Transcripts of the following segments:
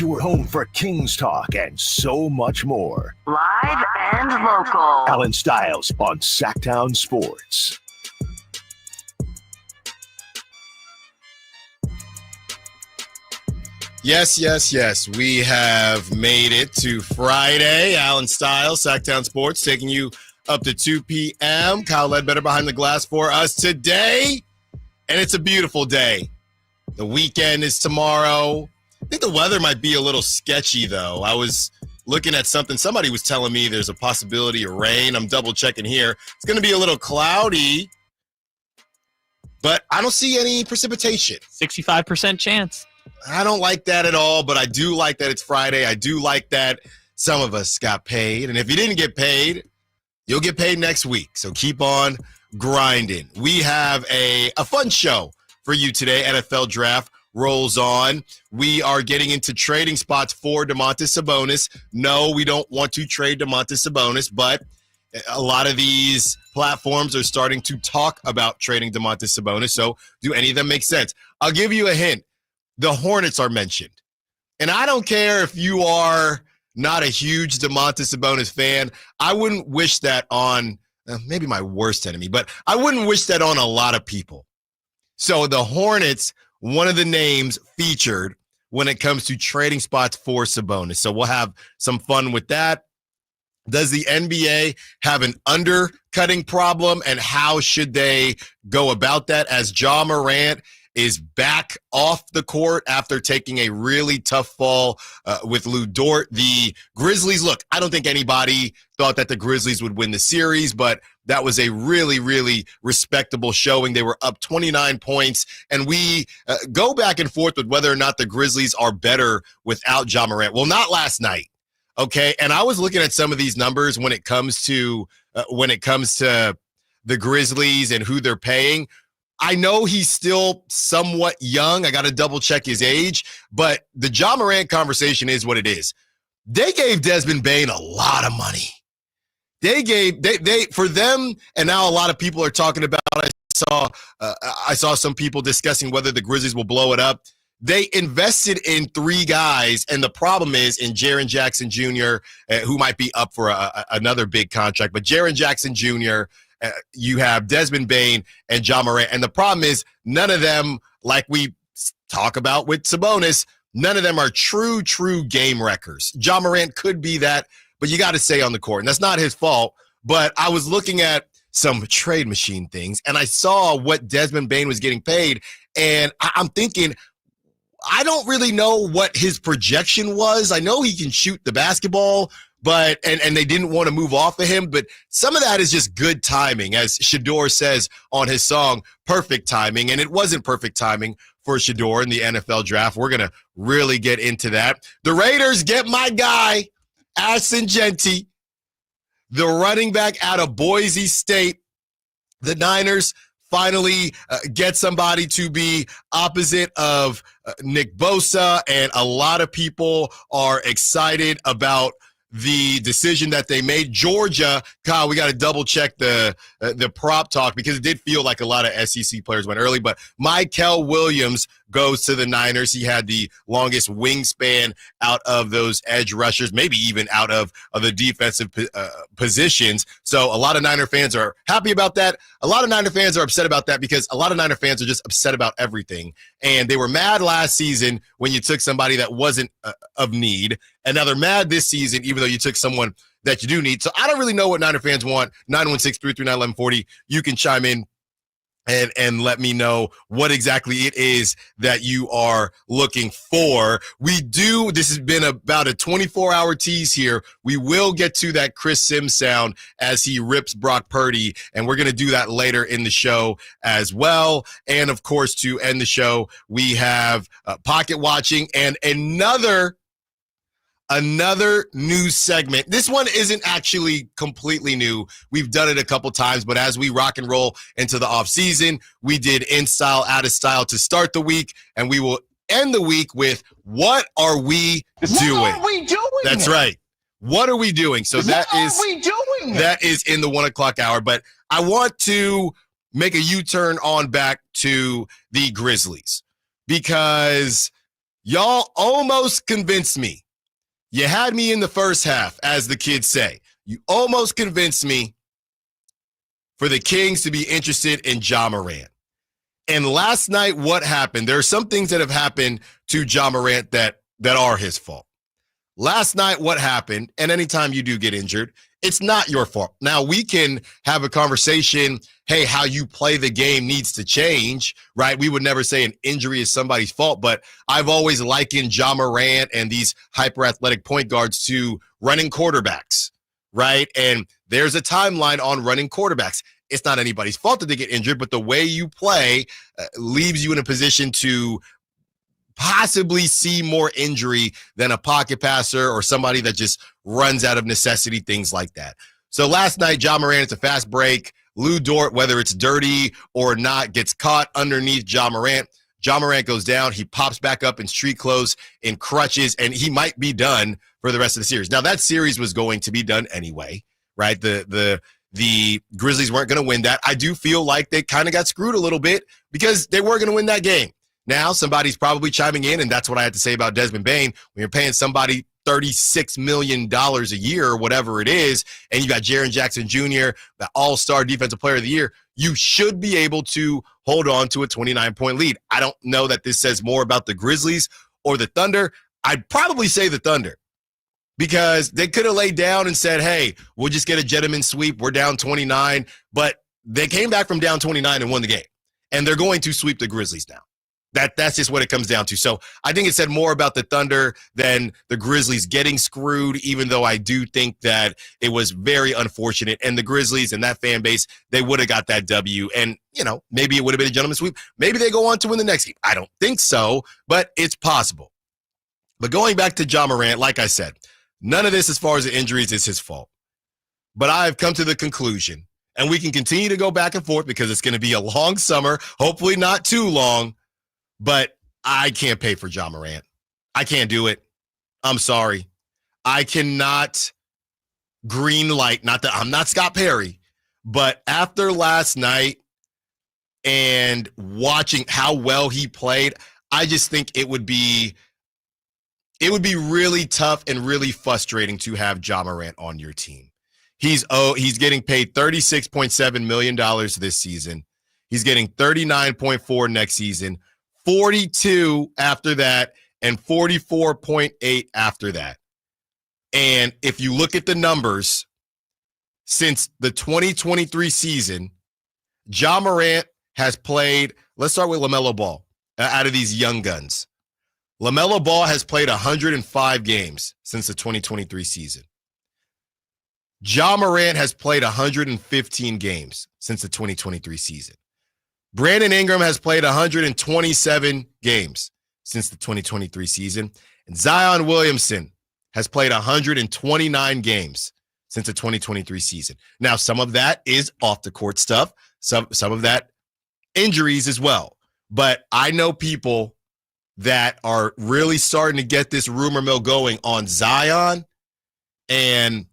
your home for Kings talk and so much more. Live and local. Allen Stiles on Sacktown Sports. Yes. We have made it to Friday. Allen Stiles, Sacktown Sports, taking you up to 2 p.m. Kyle Ledbetter behind the glass for us today. And it's a beautiful day. The weekend is tomorrow. I think the weather might be a little sketchy, though. I was looking at something. Somebody was telling me there's a possibility of rain. I'm double-checking here. It's going to be a little cloudy, but I don't see any precipitation. 65% chance. I don't like that at all, but I do like that it's Friday. I do like that some of us got paid. And if you didn't get paid, you'll get paid next week. So keep on grinding. We have a fun show for you today. NFL Draft rolls on. We are getting into trading spots for Domantas Sabonis. No, we don't want to trade Domantas Sabonis, but a lot of these platforms are starting to talk about trading Domantas Sabonis. So do any of them make sense? I'll give you a hint. The Hornets are mentioned. And I don't care if you are not a huge Domantas Sabonis fan. I wouldn't wish that on maybe my worst enemy, but I wouldn't wish that on a lot of people. So the Hornets, one of the names featured when it comes to trading spots for Sabonis. So we'll have some fun with that. Does the NBA have an undercutting problem, and how should they go about that as Ja Morant is back off the court after taking a really tough fall with Lou Dort? The Grizzlies, look, I don't think anybody thought that the Grizzlies would win the series, but that was a really, really respectable showing. They were up 29 points, and we go back and forth with whether or not the Grizzlies are better without Ja Morant. Well, not last night, okay? And I was looking at some of these numbers when it comes to the Grizzlies and who they're paying. I know he's still somewhat young. I got to double check his age, but the Ja Morant conversation is what it is. They gave Desmond Bane a lot of money. They for them, and now a lot of people are talking about. I saw some people discussing whether the Grizzlies will blow it up. They invested in 3 guys, and the problem is in Jaren Jackson Jr., who might be up for another big contract, but Jaren Jackson Jr., you have Desmond Bane and Ja Morant. And the problem is none of them, like we talk about with Sabonis, none of them are true game wreckers. Ja Morant could be that, but you got to stay on the court. And that's not his fault. But I was looking at some trade machine things, and I saw what Desmond Bane was getting paid. And I'm thinking, I don't really know what his projection was. I know he can shoot the basketball, but and they didn't want to move off of him. But some of that is just good timing, as Shador says on his song, perfect timing. And it wasn't perfect timing for Shador in the NFL draft. We're going to really get into that. The Raiders get my guy, Ashton Jeanty, the running back out of Boise State. The Niners finally get somebody to be opposite of Nick Bosa, and a lot of people are excited about the decision that they made. Georgia, Kyle, we got to double check the prop talk because it did feel like a lot of SEC players went early, but Mykel Williams goes to the Niners. He had the longest wingspan out of those edge rushers, maybe even out of the defensive positions. So a lot of Niner fans are happy about that. A lot of Niner fans are upset about that because a lot of Niner fans are just upset about everything. And they were mad last season when you took somebody that wasn't of need. And now they're mad this season, even though you took someone that you do need. So I don't really know what Niner fans want. 916-339-1140. You can chime in and let me know what exactly it is that you are looking for. This has been about a 24-hour tease here. We will get to that Chris Sims sound as he rips Brock Purdy, and we're going to do that later in the show as well. And, of course, to end the show, we have Pocket Watching and another new segment. This one isn't actually completely new. We've done it a couple times, but as we rock and roll into the offseason, we did In Style, Out of Style to start the week, and we will end the week with What Are We Doing? What are we doing? That's right. What are we doing? So that is in the 1 o'clock hour, but I want to make a U-turn on back to the Grizzlies because Y'all almost convinced me. You had me in the first half, as the kids say. You almost convinced me for the Kings to be interested in Ja Morant. And last night, what happened? There are some things that have happened to Ja Morant that are his fault. Last night, what happened, and anytime you do get injured, it's not your fault. Now, we can have a conversation, hey, how you play the game needs to change, right? We would never say an injury is somebody's fault, but I've always likened Ja Morant and these hyper-athletic point guards to running quarterbacks, right? And there's a timeline on running quarterbacks. It's not anybody's fault that they get injured, but the way you play leaves you in a position to possibly see more injury than a pocket passer or somebody that just runs out of necessity, things like that. So last night, Ja Morant, it's a fast break. Lou Dort, whether it's dirty or not, gets caught underneath Ja Morant. Ja Morant goes down. He pops back up in street clothes, in crutches, and he might be done for the rest of the series. Now, that series was going to be done anyway, right? The Grizzlies weren't going to win that. I do feel like they kind of got screwed a little bit because they were going to win that game. Now, somebody's probably chiming in, and that's what I had to say about Desmond Bane. When you're paying somebody $36 million a year or whatever it is, and you got Jaren Jackson Jr., the all-star defensive player of the year, you should be able to hold on to a 29-point lead. I don't know that this says more about the Grizzlies or the Thunder. I'd probably say the Thunder because they could have laid down and said, hey, we'll just get a gentleman's sweep. We're down 29. But they came back from down 29 and won the game, and they're going to sweep the Grizzlies now. That's just what it comes down to. So I think it said more about the Thunder than the Grizzlies getting screwed, even though I do think that it was very unfortunate. And the Grizzlies and that fan base, they would have got that W. And, maybe it would have been a gentleman's sweep. Maybe they go on to win the next game. I don't think so, but it's possible. But going back to Ja Morant, like I said, none of this as far as the injuries is his fault. But I've come to the conclusion, and we can continue to go back and forth because it's going to be a long summer, hopefully not too long. But I can't pay for Ja Morant. I can't do it. I'm sorry. I cannot green light, not that I'm not Scott Perry, but after last night and watching how well he played, I just think it would be really tough and really frustrating to have Ja Morant on your team. He's getting paid $36.7 million this season. He's getting $39.4 next season. 42 after that, and 44.8 after that. And if you look at the numbers, since the 2023 season, Ja Morant has played, let's start with LaMelo Ball, out of these young guns. LaMelo Ball has played 105 games since the 2023 season. Ja Morant has played 115 games since the 2023 season. Brandon Ingram has played 127 games since the 2023 season. And Zion Williamson has played 129 games since the 2023 season. Now, some of that is off-the-court stuff. Some of that injuries as well. But I know people that are really starting to get this rumor mill going on Zion. And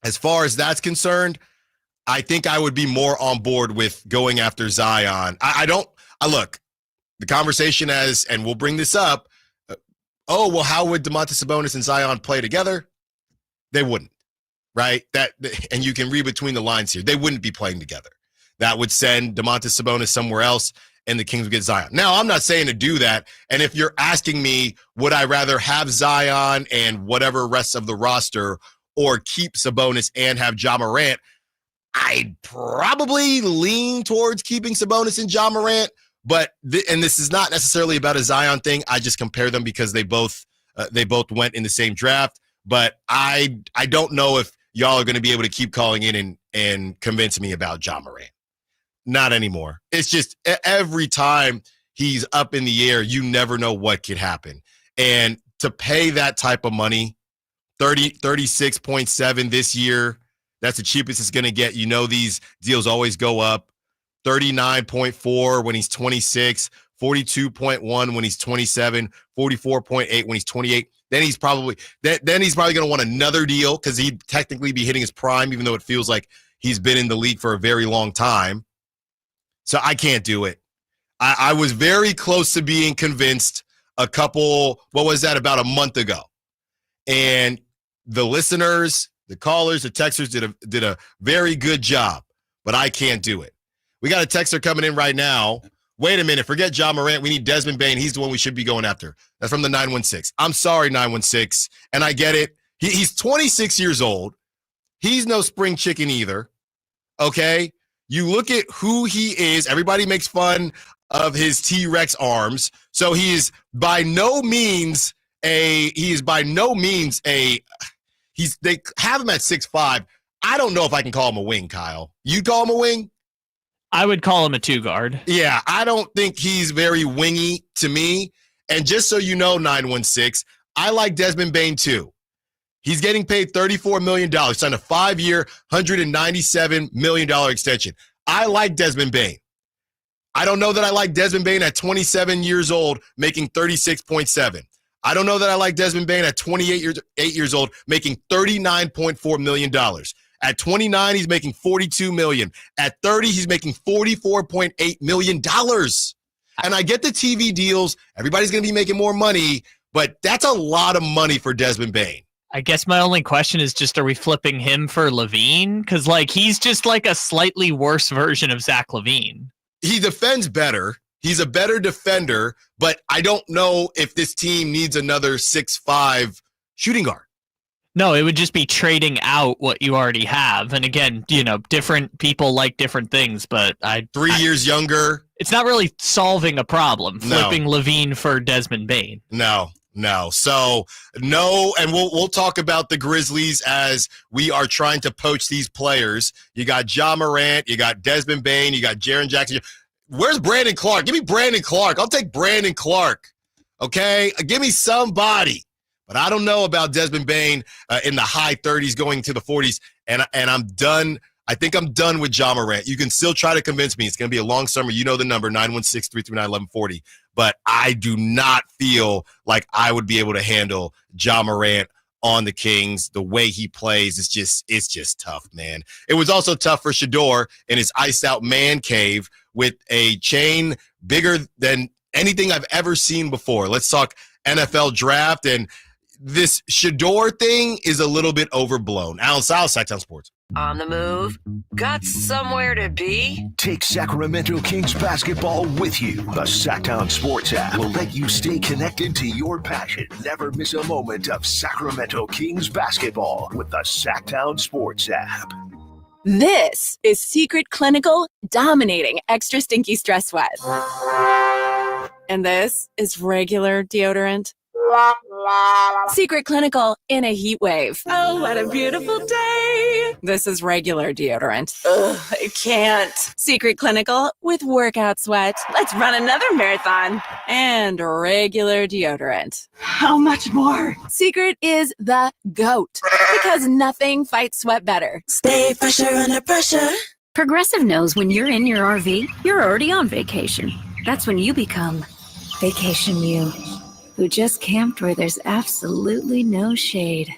as far as that's concerned, I think I would be more on board with going after Zion. I look, the conversation and we'll bring this up, how would Domantas Sabonis and Zion play together? They wouldn't, right? And you can read between the lines here. They wouldn't be playing together. That would send Domantas Sabonis somewhere else, and the Kings would get Zion. Now, I'm not saying to do that, and if you're asking me, would I rather have Zion and whatever rest of the roster or keep Sabonis and have Ja Morant, I'd probably lean towards keeping Sabonis and Ja Morant, but and this is not necessarily about a Zion thing. I just compare them because they both went in the same draft. But I don't know if y'all are going to be able to keep calling in and convince me about Ja Morant. Not anymore. It's just every time he's up in the air, you never know what could happen. And to pay that type of money, 36.7 this year. That's the cheapest it's going to get. These deals always go up. 39.4 when he's 26, 42.1 when he's 27, 44.8 when he's 28. Then he's probably going to want another deal because he'd technically be hitting his prime, even though it feels like he's been in the league for a very long time. So I can't do it. I was very close to being convinced about a month ago. And the listeners, the callers, the texters did a very good job, but I can't do it. We got a texter coming in right now. Wait a minute, forget Ja Morant. We need Desmond Bane. He's the one we should be going after. That's from the 916. I'm sorry, 916, and I get it. He's 26 years old. He's no spring chicken either, okay? You look at who he is. Everybody makes fun of his T-Rex arms. So they have him at 6'5". I don't know if I can call him a wing, Kyle. You call him a wing? I would call him a two guard. Yeah, I don't think he's very wingy to me. And just so you know, 916, I like Desmond Bane too. He's getting paid $34 million, signed a 5-year, $197 million extension. I like Desmond Bane. I don't know that I like Desmond Bane at 27 years old, making 36.7. I don't know that I like Desmond Bane at 28 years old, making $39.4 million. At 29, he's making $42 million. At 30, he's making $44.8 million. And I get the TV deals. Everybody's going to be making more money, but that's a lot of money for Desmond Bane. I guess my only question is just, are we flipping him for Levine? Because, he's just a slightly worse version of Zach LaVine. He defends better. He's a better defender, but I don't know if this team needs another 6'5" shooting guard. No, it would just be trading out what you already have. And again, different people like different things, but 3 years younger. It's not really solving a problem, flipping Levine for Desmond Bane. No. So, no, and we'll talk about the Grizzlies as we are trying to poach these players. You got Ja Morant, you got Desmond Bane, you got Jaren Jackson. Where's Brandon Clark? Give me Brandon Clark. I'll take Brandon Clark, okay? Give me somebody. But I don't know about Desmond Bane in the high 30s going to the 40s, and I'm done. I think I'm done with Ja Morant. You can still try to convince me. It's going to be a long summer. You know the number, 916-339-1140. But I do not feel like I would be able to handle Ja Morant on the Kings. The way he plays, it's just tough, man. It was also tough for Shedeur in his iced-out man cave with a chain bigger than anything I've ever seen before. Let's talk NFL draft, and this Shedeur thing is a little bit overblown. Allen Stiles, Sacktown Sports. On the move? Got somewhere to be? Take Sacramento Kings basketball with you. The Sacktown Sports app will let you stay connected to your passion. Never miss a moment of Sacramento Kings basketball with the Sacktown Sports app. This is Secret Clinical dominating extra stinky stress sweat. And this is regular deodorant. Secret Clinical in a heat wave. Oh, what a beautiful day. This is regular deodorant. Ugh, I can't. Secret Clinical with workout sweat. Let's run another marathon. And regular deodorant. How much more? Secret is the GOAT because nothing fights sweat better. Stay fresher under pressure. Progressive knows when you're in your RV, you're already on vacation. That's when you become Vacation You, who just camped where there's absolutely no shade.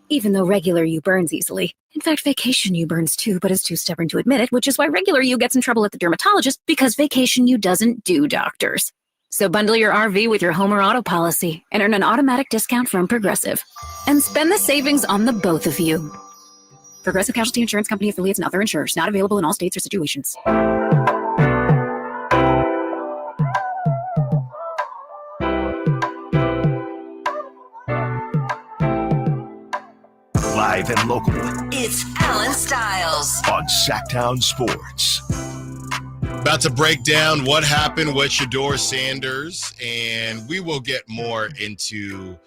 Even though regular you burns easily. In fact, Vacation You burns too, but is too stubborn to admit it, which is why regular you gets in trouble at the dermatologist, because Vacation You doesn't do doctors. So bundle your RV with your home or auto policy and earn an automatic discount from Progressive. And spend the savings on the both of you. Progressive Casualty Insurance Company affiliates and other insurers. Not available in all states or situations. Live and local It's Allen Stiles on Sacktown Sports. About to break down what happened with Shedeur Sanders, and we will get more into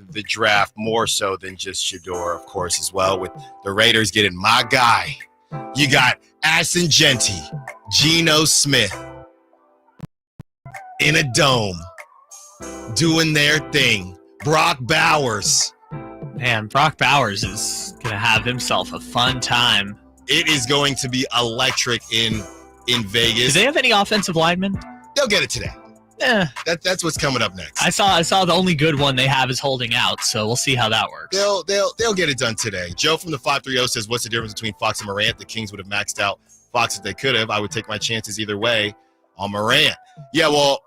the draft, more so than just Shedeur, of course, as well, with the Raiders getting my guy. You got Ashton Jeanty, Geno Smith in a dome doing their thing. Brock Bowers. Man, Brock Bowers is going to have himself a fun time. It is going to be electric in Vegas. Do they have any offensive linemen? They'll get it today. Yeah. That's what's coming up next. I saw the only good one they have is holding out, so we'll see how that works. They'll get it done today. Joe from the 530 says, what's the difference between Fox and Morant? The Kings would have maxed out Fox if they could have. I would take my chances either way on Morant. Yeah, well,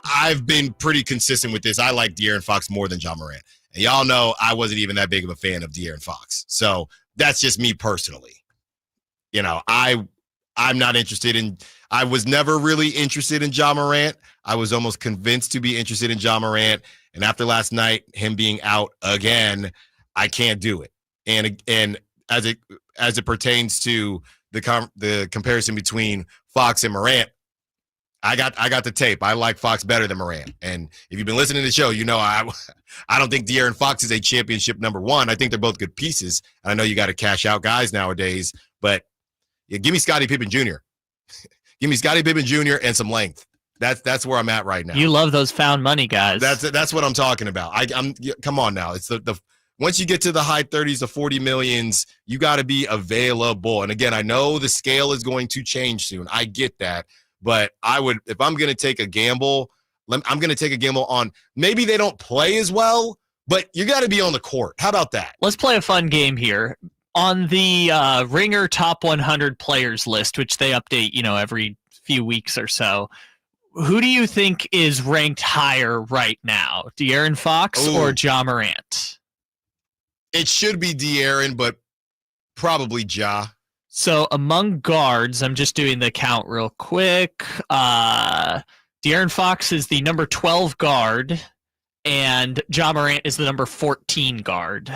I've been pretty consistent with this. I like De'Aaron Fox more than Ja Morant. And y'all know I wasn't even that big of a fan of De'Aaron Fox. So that's just me personally. You know, I'm not interested in – I was never really interested in Ja Morant. I was almost convinced to be interested in Ja Morant. And after last night, him being out again, I can't do it. And as it pertains to the comparison between Fox and Morant, I got the tape. I like Fox better than Morant. And if you've been listening to the show, you know I don't think De'Aaron Fox is a championship number one. I think they're both good pieces. And I know you got to cash out guys nowadays, but yeah, give me Scottie Pippen Jr. Give me Scottie Pippen Jr. and some length. That's where I'm at right now. You love those found money guys. That's what I'm talking about. I'm come on now. It's the once you get to the high 30s to 40 millions, you got to be available. And again, I know the scale is going to change soon. I get that. But I would, if I'm going to take a gamble, I'm going to take a gamble on maybe they don't play as well, but you got to be on the court. How about that? Let's play a fun game here. On the Ringer Top 100 Players list, which they update, every few weeks or so, who do you think is ranked higher right now? De'Aaron Fox or Ja Morant? It should be De'Aaron, but probably Ja. So among guards, I'm just doing the count real quick. De'Aaron Fox is the number 12 guard, and Ja Morant is the number 14 guard.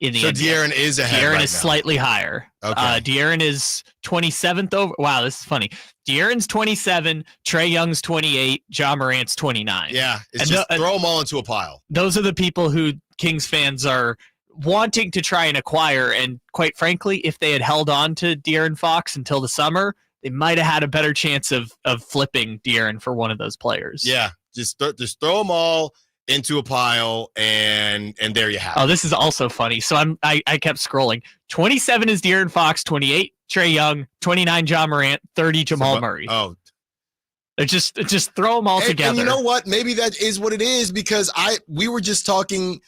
In the so NBA. De'Aaron is ahead. De'Aaron right is now. slightly higher. Okay. De'Aaron is 27th over. Wow, this is funny. De'Aaron's 27, Trae Young's 28, Ja Morant's 29. Yeah, it's just throw them all into a pile. Those are the people who Kings fans are wanting to try and acquire, and quite frankly, if they had held on to De'Aaron Fox until the summer, they might have had a better chance of flipping De'Aaron for one of those players. Yeah, just throw them all into a pile, and there you have it. Oh, this is also funny. So I kept scrolling. 27 is De'Aaron Fox, 28 Trae Young, 29 Ja Morant, 30 Jamal Murray. Oh, just throw them all together. And you know what? Maybe that is what it is, because we were just talking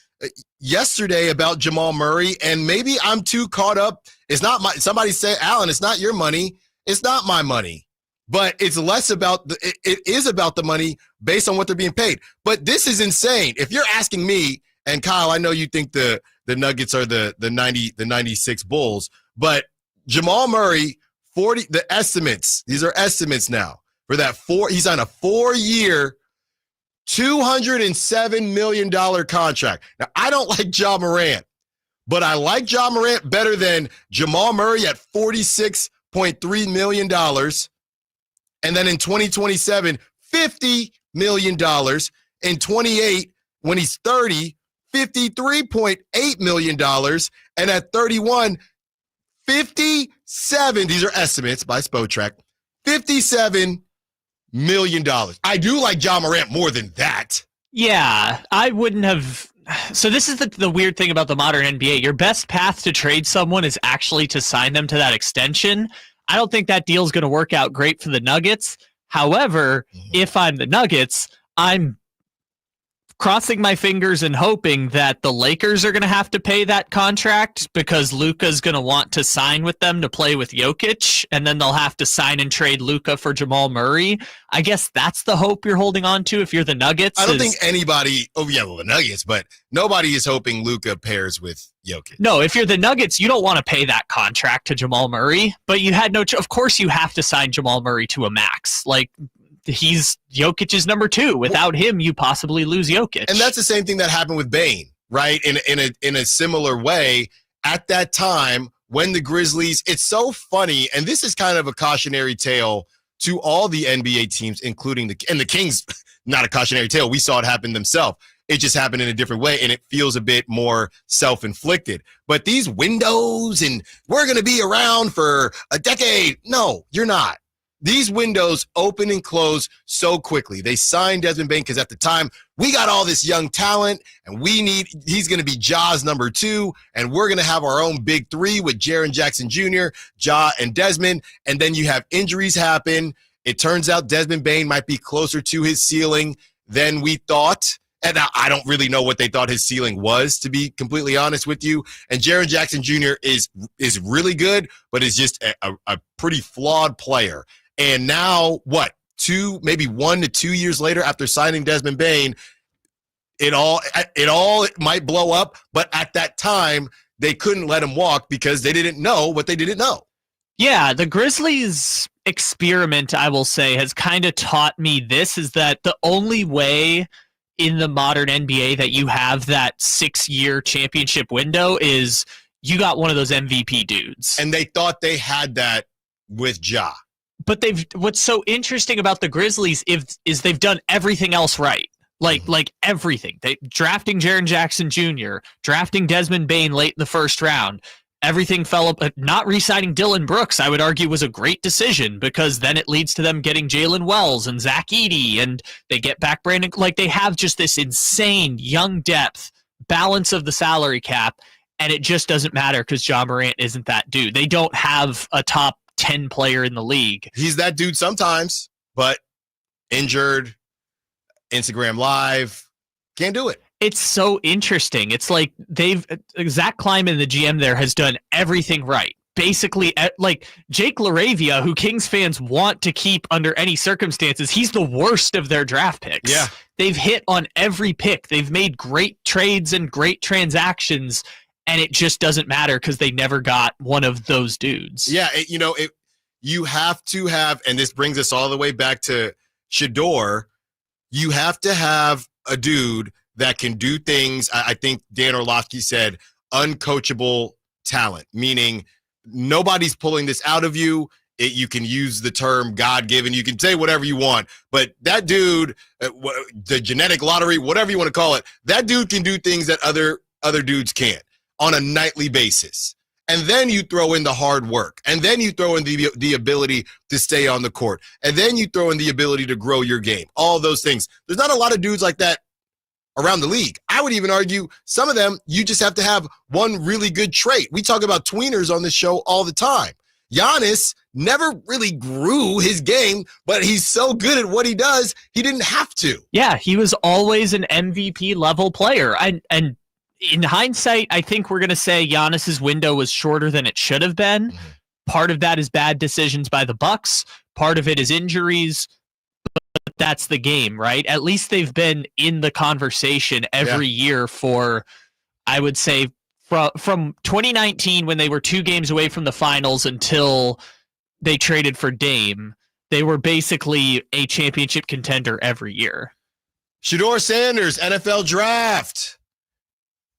yesterday about Jamal Murray, and maybe I'm too caught up. It's not somebody said, Allen, it's not your money. It's not my money. But it's less about it is about the money based on what they're being paid. But this is insane. If you're asking me, and Kyle, I know you think the Nuggets are the 96 Bulls, but Jamal Murray, the estimates, these are estimates now for that he's on a 4-year, $207 million contract. Now, I don't like Ja Morant, but I like Ja Morant better than Jamal Murray at $46.3 million. And then in 2027, $50 million. In 28, when he's 30, $53.8 million. And at 31, 57, these are estimates by Spotrac, $57 million. I do like Ja Morant more than that. Yeah, I wouldn't have. So this is the weird thing about the modern NBA. Your best path to trade someone is actually to sign them to that extension. I don't think that deal is going to work out great for the Nuggets. However, if I'm the Nuggets, I'm crossing my fingers and hoping that the Lakers are going to have to pay that contract, because Luka's going to want to sign with them to play with Jokic, and then they'll have to sign and trade Luka for Jamal Murray. I guess that's the hope you're holding on to if you're the Nuggets. I don't think anybody, the Nuggets, but nobody is hoping Luka pairs with Jokic. No, if you're the Nuggets, you don't want to pay that contract to Jamal Murray, but you had of course you have to sign Jamal Murray to a max. Like, he's Jokic's number 2. Without him, you possibly lose Jokic. And that's the same thing that happened with Bane, right? In a similar way, at that time when the Grizzlies, it's so funny, and this is kind of a cautionary tale to all the NBA teams, including the Kings. Not a cautionary tale. We saw it happen themselves. It just happened in a different way, and it feels a bit more self-inflicted. But these windows, and we're going to be around for a decade. No, you're not. These windows open and close so quickly. They signed Desmond Bane because at the time, we got all this young talent, and he's going to be Ja's number 2, and we're going to have our own big 3 with Jaren Jackson Jr., Ja, and Desmond. And then you have injuries happen. It turns out Desmond Bane might be closer to his ceiling than we thought. And now I don't really know what they thought his ceiling was, to be completely honest with you. And Jaren Jackson Jr. is really good, but is just a pretty flawed player. And now, maybe 1 to 2 years later after signing Desmond Bane, it all might blow up. But at that time, they couldn't let him walk because they didn't know what they didn't know. Yeah, the Grizzlies experiment, I will say, has kind of taught me this, is that the only way in the modern NBA that you have that 6-year championship window is you got one of those MVP dudes. And they thought they had that with Ja. But what's so interesting about the Grizzlies is they've done everything else right. Like everything. They drafting Jaren Jackson Jr., drafting Desmond Bane late in the first round. Everything fell up. Not re-signing Dylan Brooks, I would argue, was a great decision because then it leads to them getting Jalen Wells and Zach Edey, and they get back Brandon. Like, they have just this insane young depth, balance of the salary cap, and it just doesn't matter because Ja Morant isn't that dude. They don't have a top 10 player in the league. He's that dude sometimes, but injured, Instagram Live, can't do it. It's so interesting. It's like Zach Kleiman, the GM there, has done everything right. Basically, like Jake LaRavia, who Kings fans want to keep under any circumstances, he's the worst of their draft picks. Yeah. They've hit on every pick. They've made great trades and great transactions, and it just doesn't matter because they never got one of those dudes. Yeah, you have to have, and this brings us all the way back to Shedeur, you have to have a dude that can do things. I think Dan Orlovsky said uncoachable talent, meaning nobody's pulling this out of you. You can use the term God-given. You can say whatever you want, but that dude, the genetic lottery, whatever you want to call it, that dude can do things that other dudes can't on a nightly basis. And then you throw in the hard work. And then you throw in the ability to stay on the court. And then you throw in the ability to grow your game. All those things. There's not a lot of dudes like that around the league. I would even argue some of them, you just have to have one really good trait. We talk about tweeners on this show all the time. Giannis never really grew his game, but he's so good at what he does, he didn't have to. Yeah, he was always an MVP level player. And in hindsight, I think we're going to say Giannis's window was shorter than it should have been. Part of that is bad decisions by the Bucks. Part of it is injuries. But that's the game, right? At least they've been in the conversation every year for, I would say, from 2019 when they were 2 games away from the finals until they traded for Dame. They were basically a championship contender every year. Shedeur Sanders, NFL Draft.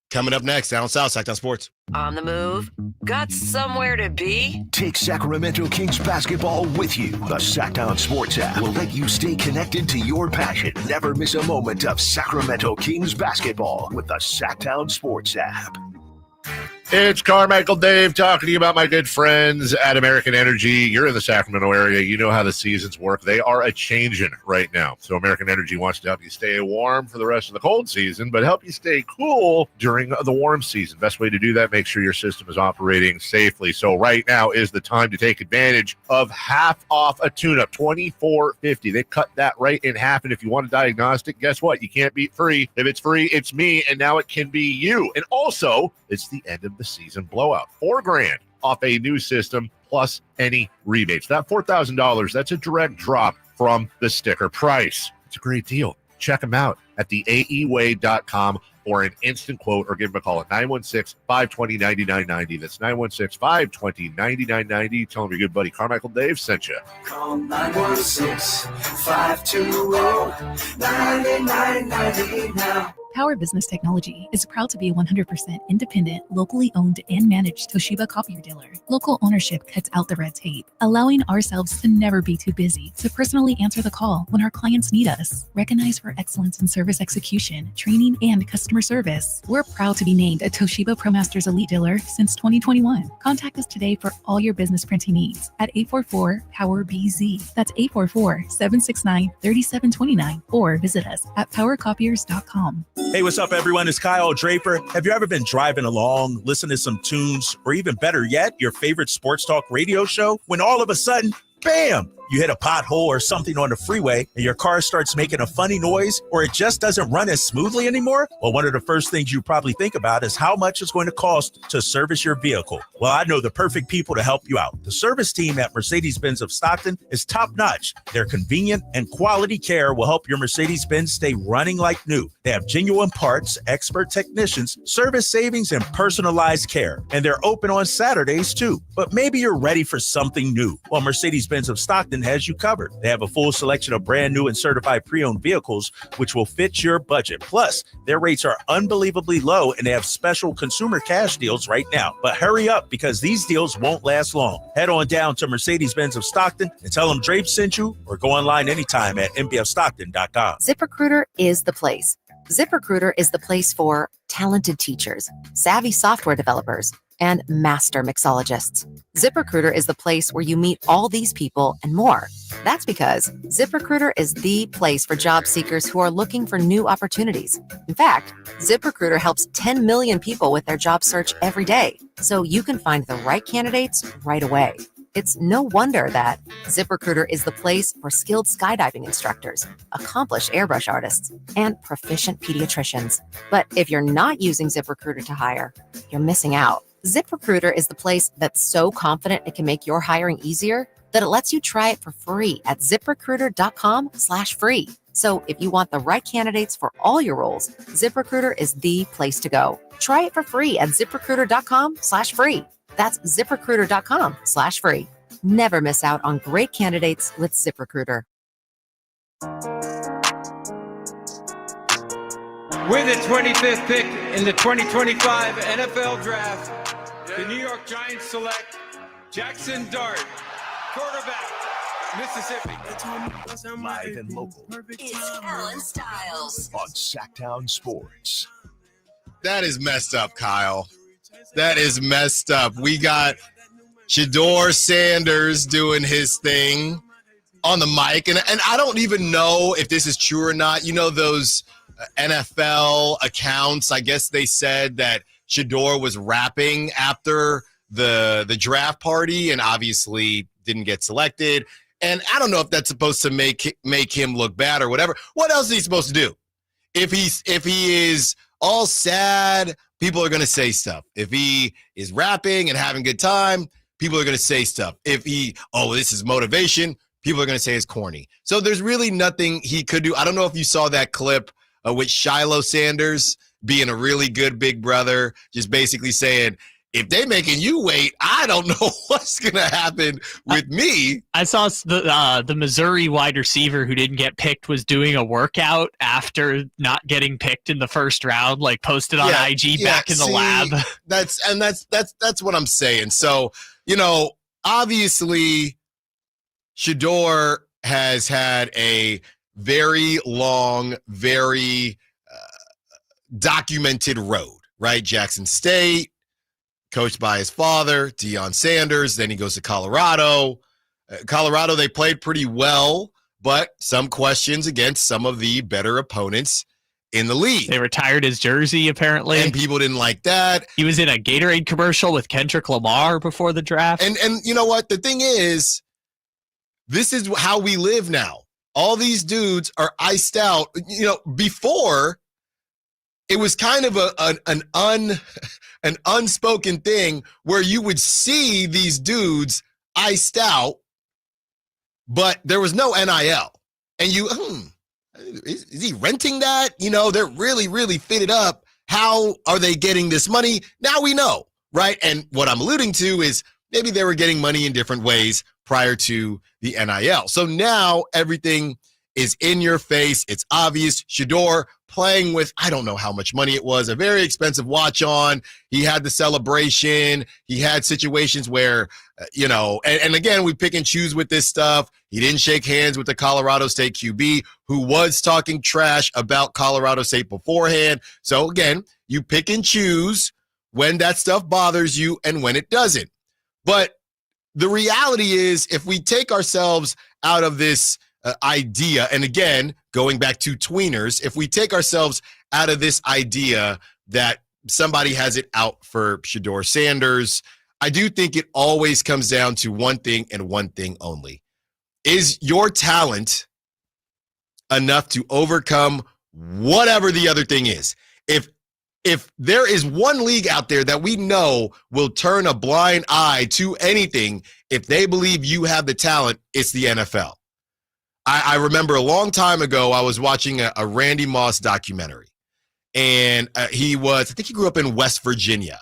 Coming up next, Allen Stiles, Sacktown Sports. On the move? Got somewhere to be? Take Sacramento Kings basketball with you. The Sacktown Sports app will let you stay connected to your passion. Never miss a moment of Sacramento Kings basketball with the Sacktown Sports app. It's Carmichael Dave talking to you about my good friends at American Energy. You're in the Sacramento area. You know how the seasons work. They are a-changing right now. So American Energy wants to help you stay warm for the rest of the cold season, but help you stay cool during the warm season. Best way to do that, make sure your system is operating safely. So right now is the time to take advantage of half off a tune-up, $24.50. They cut that right in half, and if you want a diagnostic, guess what? You can't beat free. If it's free, it's me, and now it can be you. And also, it's the end of the season blowout. $4,000 off a new system plus any rebates. That $4,000, that's a direct drop from the sticker price. It's a great deal. Check them out at theaeway.com for an instant quote or give them a call at 916-520-9990. That's 916-520-9990. Tell them your good buddy Carmichael Dave sent you. Call 916-520-9990 now. Power Business Technology is proud to be 100% independent, locally owned and managed Toshiba copier dealer. Local ownership cuts out the red tape, allowing ourselves to never be too busy to personally answer the call when our clients need us. Recognized for excellence in service execution, training, and customer service, we're proud to be named a Toshiba ProMasters Elite Dealer since 2021. Contact us today for all your business printing needs at 844-POWER-BZ. That's 844-769-3729, or visit us at powercopiers.com. Hey, what's up, everyone? It's Kyle Draper. Have you ever been driving along, listening to some tunes, or even better yet, your favorite sports talk radio show, when all of a sudden, bam, You hit a pothole or something on the freeway and your car starts making a funny noise, or it just doesn't run as smoothly anymore? Well, one of the first things you probably think about is how much it's going to cost to service your vehicle. Well, I know the perfect people to help you out. The service team at Mercedes-Benz of Stockton is top-notch. Their convenient and quality care will help your Mercedes-Benz stay running like new. They have genuine parts, expert technicians, service savings, and personalized care. And they're open on Saturdays, too. But maybe you're ready for something new. Well, Mercedes-Benz of Stockton has you covered. They have a full selection of brand new and certified pre-owned vehicles, which will fit your budget. Plus, their rates are unbelievably low, and they have special consumer cash deals right now. But hurry up, because these deals won't last long. Head on down to Mercedes-Benz of Stockton and tell them Drape sent you, or go online anytime at mbfstockton.com. ZipRecruiter is the place. ZipRecruiter is the place for talented teachers, savvy software developers, and master mixologists. ZipRecruiter is the place where you meet all these people and more. That's because ZipRecruiter is the place for job seekers who are looking for new opportunities. In fact, ZipRecruiter helps 10 million people with their job search every day, so you can find the right candidates right away. It's no wonder that ZipRecruiter is the place for skilled skydiving instructors, accomplished airbrush artists, and proficient pediatricians. But if you're not using ZipRecruiter to hire, you're missing out. ZipRecruiter is the place that's so confident it can make your hiring easier that it lets you try it for free at ZipRecruiter.com/free. So if you want the right candidates for all your roles, ZipRecruiter is the place to go. Try it for free at ZipRecruiter.com/free. That's ZipRecruiter.com/free. Never miss out on great candidates with ZipRecruiter. With the 25th pick in the 2025 NFL Draft, the New York Giants select Jackson Dart, quarterback, Mississippi. Live and local. It's Allen Stiles on Sacktown Sports. That is messed up, Kyle. That is messed up. We got Shedeur Sanders doing his thing on the mic. And I don't even know if this is true or not. You know, those NFL accounts, I guess they said that Shedeur was rapping after the draft party and obviously didn't get selected. And I don't know if that's supposed to make him look bad or whatever. What else is he supposed to do? If he is all sad, people are going to say stuff. If he is rapping and having a good time, people are going to say stuff. If this is motivation, people are going to say it's corny. So there's really nothing he could do. I don't know if you saw that clip with Shiloh Sanders being a really good big brother, just basically saying, if they making you wait, I don't know what's going to happen with me. I saw the Missouri wide receiver who didn't get picked was doing a workout after not getting picked in the first round, like posted on IG back in the lab. That's what I'm saying. So, obviously Shedeur has had a very long, very documented road, right? Jackson State, coached by his father, Deion Sanders. Then he goes to Colorado. Colorado, they played pretty well, but some questions against some of the better opponents in the league. They retired his jersey, apparently. And people didn't like that. He was in a Gatorade commercial with Kendrick Lamar before the draft. And you know what? The thing is, this is how we live now. All these dudes are iced out. Before, it was kind of an unspoken thing where you would see these dudes iced out, but there was no NIL. And is he renting that? They're really, really fitted up. How are they getting this money? Now we know, right? And what I'm alluding to is maybe they were getting money in different ways prior to the NIL. So now everything is in your face. It's obvious. Shedeur playing with, I don't know how much money it was, a very expensive watch on. He had the celebration. He had situations where, and again, we pick and choose with this stuff. He didn't shake hands with the Colorado State QB who was talking trash about Colorado State beforehand. So again, you pick and choose when that stuff bothers you and when it doesn't. But the reality is, if we take ourselves out of this idea, and again, going back to tweeners, if we take ourselves out of this idea that somebody has it out for Shedeur Sanders, I do think it always comes down to one thing and one thing only. is your talent enough to overcome whatever the other thing is? If there is one league out there that we know will turn a blind eye to anything, if they believe you have the talent, it's the NFL. I remember a long time ago, I was watching a Randy Moss documentary, and I think he grew up in West Virginia,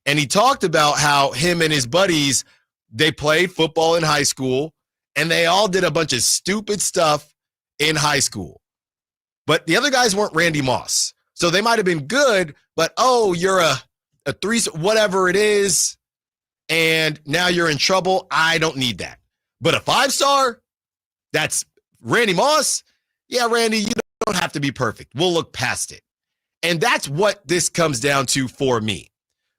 and he talked about how him and his buddies, they played football in high school, and they all did a bunch of stupid stuff in high school. But the other guys weren't Randy Moss. So they might have been good, but, you're a three, whatever it is, and now you're in trouble. I don't need that. But a 5-star, that's Randy Moss. Yeah, Randy, you don't have to be perfect. We'll look past it. And that's what this comes down to for me.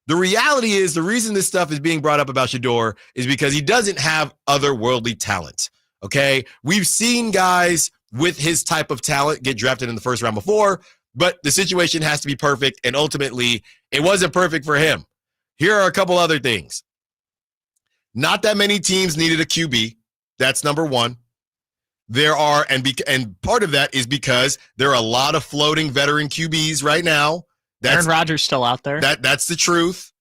The reality is the reason this stuff is being brought up about Shedeur is because he doesn't have otherworldly talent, okay? We've seen guys with his type of talent get drafted in the first round before, but the situation has to be perfect, and ultimately, it wasn't perfect for him. Here are a couple other things. Not that many teams needed a QB. That's number one. There are, and part of that is because there are a lot of floating veteran QBs right now. Aaron Rodgers still out there. That's the truth.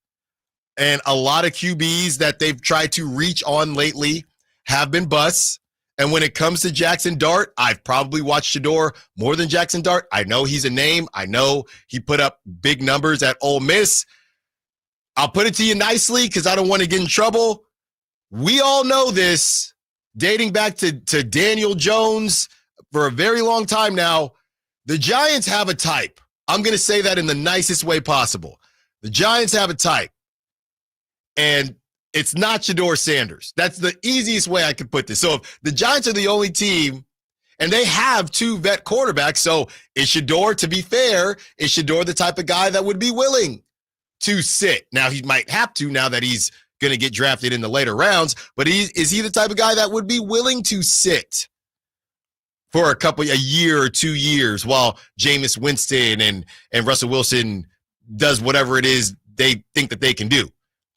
And a lot of QBs that they've tried to reach on lately have been busts. And when it comes to Jackson Dart, I've probably watched Shedeur more than Jackson Dart. I know he's a name. I know he put up big numbers at Ole Miss. I'll put it to you nicely because I don't want to get in trouble. We all know this, dating back to Daniel Jones for a very long time now. The Giants have a type. I'm going to say that in the nicest way possible. The Giants have a type. And it's not Shedeur Sanders. That's the easiest way I could put this. So if the Giants are the only team, and they have 2 vet quarterbacks, so is Shedeur, to be fair, is Shedeur the type of guy that would be willing to sit? Now, he might have to now that he's going to get drafted in the later rounds, but is he the type of guy that would be willing to sit for a year or 2 years while Jameis Winston and Russell Wilson does whatever it is they think that they can do?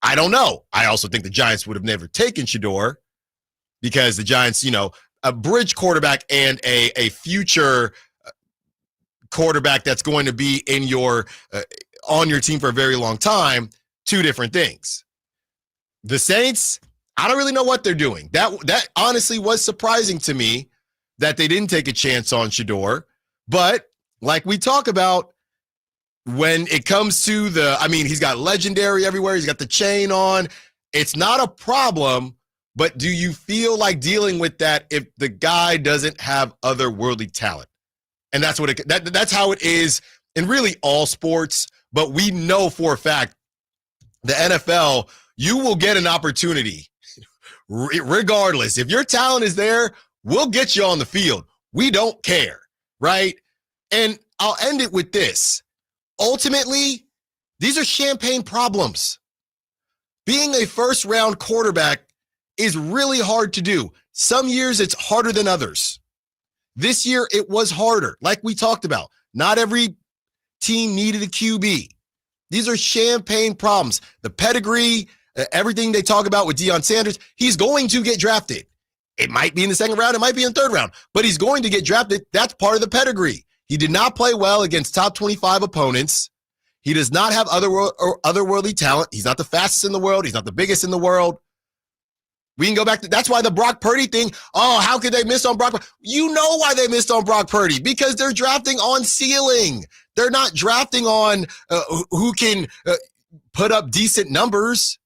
I don't know. I also think the Giants would have never taken Shedeur because the Giants, a bridge quarterback and a future quarterback that's going to be in your on your team for a very long time, 2 different things. The Saints, I don't really know what they're doing. That honestly was surprising to me that they didn't take a chance on Shedeur. But like we talk about, when it comes to he's got legendary everywhere. He's got the chain on. It's not a problem, but do you feel like dealing with that if the guy doesn't have otherworldly talent? And that's that's how it is in really all sports. But we know for a fact the NFL, you will get an opportunity regardless. If your talent is there, we'll get you on the field. We don't care, right? And I'll end it with this. Ultimately, these are champagne problems. Being a first-round quarterback is really hard to do. Some years it's harder than others. This year it was harder, like we talked about. Not every team needed a QB. These are champagne problems. The pedigree, everything they talk about with Deion Sanders, he's going to get drafted. It might be in the second round, it might be in the third round, but he's going to get drafted. That's part of the pedigree. He did not play well against top 25 opponents. He does not have otherworldly talent. He's not the fastest in the world. He's not the biggest in the world. We can go back to, that's why the Brock Purdy thing, how could they miss on Brock Purdy? You know why they missed on Brock Purdy, because they're drafting on ceiling. They're not drafting on who can put up decent numbers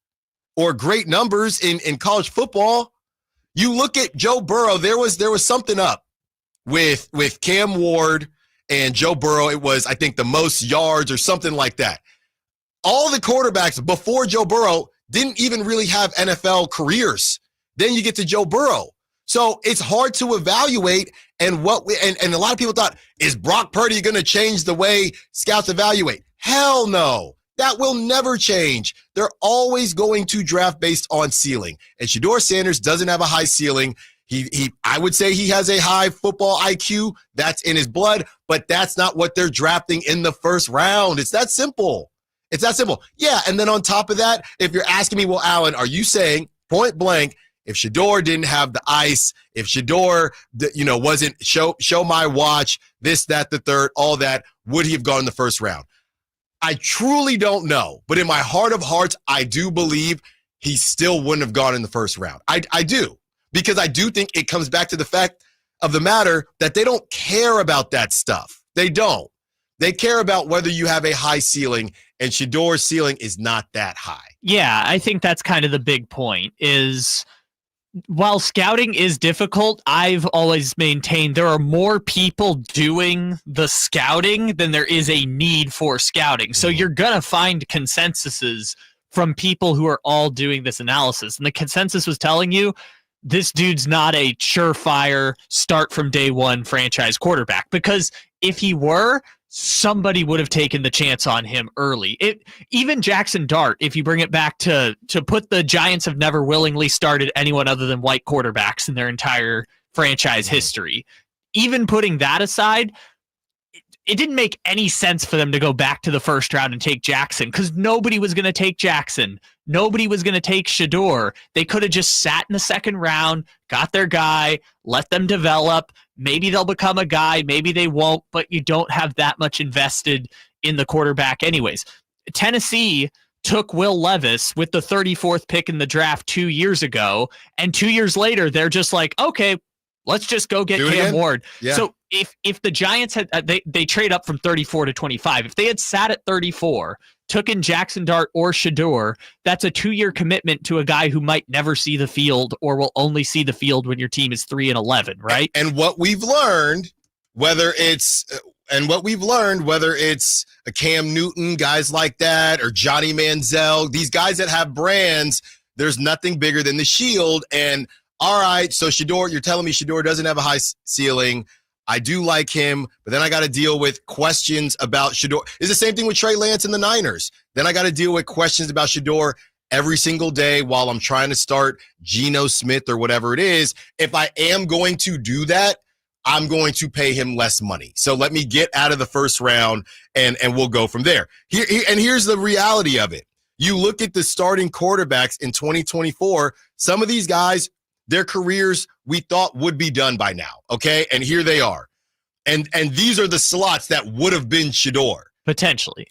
or great numbers in college football. You look at Joe Burrow, there was something up with Cam Ward and Joe Burrow. It was, I think, the most yards or something like that. All the quarterbacks before Joe Burrow didn't even really have NFL careers. Then you get to Joe Burrow. So it's hard to evaluate. And and a lot of people thought, is Brock Purdy going to change the way scouts evaluate? Hell no. That will never change. They're always going to draft based on ceiling. And Shedeur Sanders doesn't have a high ceiling. I would say he has a high football IQ. That's in his blood, but that's not what they're drafting in the first round. It's that simple. It's that simple. Yeah, and then on top of that, if you're asking me, well, Allen, are you saying point blank, If Shedeur didn't have the ice, if Shedeur, wasn't show my watch, this, that, the third, all that, would he have gone in the first round? I truly don't know. But in my heart of hearts, I do believe he still wouldn't have gone in the first round. I do. Because I do think it comes back to the fact of the matter that they don't care about that stuff. They don't. They care about whether you have a high ceiling, and Shedeur's ceiling is not that high. Yeah, I think that's kind of the big point is while scouting is difficult, I've always maintained there are more people doing the scouting than there is a need for scouting. So you're going to find consensuses from people who are all doing this analysis. And the consensus was telling you this dude's not a surefire start from day one franchise quarterback, because if he were, somebody would have taken the chance on him early. Even Jackson Dart, if you bring it back to put the Giants have never willingly started anyone other than white quarterbacks in their entire franchise history. Even putting that aside, it didn't make any sense for them to go back to the first round and take Jackson because nobody was going to take Jackson. Nobody was going to take Shedeur. They could have just sat in the second round, got their guy, let them develop. Maybe they'll become a guy, maybe they won't, but you don't have that much invested in the quarterback anyways. Tennessee took Will Levis with the 34th pick in the draft 2 years ago, and 2 years later, they're just like, okay, let's just go get Cam Ward. Yeah. So if the Giants had, they trade up from 34 to 25. If they had sat at 34, took in Jackson Dart or Shedeur, that's a 2-year commitment to a guy who might never see the field or will only see the field when your team is 3-11, right? And what we've learned, whether it's a Cam Newton, guys like that, or Johnny Manziel, these guys that have brands, there's nothing bigger than the shield. And all right, so Shedeur, you're telling me Shedeur doesn't have a high ceiling. I do like him, but then I got to deal with questions about Shedeur. It's the same thing with Trey Lance and the Niners. Then I got to deal with questions about Shedeur every single day while I'm trying to start Geno Smith or whatever it is. If I am going to do that, I'm going to pay him less money. So let me get out of the first round and we'll go from there. Here's the reality of it. You look at the starting quarterbacks in 2024, some of these guys, their careers we thought would be done by now, okay? And here they are. And these are the slots that would have been Shedeur. Potentially.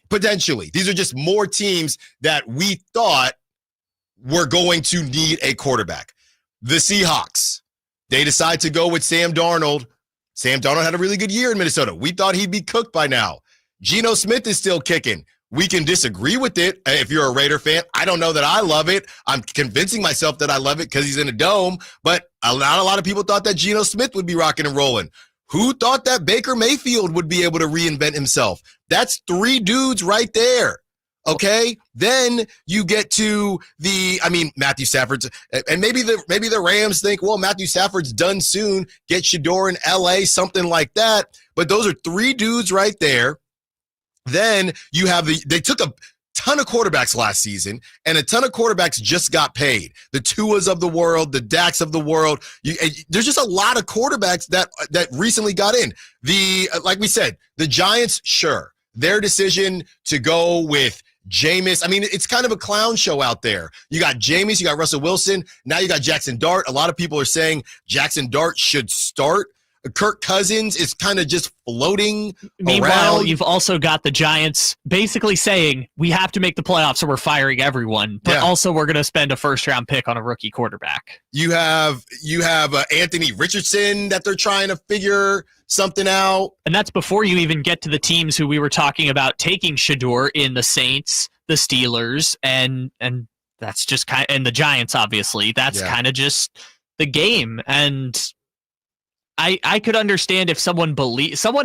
These are just more teams that we thought were going to need a quarterback. The Seahawks, they decide to go with Sam Darnold. Sam Darnold had a really good year in Minnesota. We thought he'd be cooked by now. Geno Smith is still kicking. We can disagree with it if you're a Raider fan. I don't know that I love it. I'm convincing myself that I love it because he's in a dome, but not a lot of people thought that Geno Smith would be rocking and rolling. Who thought that Baker Mayfield would be able to reinvent himself? That's 3 dudes right there. Okay? Then you get to Matthew Stafford's, and maybe the Rams think, well, Matthew Stafford's done soon. Get Shedeur in LA, something like that. But those are 3 dudes right there. Then you have they took a ton of quarterbacks last season, and a ton of quarterbacks just got paid. The Tuas of the world, the Daks of the world. There's just a lot of quarterbacks that recently got in. Like we said, the Giants, sure, their decision to go with Jameis. I mean, it's kind of a clown show out there. You got Jameis, you got Russell Wilson, now you got Jackson Dart. A lot of people are saying Jackson Dart should start. Kirk Cousins is kind of just floating Meanwhile, around. You've also got the Giants basically saying, we have to make the playoffs, so we're firing everyone. But also we're going to spend a first-round pick on a rookie quarterback. You have Anthony Richardson that they're trying to figure something out. And that's before you even get to the teams who we were talking about taking Shedeur in, the Saints, the Steelers, and that's just kind of, and the Giants, obviously. That's kind of just the game. And I could understand if someone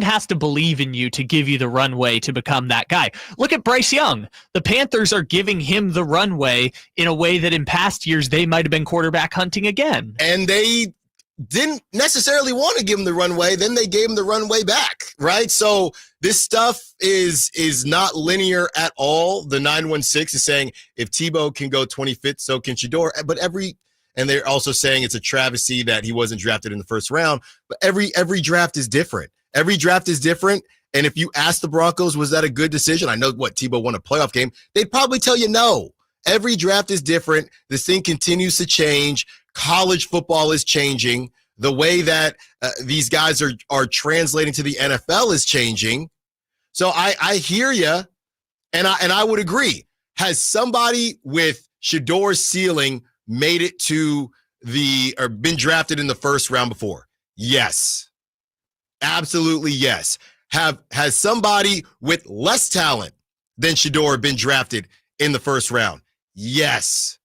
has to believe in you to give you the runway to become that guy. Look at Bryce Young. The Panthers are giving him the runway in a way that in past years they might have been quarterback hunting again. And they didn't necessarily want to give him the runway. Then they gave him the runway back, right? So this stuff is not linear at all. The 916 is saying if Tebow can go 25th, so can Shedeur. But and they're also saying it's a travesty that he wasn't drafted in the first round. But every draft is different. Every draft is different. And if you ask the Broncos, was that a good decision? I know Tebow won a playoff game. They'd probably tell you no. Every draft is different. This thing continues to change. college football is changing. The way that these guys are translating to the NFL is changing. So I hear you, and I would agree. Has somebody with Shedor's ceiling made it to or been drafted in the first round before? Yes. Absolutely yes. Has somebody with less talent than Shedor been drafted in the first round? Yes.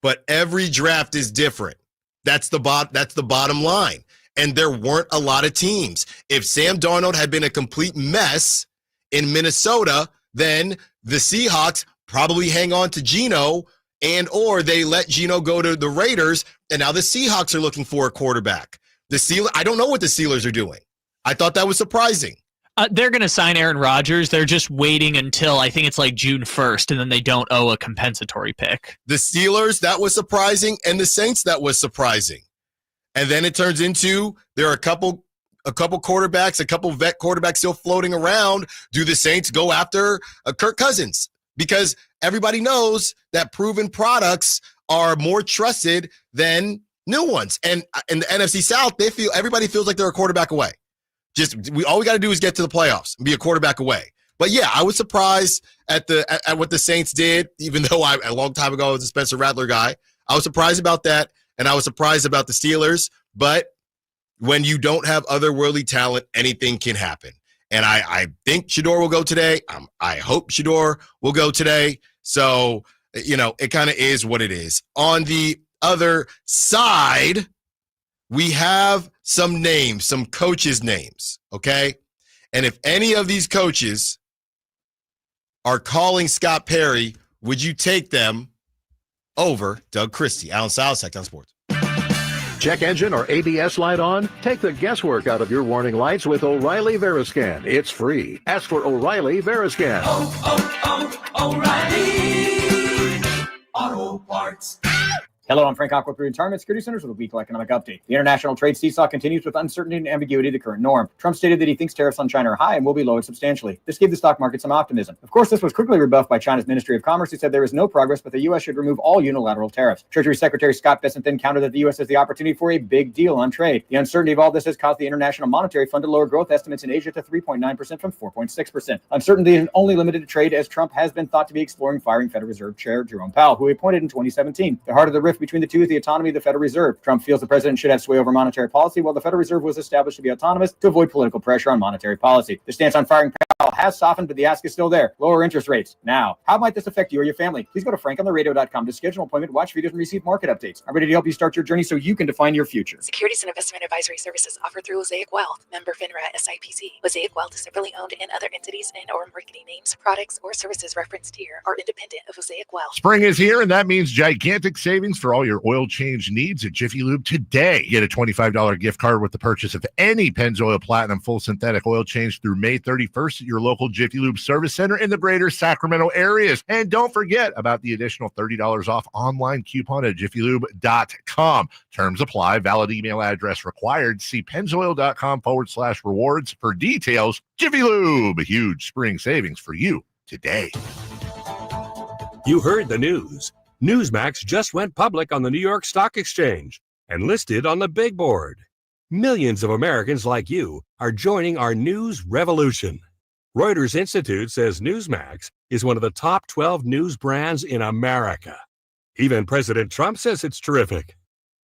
But every draft is different. That's the bottom line. And there weren't a lot of teams. If Sam Darnold had been a complete mess in Minnesota, then the Seahawks probably hang on to Geno, or they let Geno go to the Raiders, and now the Seahawks are looking for a quarterback. I don't know what the Steelers are doing. I thought that was surprising. They're going to sign Aaron Rodgers. They're just waiting until I think it's like June 1st, and then they don't owe a compensatory pick. The Steelers, that was surprising, and the Saints, that was surprising. And then it turns into there are a couple quarterbacks, a couple vet quarterbacks still floating around. Do the Saints go after Kirk Cousins? Because everybody knows that proven products are more trusted than new ones. And in the NFC South, everybody feels like they're a quarterback away. All we got to do is get to the playoffs and be a quarterback away. But yeah, I was surprised at what the Saints did, even though a long time ago I was a Spencer Rattler guy. I was surprised about that, and I was surprised about the Steelers. But when you don't have otherworldly talent, anything can happen. And I think Shedor will go today. I hope Shedor will go today. So, it kind of is what it is. On the other side, we have some names, some coaches' names, okay? And if any of these coaches are calling Scott Perry, would you take them over Doug Christie? Allen Stiles, Sacktown Sports. Check engine or ABS light on? Take the guesswork out of your warning lights with O'Reilly Veriscan. It's free. Ask for O'Reilly Veriscan. O'Reilly Auto Parts. Hello, I'm Frank Aqua, Retirement Security Centers with a weekly economic update. The international trade seesaw continues with uncertainty and ambiguity, the current norm. Trump stated that he thinks tariffs on China are high and will be lowered substantially. This gave the stock market some optimism. Of course, this was quickly rebuffed by China's Ministry of Commerce, who said there is no progress, but the U.S. should remove all unilateral tariffs. Treasury Secretary Scott Bessent then countered that the U.S. has the opportunity for a big deal on trade. The uncertainty of all this has caused the International Monetary Fund to lower growth estimates in Asia to 3.9% from 4.6%. Uncertainty is only limited to trade, as Trump has been thought to be exploring firing Federal Reserve Chair Jerome Powell, who he appointed in 2017. The heart of the rift between the two is the autonomy of the Federal Reserve. Trump feels the president should have sway over monetary policy, while the Federal Reserve was established to be autonomous to avoid political pressure on monetary policy. The stance on firing Powell has softened, but the ask is still there. Lower interest rates. Now, how might this affect you or your family? Please go to frankontheradio.com to schedule an appointment, watch videos, and receive market updates. I'm ready to help you start your journey so you can define your future. Securities and investment advisory services offered through Mosaic Wealth. Member FINRA SIPC. Mosaic Wealth is separately owned, and other entities and/or marketing names, products, or services referenced here are independent of Mosaic Wealth. Spring is here, and that means gigantic savings for all your oil change needs at Jiffy Lube today. Get a $25 gift card with the purchase of any Pennzoil Platinum full synthetic oil change through May 31st at your local Jiffy Lube service center in the greater Sacramento areas. And don't forget about the additional $30 off online coupon at jiffylube.com. Terms apply. Valid email address required. See pennzoil.com/rewards for details. Jiffy Lube, a huge spring savings for you today. You heard the news. Newsmax just went public on the New York Stock Exchange and listed on the big board. Millions of Americans like you are joining our news revolution. Reuters Institute says Newsmax is one of the top 12 news brands in America. Even President Trump says it's terrific.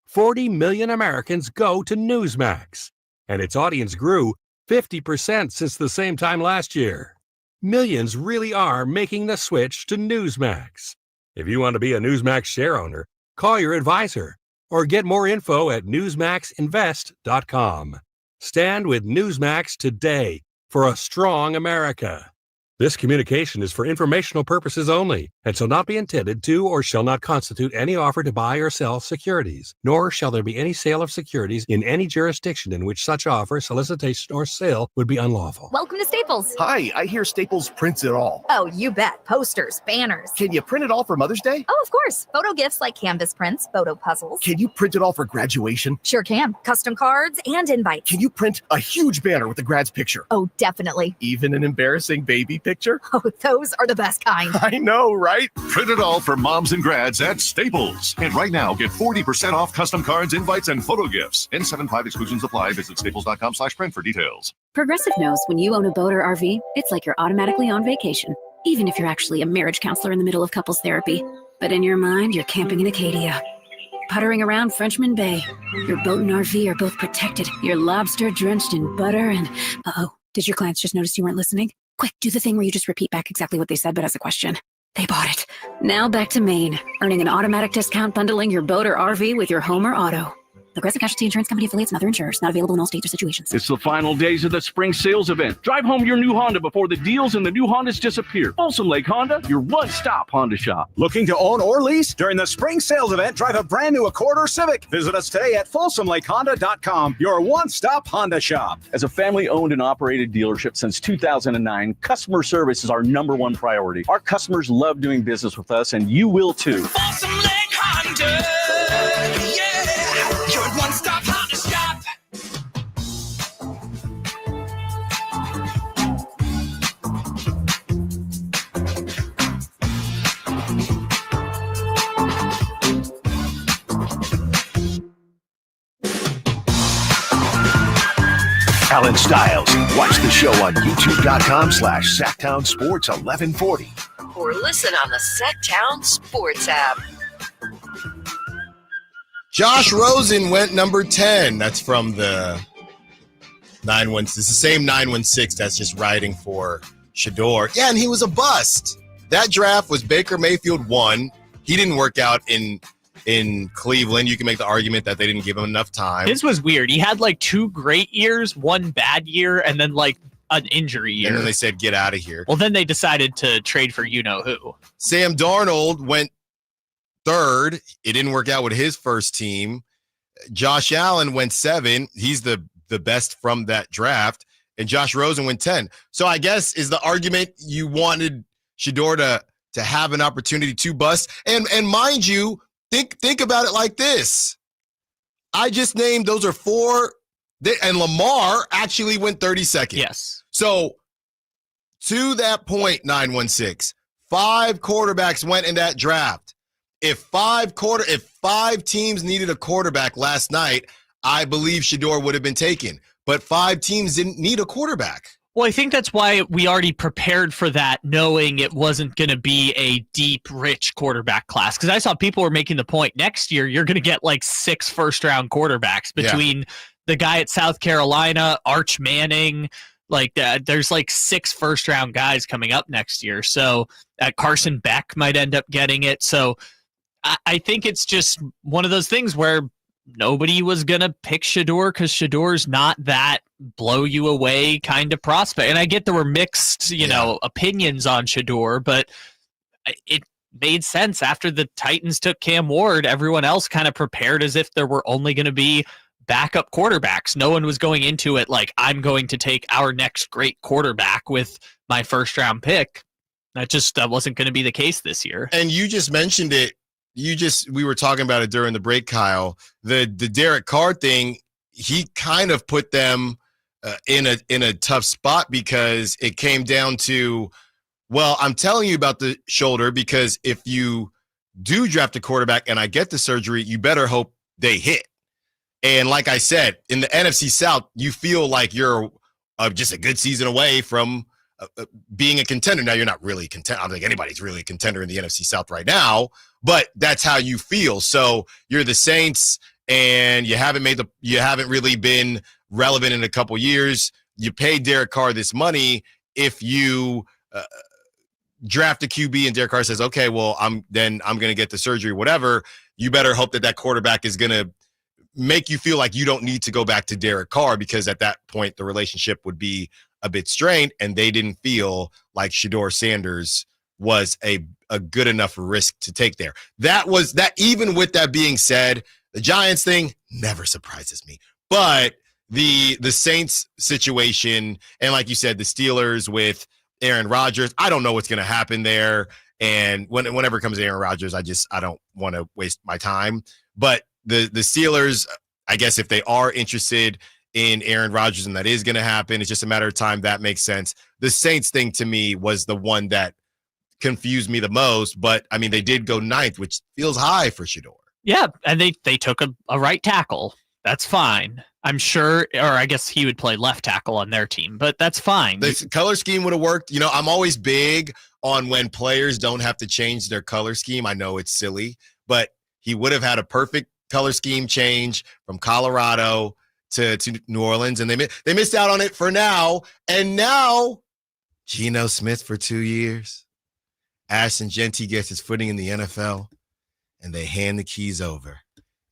40 million Americans go to Newsmax, and its audience grew 50% since the same time last year. Millions really are making the switch to Newsmax. If you want to be a Newsmax share owner, call your advisor or get more info at newsmaxinvest.com. Stand with Newsmax today for a strong America. This communication is for informational purposes only and shall not be intended to or shall not constitute any offer to buy or sell securities, nor shall there be any sale of securities in any jurisdiction in which such offer, solicitation, or sale would be unlawful. Welcome to Staples. Hi, I hear Staples prints it all. Oh, you bet. Posters, banners. Can you print it all for Mother's Day? Oh, of course. Photo gifts like canvas prints, photo puzzles. Can you print it all for graduation? Sure can. Custom cards and invites. Can you print a huge banner with the grad's picture? Oh, definitely. Even an embarrassing baby picture? Oh, those are the best kind. I know, right? right? Print it all for moms and grads at Staples. And right now, get 40% off custom cards, invites, and photo gifts. N75 exclusions apply. Visit staples.com/print for details. Progressive knows when you own a boat or RV, it's like you're automatically on vacation, even if you're actually a marriage counselor in the middle of couples therapy. But in your mind, you're camping in Acadia, puttering around Frenchman Bay. Your boat and RV are both protected. You're lobster drenched in butter and... Uh-oh, did your clients just notice you weren't listening? Quick, do the thing where you just repeat back exactly what they said, but as a question. They bought it. Now back to Maine, earning an automatic discount bundling your boat or RV with your home or auto. Progressive Casualty Insurance Company affiliates and other insurers. Not available in all states or situations. It's the final days of the spring sales event. Drive home your new Honda before the deals and the new Hondas disappear. Folsom Lake Honda, your one-stop Honda shop. Looking to own or lease? During the spring sales event, drive a brand new Accord or Civic. Visit us today at folsomlakehonda.com, your one-stop Honda shop. As a family-owned and operated dealership since 2009, customer service is our number one priority. Our customers love doing business with us, and you will too. Folsom Lake Honda, yeah, your one-stop Honda shop. Allen Stiles. Watch the show on youtube.com/Sacktown Sports 1140. Or listen on the Sacktown Sports app. Josh Rosen went number 10. That's from the 916. It's the same 916 that's just riding for Shedeur. Yeah, and he was a bust. That draft was Baker Mayfield 1. He didn't work out in Cleveland. You can make the argument that they didn't give him enough time. His was weird. He had like 2 great years, 1 bad year, and then like an injury year. And then they said, get out of here. Well, then they decided to trade for you-know-who. Sam Darnold went 3rd. It didn't work out with his first team. Josh Allen went 7. He's the best from that draft. And Josh Rosen went 10. So I guess is the argument you wanted Shedeur to have an opportunity to bust. And mind you, think about it like this. I just named those are 4, and Lamar actually went 32nd. Yes. So to that point, 916, 5 quarterbacks went in that draft. If 5 teams needed a quarterback last night, I believe Shedeur would have been taken. But 5 teams didn't need a quarterback. Well, I think that's why we already prepared for that, knowing it wasn't going to be a deep, rich quarterback class. Because I saw people were making the point next year, you're going to get like 6 first-round quarterbacks between the guy at South Carolina, Arch Manning. Like there's like 6 first-round guys coming up next year. So Carson Beck might end up getting it. So I think it's just one of those things where nobody was going to pick Shedeur because Shedeur's not that blow you away kind of prospect. And I get there were mixed, opinions on Shedeur, but it made sense after the Titans took Cam Ward. Everyone else kind of prepared as if there were only going to be backup quarterbacks. No one was going into it like, I'm going to take our next great quarterback with my first round pick. That wasn't going to be the case this year. And you just mentioned it. We were talking about it during the break, Kyle. The Derek Carr thing, he kind of put them in a tough spot because it came down to, well, I'm telling you about the shoulder because if you do draft a quarterback and I get the surgery, you better hope they hit. And like I said, in the NFC South, you feel like you're just a good season away from being a contender. Now, you're not really contender. I don't think anybody's really a contender in the NFC South right now, but that's how you feel. So you're the Saints and you haven't really been relevant in a couple years. You pay Derek Carr this money. If you draft a QB and Derek Carr says, okay, well, I'm going to get the surgery, whatever, you better hope that quarterback is going to make you feel like you don't need to go back to Derek Carr, because at that point the relationship would be a bit strained, and they didn't feel like Shedeur Sanders was a good enough risk to take there. That even with that being said, the Giants thing never surprises me. But the Saints situation, and like you said, the Steelers with Aaron Rodgers, I don't know what's going to happen there. And whenever it comes to Aaron Rodgers, I don't want to waste my time. But the Steelers, I guess if they are interested in Aaron Rodgers, and that is going to happen, it's just a matter of time. That makes sense. The Saints thing to me was the one that confused me the most. But, I mean, they did go 9th, which feels high for Shedeur. Yeah, and they took a right tackle. That's fine. I'm sure, or I guess he would play left tackle on their team, but that's fine. The color scheme would have worked. You know, I'm always big on when players don't have to change their color scheme. I know it's silly, but he would have had a perfect color scheme change from Colorado to New Orleans, and they missed out on it for now. And now, Geno Smith for 2 years. Ashton Jeanty gets his footing in the NFL, and they hand the keys over.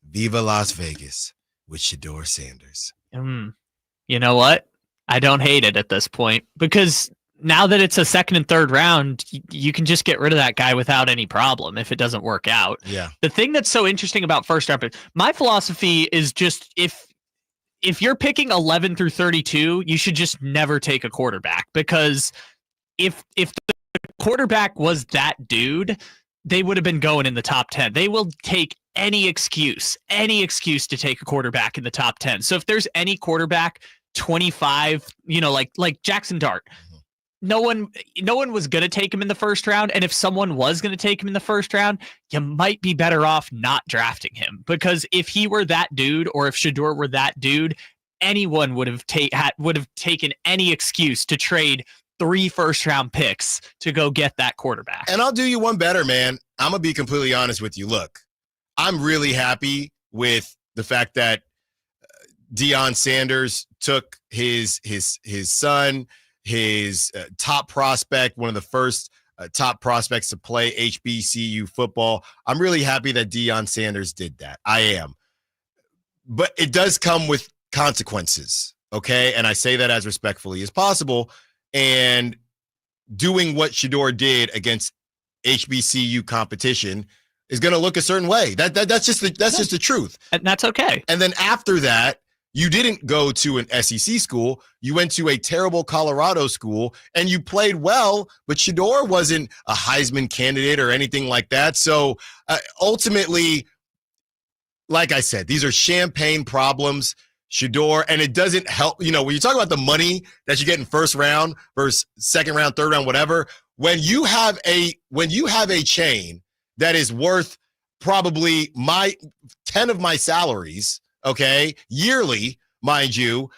Viva Las Vegas with Shedeur Sanders. You know what? I don't hate it at this point, because now that it's a second and third round, you can just get rid of that guy without any problem if it doesn't work out. Yeah. The thing that's so interesting about first round, my philosophy is just if you're picking 11 through 32, you should just never take a quarterback, because if the quarterback was that dude, they would have been going in the top 10. They will take any excuse to take a quarterback in the top 10. So if there's any quarterback 25, like Jackson Dart, no one was going to take him in the first round. And if someone was going to take him in the first round, you might be better off not drafting him, because if he were that dude, or if Shedeur were that dude, anyone would have taken any excuse to trade 3 first-round picks to go get that quarterback. And I'll do you one better, man. I'm going to be completely honest with you. Look, I'm really happy with the fact that Deion Sanders took his son, his top prospect, one of the first top prospects to play HBCU football. I'm really happy that Deion Sanders did that. I am. But it does come with consequences, okay? And I say that as respectfully as possible. And doing what Shedeur did against HBCU competition is going to look a certain way. That's just the truth. And that's okay. And then after that, you didn't go to an SEC school. You went to a terrible Colorado school, and you played well, but Shedeur wasn't a Heisman candidate or anything like that. So ultimately, like I said, these are champagne problems. Shedeur, and it doesn't help, when you talk about the money that you get in first round versus second round, third round, whatever, when you have a chain that is worth probably 10 of my salaries, okay, yearly, mind you,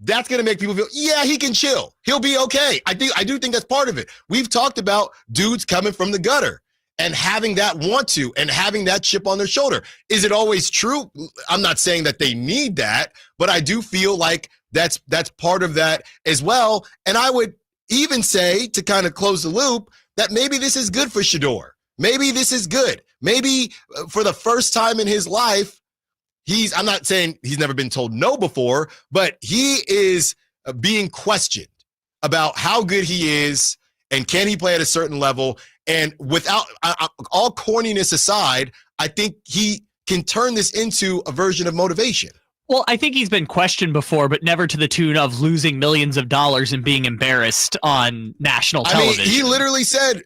that's going to make people feel, yeah, he can chill. He'll be okay. I do think that's part of it. We've talked about dudes coming from the gutter and having that want to, and having that chip on their shoulder. Is it always true? I'm not saying that they need that, but I do feel like that's part of that as well. And I would even say, to kind of close the loop, that maybe this is good for Shedeur. Maybe this is good. Maybe for the first time in his life, I'm not saying he's never been told no before, but he is being questioned about how good he is and can he play at a certain level. And without all corniness aside, I think he can turn this into a version of motivation. Well, I think he's been questioned before, but never to the tune of losing millions of dollars and being embarrassed on national television. I mean, he literally said,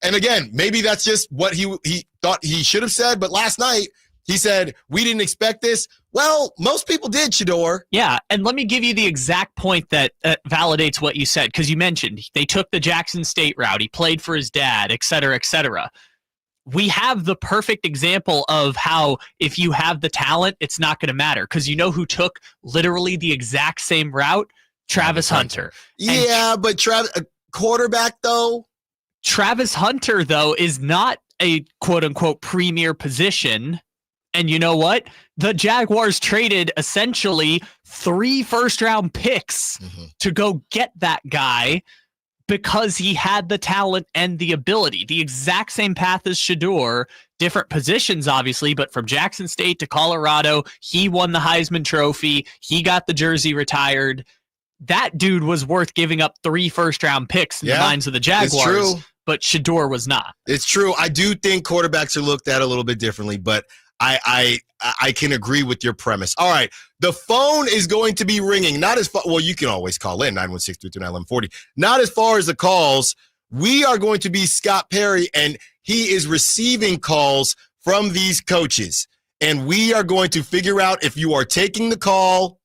and again, maybe that's just what he thought he should have said, but last night he said, we didn't expect this. Well, most people did, Shedeur. Yeah, and let me give you the exact point that validates what you said, because you mentioned they took the Jackson State route. He played for his dad, et cetera, et cetera. We have the perfect example of how if you have the talent, it's not going to matter, because you know who took literally the exact same route? Travis Hunter. Yeah, but quarterback, though? Travis Hunter, though, is not a quote-unquote premier position. And you know what? The Jaguars traded essentially 3 first-round picks to go get that guy because he had the talent and the ability. The exact same path as Shedeur, different positions, obviously, but from Jackson State to Colorado, he won the Heisman Trophy. He got the jersey retired. That dude was worth giving up 3 first-round picks in the minds of the Jaguars. It's true. But Shedeur was not. It's true. I do think quarterbacks are looked at a little bit differently, but I can agree with your premise. All right. The phone is going to be ringing. Not as far. Well, you can always call in 916-329-1140. Not as far as the calls. We are going to be Scott Perry, and he is receiving calls from these coaches. And we are going to figure out if you are taking the call,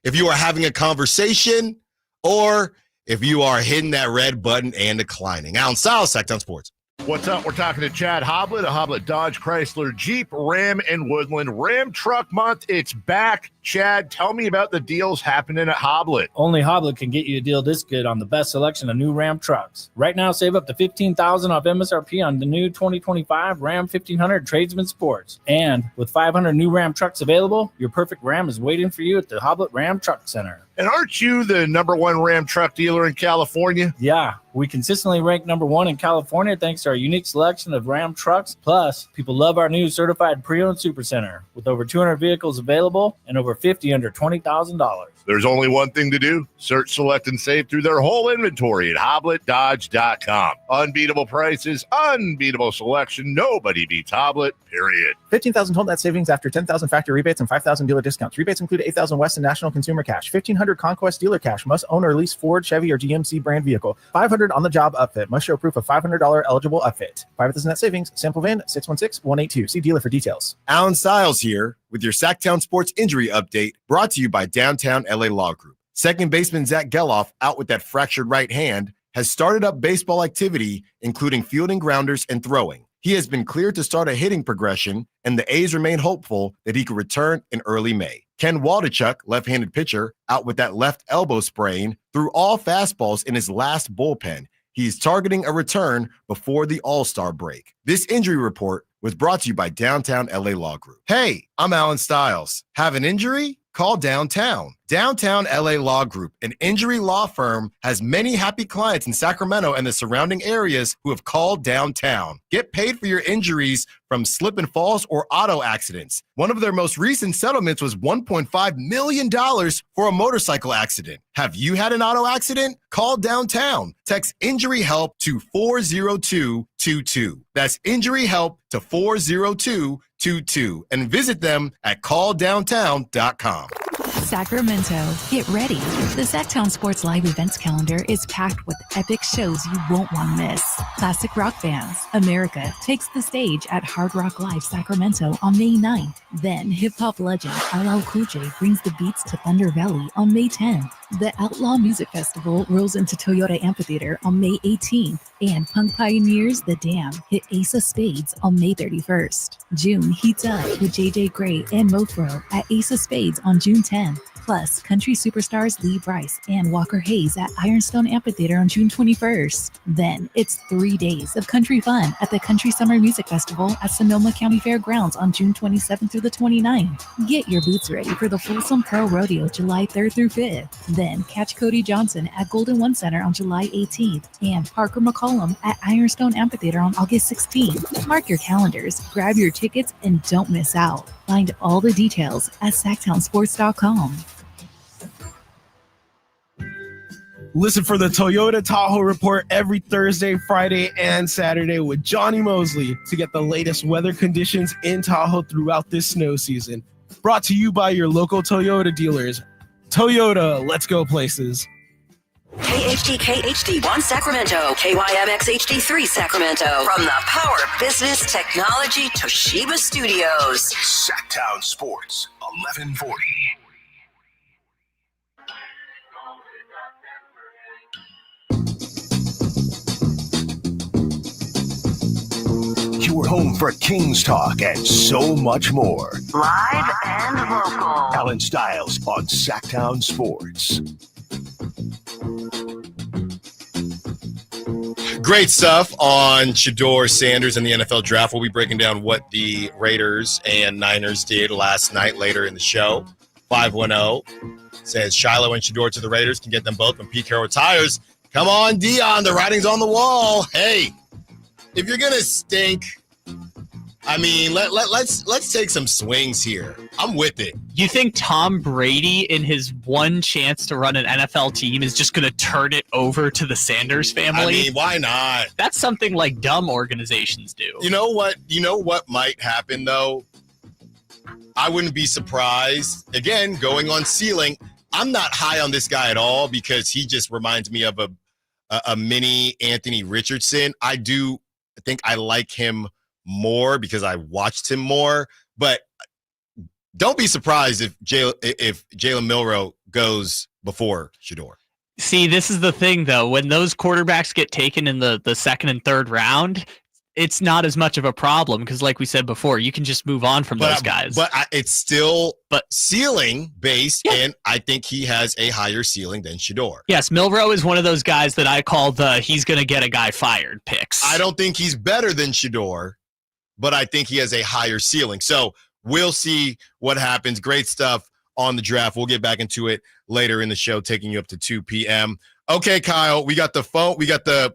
if you are having a conversation, or if you are hitting that red button and declining. Allen Stiles, Sacktown Sports. What's up? We're talking to Chad Hoblet of Hoblet Dodge Chrysler Jeep Ram and Woodland. Ram Truck Month, it's back. Chad, tell me about the deals happening at Hoblet. Only Hoblet can get you a deal this good on the best selection of new Ram trucks. Right now, save up to $15,000 off MSRP on the new 2025 Ram 1500 Tradesman Sports. And with 500 new Ram trucks available, your perfect Ram is waiting for you at the Hoblet Ram Truck Center. And aren't you the #1 Ram truck dealer in California? Yeah, we consistently rank #1 in California thanks to our unique selection of Ram trucks. Plus, people love our new certified pre-owned super center with over 200 vehicles available and over 50 under $20,000. There's only one thing to do. Search, select, and save through their whole inventory at HobletDodge.com. Unbeatable prices, unbeatable selection. Nobody beats Hoblet, period. 15,000 total net savings after 10,000 factory rebates and 5,000 dealer discounts. Rebates include 8,000 West and National Consumer Cash, 1,500 Conquest dealer cash, must own or lease Ford, Chevy, or GMC brand vehicle, 500 on-the-job upfit, must show proof of $500 eligible upfit. 5,000 net savings, sample VIN 616-182. See dealer for details. Allen Stiles here with your Sacktown Sports injury update, brought to you by Downtown LA Law Group. Second baseman Zach Geloff, out with that fractured right hand, has started up baseball activity, including fielding grounders and throwing. He has been cleared to start a hitting progression, and the A's remain hopeful that he could return in early May. Ken Waldachuk, left-handed pitcher, out with that left elbow sprain, threw all fastballs in his last bullpen. He is targeting a return before the All-Star break. This injury report was brought to you by Downtown LA Law Group. Hey, I'm Allen Stiles. Have an injury? Call Downtown. Downtown LA Law Group, an injury law firm, has many happy clients in Sacramento and the surrounding areas who have called Downtown. Get paid for your injuries from slip and falls or auto accidents. One of their most recent settlements was $1.5 million for a motorcycle accident. Have you had an auto accident? Call Downtown. Text injury help to 40222. That's injury help to 40222 and visit them at calldowntown.com. Sacramento, get ready. The Sacktown Sports Live events calendar is packed with epic shows you won't want to miss. Classic rock bands, America takes the stage at Hard Rock Live Sacramento on May 9th. Then hip-hop legend LL Cool J brings the beats to Thunder Valley on May 10th. The Outlaw Music Festival rolls into Toyota Amphitheater on May 18th. And punk pioneers The Dam hit Ace of Spades on May 31st. June heats up with JJ Gray and Mofro at Ace of Spades on June 10th. Plus, country superstars Lee Brice and Walker Hayes at Ironstone Amphitheater on June 21st. Then, it's 3 days of country fun at the Country Summer Music Festival at Sonoma County Fairgrounds on June 27th through the 29th. Get your boots ready for the Folsom Pro Rodeo July 3rd through 5th. Then, catch Cody Johnson at Golden One Center on July 18th and Parker McCollum at Ironstone Amphitheater on August 16th. Mark your calendars, grab your tickets, and don't miss out. Find all the details at SacktownSports.com. Listen for the Toyota Tahoe Report every Thursday, Friday, and Saturday with Johnny Mosley to get the latest weather conditions in Tahoe throughout this snow season. Brought to you by your local Toyota dealers. Toyota, let's go places. KHD HD1 Sacramento, KYMX HD3 Sacramento. From the Power Business Technology Toshiba Studios. Sacktown Sports, 1140. You're home for Kings Talk and so much more. Live and local. Allen Stiles on Sacktown Sports. Great stuff on Shedeur Sanders and the NFL Draft. We'll be breaking down what the Raiders and Niners did last night later in the show. 510 says Shiloh and Shedeur to the Raiders can get them both when Pete Carroll retires. Come on, Dion. The writing's on the wall. Hey, if you're going to stink, I mean, let's take some swings here. I'm with it. You think Tom Brady, in his one chance to run an NFL team, is just going to turn it over to the Sanders family? I mean, why not? That's something like dumb organizations do. You know what? You know what might happen, though? I wouldn't be surprised. Again, going on ceiling, I'm not high on this guy at all because he just reminds me of a mini Anthony Richardson. I think I like him more because I watched him more, but don't be surprised if Jalen Milroe goes before Shedeur. See, this is the thing, though. When those quarterbacks get taken in the second and third round, it's not as much of a problem because, like we said before, you can just move on from those guys. But it's still ceiling based, and I think he has a higher ceiling than Shedeur. Yes, Milroe is one of those guys that I call the he's going to get a guy fired picks. I don't think he's better than Shedeur, but I think he has a higher ceiling. So we'll see what happens. Great stuff on the draft. We'll get back into it later in the show, taking you up to 2 p.m. Okay, Kyle, we got the phone. We got the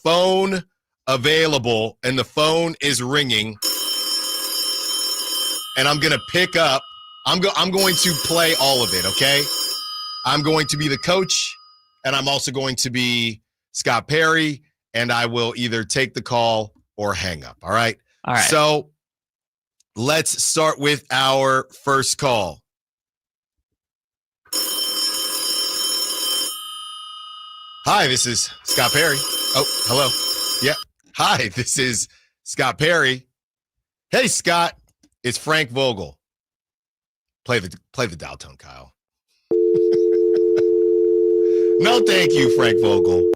phone available, and the phone is ringing. And I'm gonna pick up. I'm going to play all of it. Okay, I'm going to be the coach, and I'm also going to be Scott Perry, and I will either take the call or hang up. All right. All right. So let's start with our first call. Hi, this is Scott Perry. Oh, hello. Yeah. Hi, this is Scott Perry. Hey, Scott. It's Frank Vogel. Play the dial tone, Kyle. No, thank you, Frank Vogel.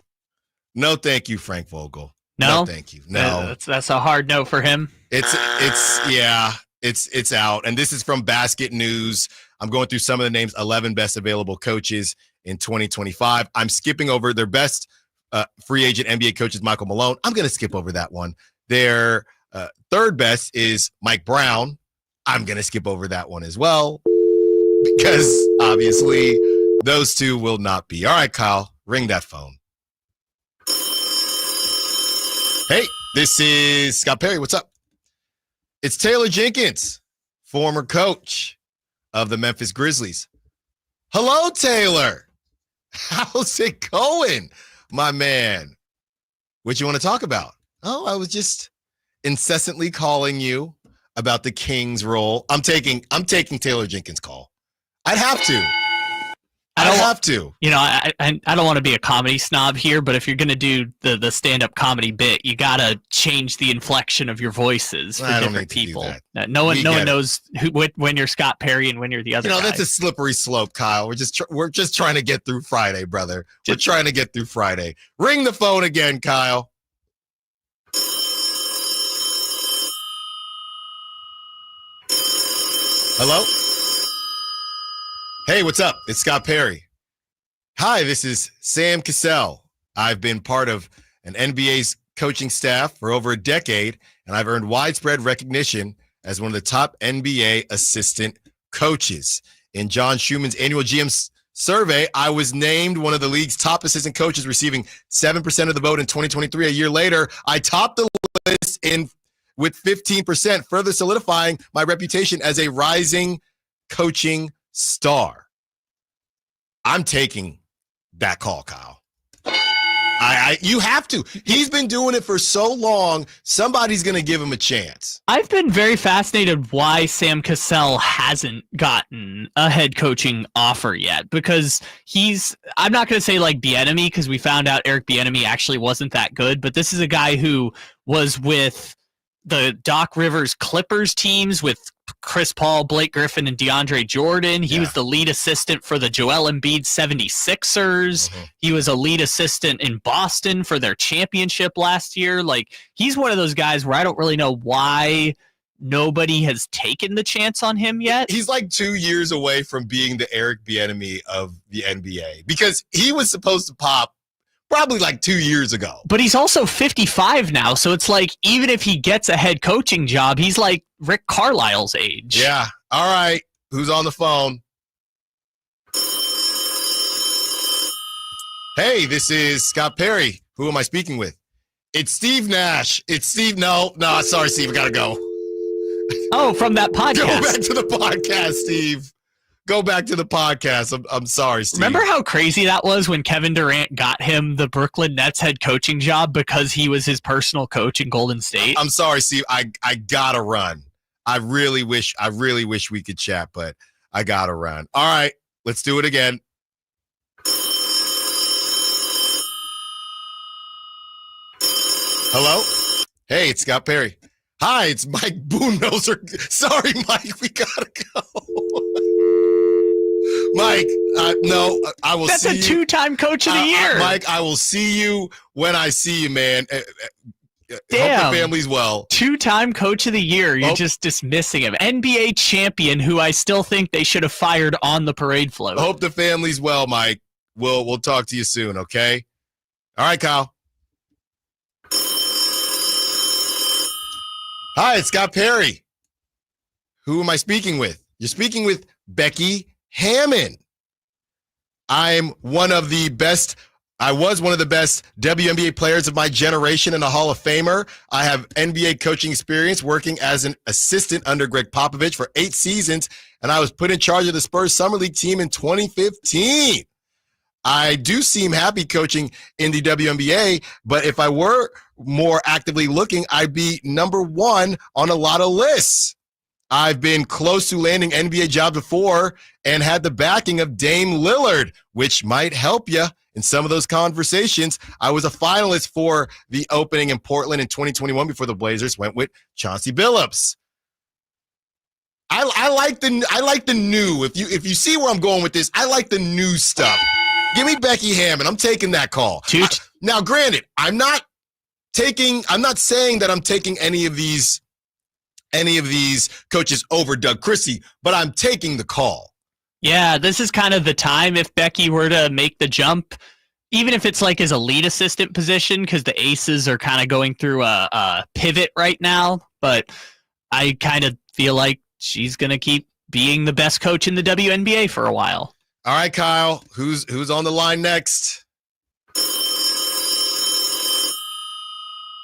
No, thank you, Frank Vogel. No, thank you. No, that's a hard no for him. It's out. And this is from Basket News. I'm going through some of the names, 11 best available coaches in 2025. I'm skipping over their best free agent NBA coaches, Michael Malone. I'm going to skip over that one. Their third best is Mike Brown. I'm going to skip over that one as well because obviously those two will not be. All right, Kyle, ring that phone. Hey, this is Scott Perry. What's up? It's Taylor Jenkins, former coach of the Memphis Grizzlies. Hello, Taylor. How's it going, my man? What you want to talk about? Oh, I was just incessantly calling you about the Kings role. I'm taking Taylor Jenkins' call. I'd have to. I have to. You know, I don't want to be a comedy snob here, but if you're going to do the stand-up comedy bit, you got to change the inflection of your voices for different people. No one knows when you're Scott Perry and when you're the other guy. That's a slippery slope, Kyle. We're just trying to get through Friday, brother. We're trying to get through Friday. Ring the phone again, Kyle. Hello? Hey, what's up? It's Scott Perry. Hi, this is Sam Cassell. I've been part of an NBA's coaching staff for over a decade, and I've earned widespread recognition as one of the top NBA assistant coaches. In John Schumann's annual GM survey, I was named one of the league's top assistant coaches, receiving 7% of the vote in 2023. A year later, I topped the list with 15%, further solidifying my reputation as a rising coaching star. I'm taking that call, Kyle. You have to. He's been doing it for so long. Somebody's going to give him a chance. I've been very fascinated why Sam Cassell hasn't gotten a head coaching offer yet, because I'm not going to say like Bieniemy, because we found out Eric Bieniemy actually wasn't that good, but this is a guy who was with the Doc Rivers Clippers teams with Chris Paul, Blake Griffin, and DeAndre Jordan. He was the lead assistant for the Joel Embiid 76ers. Mm-hmm. He was a lead assistant in Boston for their championship last year. Like, he's one of those guys where I don't really know why nobody has taken the chance on him yet. He's like 2 years away from being the Eric Bieniemy of the NBA, because he was supposed to pop probably like 2 years ago. But he's also 55 now, so it's like even if he gets a head coaching job, he's like Rick Carlisle's age. Yeah. All right. Who's on the phone? Hey, this is Scott Perry. Who am I speaking with? It's Steve Nash. It's Steve. No, sorry, Steve. I got to go. Oh, from that podcast. Go back to the podcast, Steve. Go back to the podcast. I'm sorry, Steve. Remember how crazy that was when Kevin Durant got him the Brooklyn Nets head coaching job because he was his personal coach in Golden State? I'm sorry, Steve. I gotta run. I really wish we could chat, but I gotta run. All right, let's do it again. Hello? Hey, it's Scott Perry. Hi, it's Mike Boonnoser. Sorry, Mike, we gotta go. Mike, No, I will That's see you. That's a two-time coach of the year. Mike, I will see you when I see you, man. Damn. Hope the family's well. Two-time coach of the year. You're just dismissing him. NBA champion, who I still think they should have fired on the parade float. Hope the family's well, Mike. We'll talk to you soon, okay? All right, Kyle. Hi, it's Scott Perry. Who am I speaking with? You're speaking with Becky Hammon. I was one of the best WNBA players of my generation and a Hall of Famer. I have NBA coaching experience working as an assistant under Greg Popovich for 8 seasons, and I was put in charge of the Spurs Summer League team in 2015. I do seem happy coaching in the WNBA, but if I were more actively looking, I'd be number 1 on a lot of lists. I've been close to landing NBA jobs before and had the backing of Dame Lillard, which might help you in some of those conversations. I was a finalist for the opening in Portland in 2021 before the Blazers went with Chauncey Billups. I like the new. If you see where I'm going with this, I like the new stuff. Give me Becky Hammon. I'm taking that call. Now, granted, I'm not saying that I'm taking any of these coaches over Doug Christie, but I'm taking the call. Yeah, this is kind of the time if Becky were to make the jump, even if it's like his lead assistant position, because the Aces are kind of going through a pivot right now. But I kind of feel like she's going to keep being the best coach in the WNBA for a while. All right, Kyle, who's on the line next?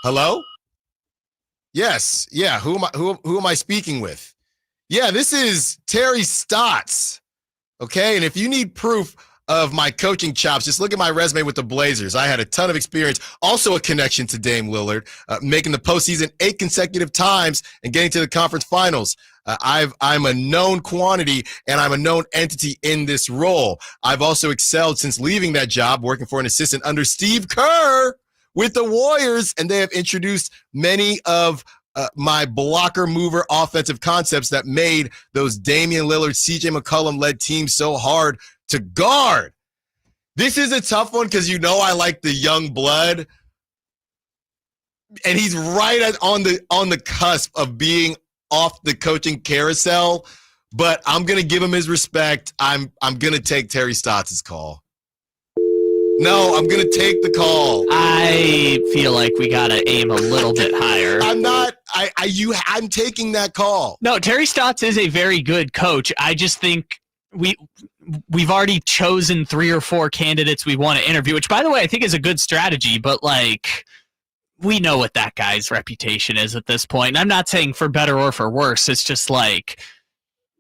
Hello? Yes. Yeah. Who am I speaking with? Yeah, this is Terry Stotts. Okay. And if you need proof of my coaching chops, just look at my resume with the Blazers. I had a ton of experience, also a connection to Dame Lillard, making the postseason 8 consecutive times and getting to the conference finals. I'm a known quantity and I'm a known entity in this role. I've also excelled since leaving that job, working for an assistant under Steve Kerr with the Warriors, and they have introduced many of my blocker mover offensive concepts that made those Damian Lillard, CJ McCollum-led teams so hard to guard. This is a tough one because I like the young blood, and he's right on the cusp of being off the coaching carousel, but I'm going to give him his respect. I'm going to take Terry Stotts' call. No, I'm going to take the call. I feel like we got to aim a little bit higher. I'm taking that call. No, Terry Stotts is a very good coach. I just think we've already chosen 3 or 4 candidates we want to interview, which, by the way, I think is a good strategy, but we know what that guy's reputation is at this point. And I'm not saying for better or for worse. It's just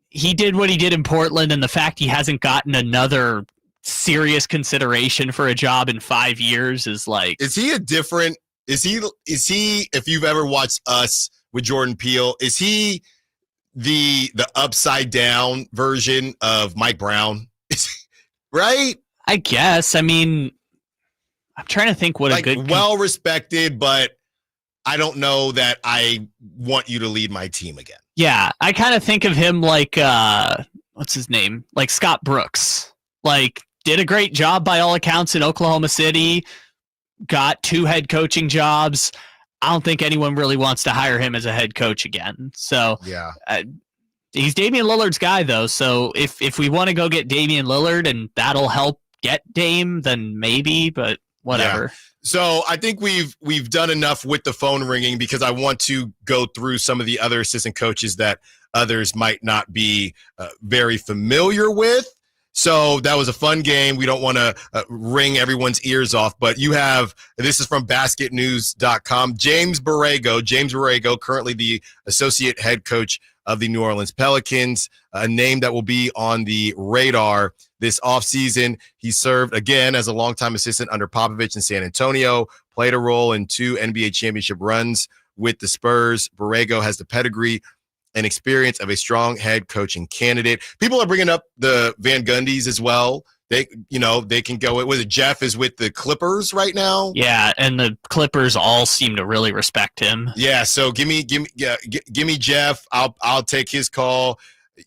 he did what he did in Portland, and the fact he hasn't gotten another serious consideration for a job in 5 years is is he if you've ever watched Us with Jordan Peele, is he the upside down version of Mike Brown? Right? I guess. I mean, I'm trying to think what a good well respected, but I don't know that I want you to lead my team again. Yeah, I kind of think of him what's his name? Like Scott Brooks. Did a great job by all accounts in Oklahoma City, got 2 head coaching jobs. I don't think anyone really wants to hire him as a head coach again. So yeah, he's Damian Lillard's guy, though. So if we want to go get Damian Lillard and that'll help get Dame, then maybe, but whatever. Yeah. So I think we've done enough with the phone ringing because I want to go through some of the other assistant coaches that others might not be very familiar with. So that was a fun game. We don't want to ring everyone's ears off, but this is from basketnews.com. James Borrego, currently the associate head coach of the New Orleans Pelicans, a name that will be on the radar this offseason. He served, again, as a longtime assistant under Popovich in San Antonio, played a role in 2 NBA championship runs with the Spurs. Borrego has the pedigree and experience of a strong head coaching candidate. People are bringing up the Van Gundys as well. They can go. Was it Jeff is with the Clippers right now? Yeah, and the Clippers all seem to really respect him. Yeah, so give me Jeff. I'll take his call.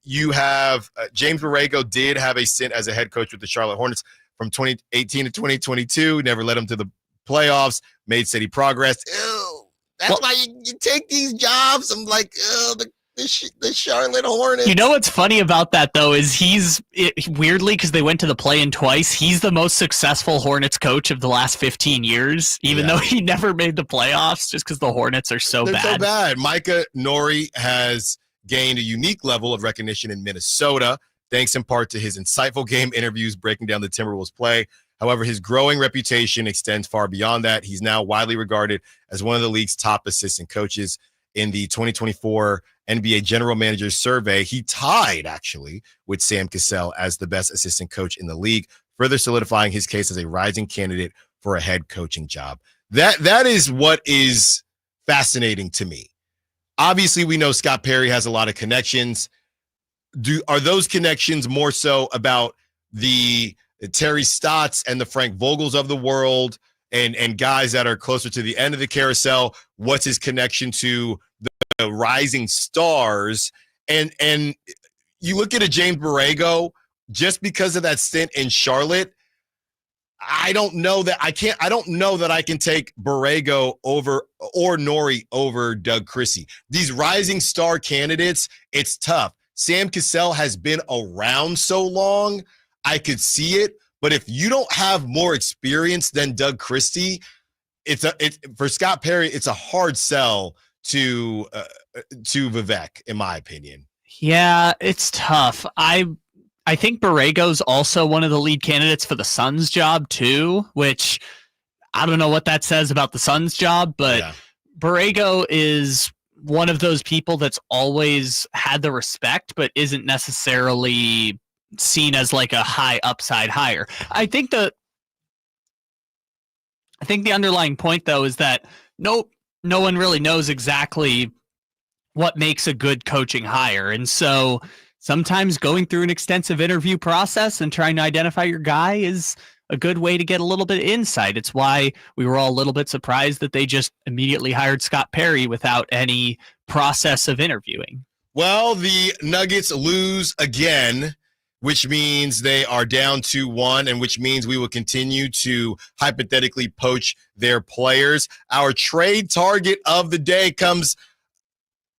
you have James Borrego did have a stint as a head coach with the Charlotte Hornets from 2018 to 2022. Never led them to the playoffs. Made steady progress. Ew, that's why you take these jobs. I'm like, the Charlotte Hornets. You know what's funny about that, though, is weirdly, because they went to the play-in twice, he's the most successful Hornets coach of the last 15 years, even though he never made the playoffs, just because the Hornets are so They're bad. so bad. Micah Nori has gained a unique level of recognition in Minnesota, thanks in part to his insightful game interviews breaking down the Timberwolves play. However, his growing reputation extends far beyond that. He's now widely regarded as one of the league's top assistant coaches. In the 2024 NBA General Managers Survey, he tied, actually, with Sam Cassell as the best assistant coach in the league, further solidifying his case as a rising candidate for a head coaching job. That is what is fascinating to me. Obviously, we know Scott Perry has a lot of connections. Are those connections more so about the Terry Stotts and the Frank Vogels of the world and guys that are closer to the end of the carousel? What's his connection to the rising stars? And you look at a James Borrego, just because of that stint in Charlotte, I don't know that I can take Borrego over or Nori over Doug Christie. These rising star candidates, it's tough. Sam Cassell has been around so long, I could see it. But if you don't have more experience than Doug Christie, it's for Scott Perry, it's a hard sell to Vivek, in my opinion. Yeah, it's tough. I think Borrego's also one of the lead candidates for the Suns job too, which I don't know what that says about the Suns job, but Borrego is one of those people that's always had the respect, but isn't necessarily seen as like a high upside hire. I think the underlying point, though, is that no one really knows exactly what makes a good coaching hire. And so sometimes going through an extensive interview process and trying to identify your guy is a good way to get a little bit of insight. It's why we were all a little bit surprised that they just immediately hired Scott Perry without any process of interviewing. Well, the Nuggets lose again, which means they are down 2-1, and which means we will continue to hypothetically poach their players. Our trade target of the day comes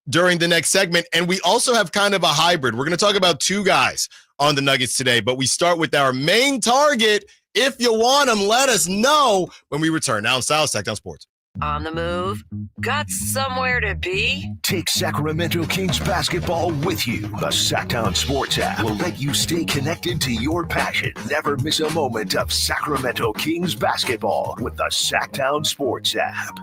during the next segment, and we also have kind of a hybrid. We're going to talk about two guys on the Nuggets today, but we start with our main target. If you want them, let us know when we return. Now in Styles, Sacktown Sports. On the move? Got somewhere to be? Take Sacramento Kings basketball with you. The Sacktown Sports app will let you stay connected to your passion. Never miss a moment of Sacramento Kings basketball with the Sacktown Sports app.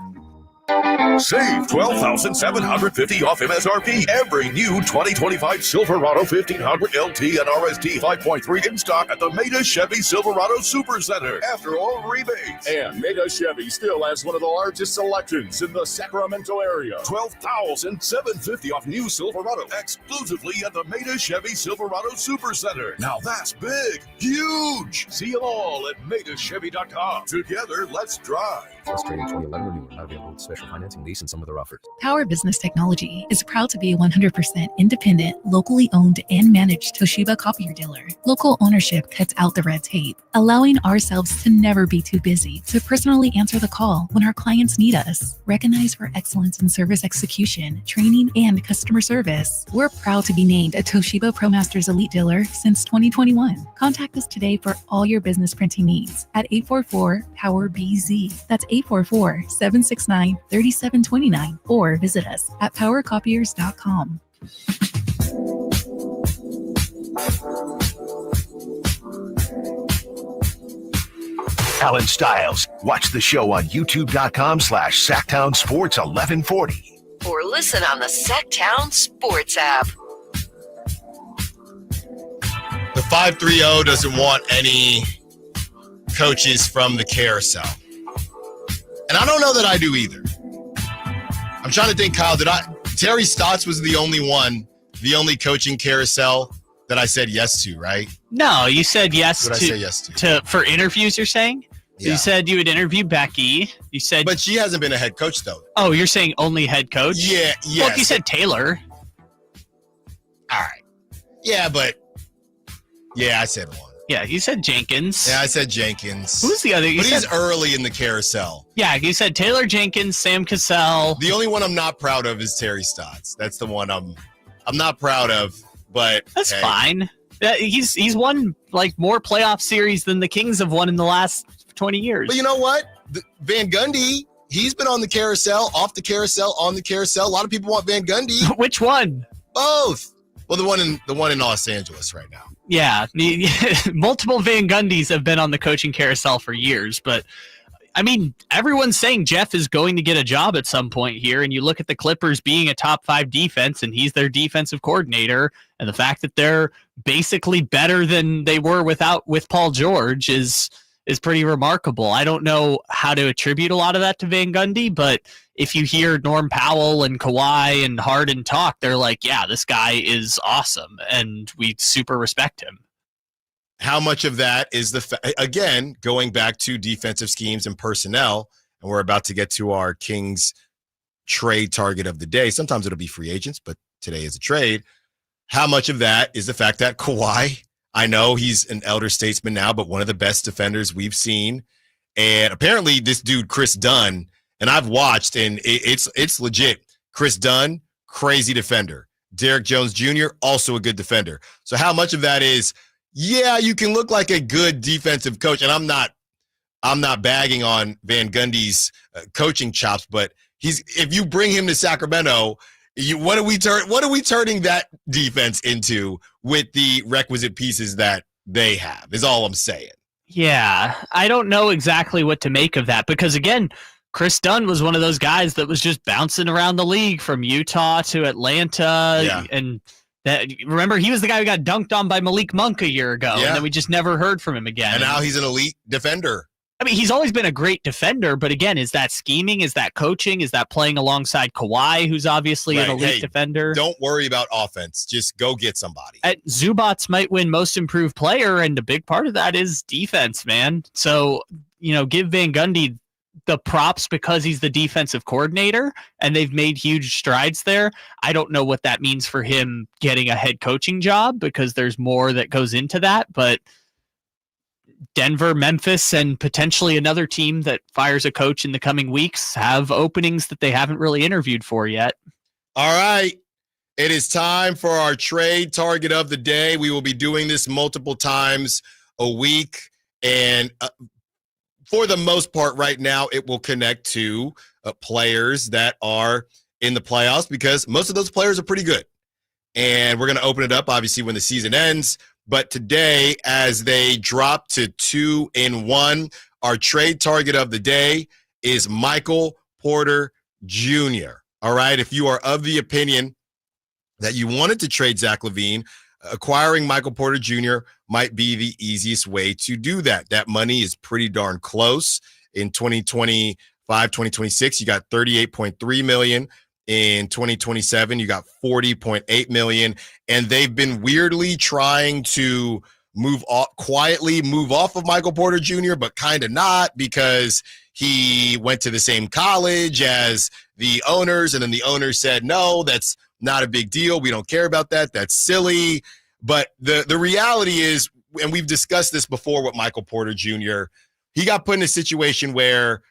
Save $12,750 off MSRP. Every new 2025 Silverado 1500 LT and RST 5.3 in stock at the Maida Chevy Silverado Super Center. After all rebates. And Maida Chevy still has one of the largest selections in the Sacramento area. $12,750 off new Silverado exclusively at the Maida Chevy Silverado Super Center. Now that's big, huge. See them all at MaidaChevy.com. Together, let's drive. Frustrating 2011 renewal not available with special financing, lease, and some other offers. Power Business Technology is proud to be a 100% independent, locally owned and managed Toshiba copier dealer. Local ownership cuts out the red tape, allowing ourselves to never be too busy to personally answer the call when our clients need us. Recognized for excellence in service execution, training, and customer service, we're proud to be named a Toshiba ProMasters Elite Dealer since 2021. Contact us today for all your business printing needs at 844-POWER-BZ. That's 844-769-3729, or visit us at powercopiers.com. Allen Stiles. Watch the show on youtube.com/Sacktown Sports 1140. Or listen on the Sacktown Sports app. The 530 doesn't want any coaches from the carousel. And I don't know that I do either. I'm trying to think, Kyle, Terry Stotts was the only coaching carousel that I said yes to, right? No, you said yes What did I say yes to for interviews, you're saying? Yeah. You said you would interview Becky. You said, but she hasn't been a head coach, though. Oh, you're saying only head coach? Yeah, Well, you said Taylor. All right. Yeah, but I said one. Yeah, you said Jenkins. Yeah, I said Jenkins. Who's the other? He's early in the carousel. Yeah, you said Taylor Jenkins, Sam Cassell. The only one I'm not proud of is Terry Stotts. That's the one I'm not proud of, but that's fine. He's won like more playoff series than the Kings have won in the last 20 years. But you know what? Van Gundy, he's been on the carousel, off the carousel, on the carousel. A lot of people want Van Gundy. Which one? Both. Well, the one in Los Angeles right now. Yeah, multiple Van Gundys have been on the coaching carousel for years, but I mean, everyone's saying Jeff is going to get a job at some point here, and you look at the Clippers being a top 5 defense, and he's their defensive coordinator, and the fact that they're basically better than they were with Paul George is pretty remarkable. I don't know how to attribute a lot of that to Van Gundy, but if you hear Norm Powell and Kawhi and Harden talk, they're like, yeah, this guy is awesome, and we super respect him. How much of that is again, going back to defensive schemes and personnel, and we're about to get to our Kings trade target of the day. Sometimes it'll be free agents, but today is a trade. How much of that is the fact that Kawhi, I know he's an elder statesman now, but one of the best defenders we've seen. And apparently this dude, Chris Dunn, and I've watched, and it's legit. Chris Dunn, crazy defender. Derek Jones Jr., also a good defender. So how much of that is, yeah, you can look like a good defensive coach, and I'm not bagging on Van Gundy's coaching chops, but if you bring him to Sacramento, what are we turning that defense into with the requisite pieces that they have, is all I'm saying. Yeah, I don't know exactly what to make of that, because again, Chris Dunn was one of those guys that was just bouncing around the league from Utah to Atlanta. And remember, he was the guy who got dunked on by Malik Monk a year ago, and then we just never heard from him again. And now he's an elite defender. I mean, he's always been a great defender, but again, is that scheming? Is that coaching? Is that playing alongside Kawhi, who's obviously an elite defender? Don't worry about offense. Just go get somebody. Zubats might win most improved player, and a big part of that is defense, man. So, give Van Gundy the props because he's the defensive coordinator, and they've made huge strides there. I don't know what that means for him getting a head coaching job, because there's more that goes into that, but Denver, Memphis, and potentially another team that fires a coach in the coming weeks have openings that they haven't really interviewed for yet. All right. It is time for our trade target of the day. We will be doing this multiple times a week, and for the most part right now, it will connect to players that are in the playoffs, because most of those players are pretty good. And we're going to open it up, obviously, when the season ends. But today, as they drop to 2-1, our trade target of the day is Mykel Porter Jr. All right. If you are of the opinion that you wanted to trade Zach LaVine, acquiring Mykel Porter Jr. might be the easiest way to do that. That money is pretty darn close. In 2025, 2026, you got $38.3 million. In 2027, you got $40.8 million. And they've been weirdly trying to quietly move off of Mykel Porter Jr., but kind of not, because he went to the same college as the owners, and then the owners said, no, that's not a big deal. We don't care about that. That's silly. But the reality is, and we've discussed this before with Mykel Porter Jr., he got put in a situation where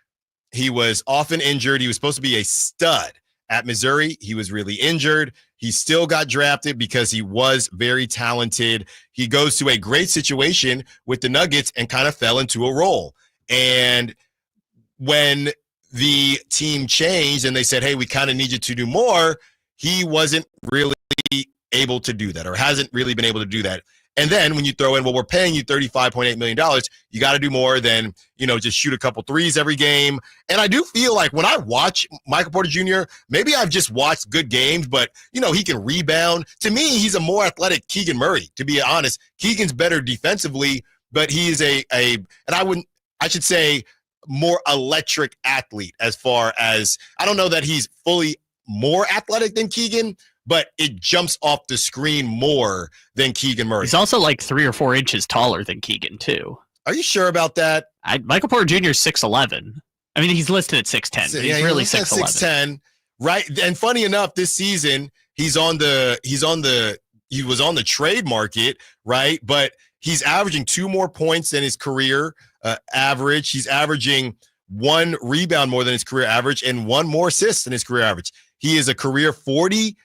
he was often injured. He was supposed to be a stud at Missouri. He was really injured. He still got drafted because he was very talented. He goes to a great situation with the Nuggets and kind of fell into a role. And when the team changed and they said, hey, we kind of need you to do more, he wasn't really able to do that, or hasn't really been able to do that. And then when you throw in, well, we're paying you $35.8 million, you got to do more than, just shoot a couple threes every game. And I do feel like when I watch Mykel Porter Jr., maybe I've just watched good games, but, he can rebound. To me, he's a more athletic Keegan Murray, to be honest. Keegan's better defensively, but he is I should say more electric athlete, as far as, I don't know that he's fully more athletic than Keegan, but it jumps off the screen more than Keegan Murray. He's also like 3 or 4 inches taller than Keegan, too. Are you sure about that? Mykel Porter Jr. is 6'11". I mean, he's listed at 6'10", but he's really 6'11". 6'10", right? And funny enough, this season he's on the was on the trade market, right? But he's averaging 2 more points than his career average. He's averaging 1 rebound more than his career average and 1 more assist than his career average. He is a career 40%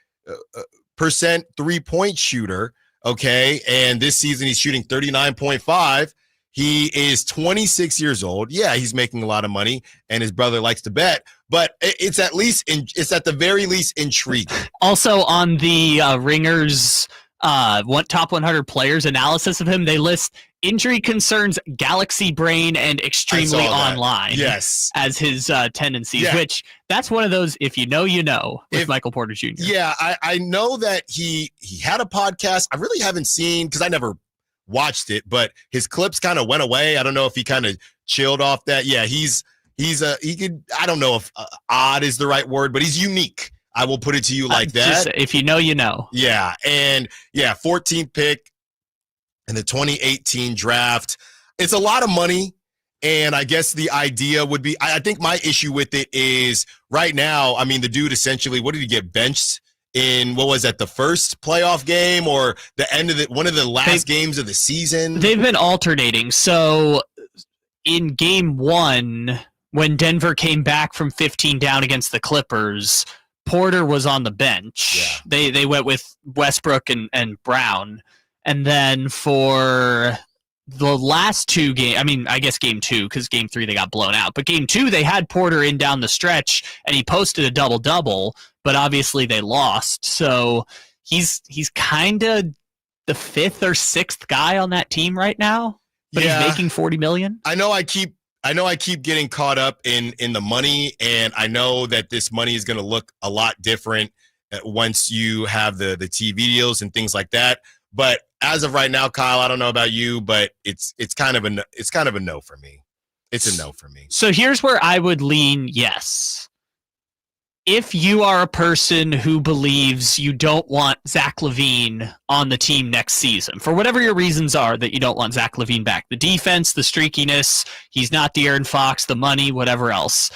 3-point shooter, okay? And this season he's shooting 39.5. He is 26 years old. Yeah, he's making a lot of money, and his brother likes to bet, but it's at the very least intriguing. Also on the Ringers top 100 players analysis of him, they list injury concerns, galaxy brain, and extremely online. Yes, as his tendencies. Yeah. Which that's one of those. If you know, you know. With Mykel Porter Jr. Yeah, I know that he had a podcast. I really haven't seen because I never watched it, but his clips kind of went away. I don't know if he kind of chilled off that. Yeah, he could. I don't know if odd is the right word, but he's unique. I will put it to you like that. Just, if you know, you know. Yeah, and 14th pick in the 2018 draft. It's a lot of money, and I guess the idea would be, I think my issue with it is right now, I mean, the dude essentially, what did he get benched in? What was that, the first playoff game or the end of one of the last games of the season? They've been alternating. So in game 1, when Denver came back from 15 down against the Clippers, Porter was on the bench. Yeah. They went with Westbrook and Brown. And then for the last 2 games, I mean, I guess game 2, because game 3 they got blown out. But game 2, they had Porter in down the stretch, and he posted a double-double, but obviously they lost. So he's kind of the 5th or 6th guy on that team right now, but he's making $40 million. I know I keep getting caught up in the money, and I know that this money is going to look a lot different once you have the TV deals and things like that. But as of right now, Kyle, I don't know about you, but it's kind of a no for me. It's a no for me. So here's where I would lean yes. If you are a person who believes you don't want Zach LaVine on the team next season, for whatever your reasons are that you don't want Zach LaVine back, the defense, the streakiness, he's not De'Aaron Fox, the money, whatever else,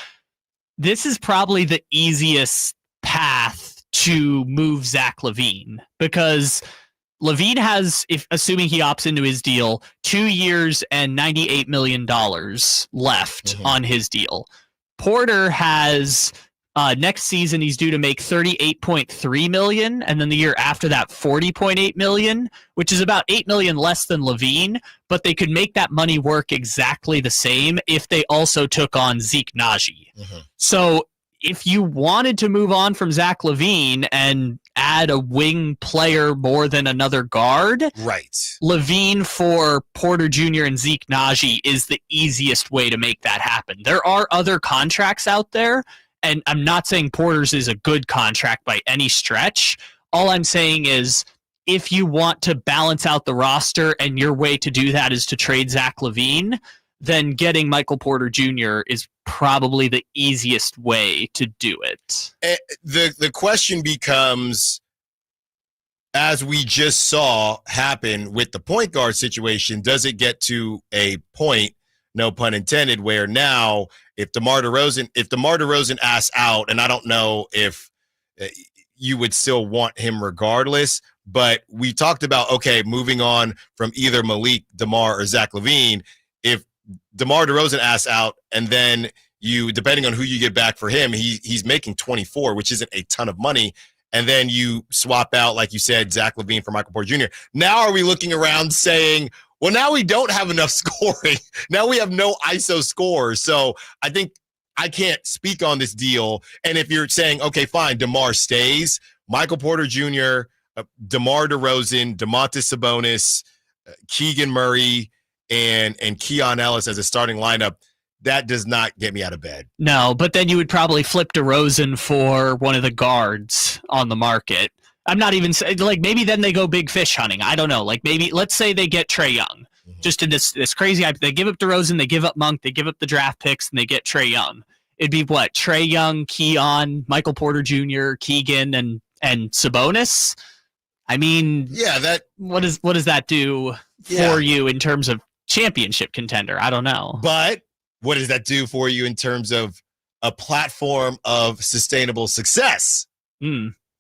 this is probably the easiest path to move Zach LaVine, because LaVine has, assuming he opts into his deal, 2 years and $98 million left on his deal. Porter has next season he's due to make $38.3 million, and then the year after that $40.8 million, which is about $8 million less than LaVine. But they could make that money work exactly the same if they also took on Zeke Naji. So if you wanted to move on from Zach LaVine and add a wing player more than another guard, right? LaVine for Porter Jr. and Zeke Naji is the easiest way to make that happen. There are other contracts out there, and I'm not saying Porter's is a good contract by any stretch. All I'm saying is if you want to balance out the roster and your way to do that is to trade Zach LaVine, then getting Mykel Porter Jr. is probably the easiest way to do it. The question becomes, as we just saw happen with the point guard situation, does it get to a point, no pun intended, where now if DeMar DeRozan asks out, and I don't know if you would still want him regardless, but we talked about, okay, moving on from either Malik, DeMar, or Zach LaVine, if DeMar DeRozan asks out, and then you, depending on who you get back for him, he's making 24, which isn't a ton of money, and then you swap out, like you said, Zach LaVine for Mykel Porter Jr. Now are we looking around saying, well, now we don't have enough scoring. Now we have no ISO scores. So I think I can't speak on this deal. And if you're saying, okay, fine, DeMar stays, Mykel Porter Jr., DeMar DeRozan, Domantas Sabonis, Keegan Murray, and Keon Ellis as a starting lineup, that does not get me out of bed. No, but then you would probably flip DeRozan for one of the guards on the market. I'm not even saying, like, maybe then they go big fish hunting. I don't know. Like, maybe, let's say they get Trae Young. Just in this crazy, they give up DeRozan, they give up Monk, they give up the draft picks, and they get Trae Young. It'd be what? Trae Young, Keon, Mykel Porter Jr., Keegan, and Sabonis? I mean, yeah, what does that do for you in terms of championship contender? I don't know. But what does that do for you in terms of a platform of sustainable success?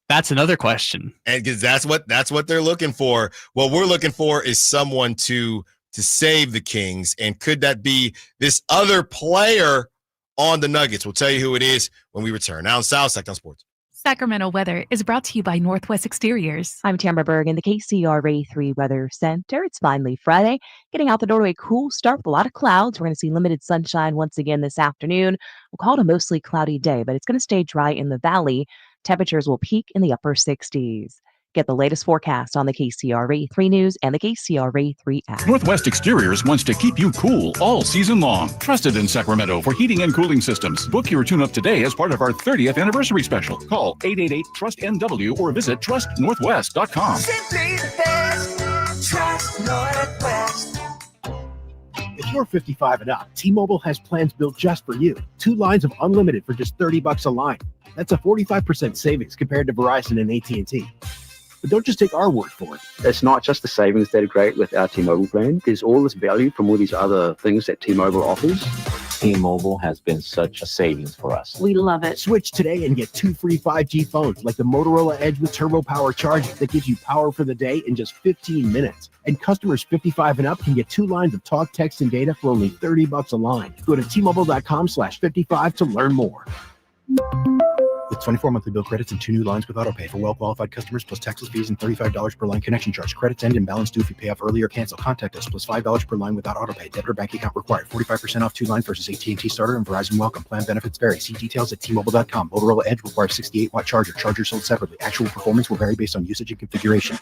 That's another question. And because that's what they're looking for. What we're looking for is someone to save the Kings. And could that be this other player on the Nuggets? We'll tell you who it is when we return. Allen Stiles, Sacktown Sports. Sacramento weather is brought to you by Northwest Exteriors. I'm Tamara Berg in the KCRA 3 Weather Center. It's finally Friday. Getting out the door to a cool start with a lot of clouds. We're going to see limited sunshine once again this afternoon. We'll call it a mostly cloudy day, but it's going to stay dry in the valley. Temperatures will peak in the upper 60s. Get the latest forecast on the KCRA 3 News and the KCRA 3 app. Northwest Exteriors wants to keep you cool all season long. Trusted in Sacramento for heating and cooling systems. Book your tune-up today as part of our 30th anniversary special. Call 888-TRUST-NW or visit trustnorthwest.com. Simply the best. Trust Northwest. If you're 55 and up, T-Mobile has plans built just for you. 2 lines of unlimited for just $30 a line. That's a 45% savings compared to Verizon and AT&T. But don't just take our word for it. It's not just the savings that are great with our T-Mobile plan. There's all this value from all these other things that T-Mobile offers. T-Mobile has been such a savings for us. We love it. Switch today and get 2 free 5G phones like the Motorola Edge with Turbo Power charging that gives you power for the day in just 15 minutes. And customers 55 and up can get 2 lines of talk, text, and data for only $30 a line. Go to T-Mobile.com/55 to learn more. With 24 monthly bill credits and 2 new lines with autopay for well-qualified customers plus taxes, fees, and $35 per line connection charge. Credits end and balance due if you pay off early or cancel. Contact us plus $5 per line without autopay. Debit or bank account required. 45% off 2 lines versus AT&T Starter and Verizon Welcome. Plan benefits vary. See details at T-Mobile.com. Motorola Edge requires 68-watt charger. Charger sold separately. Actual performance will vary based on usage and configuration.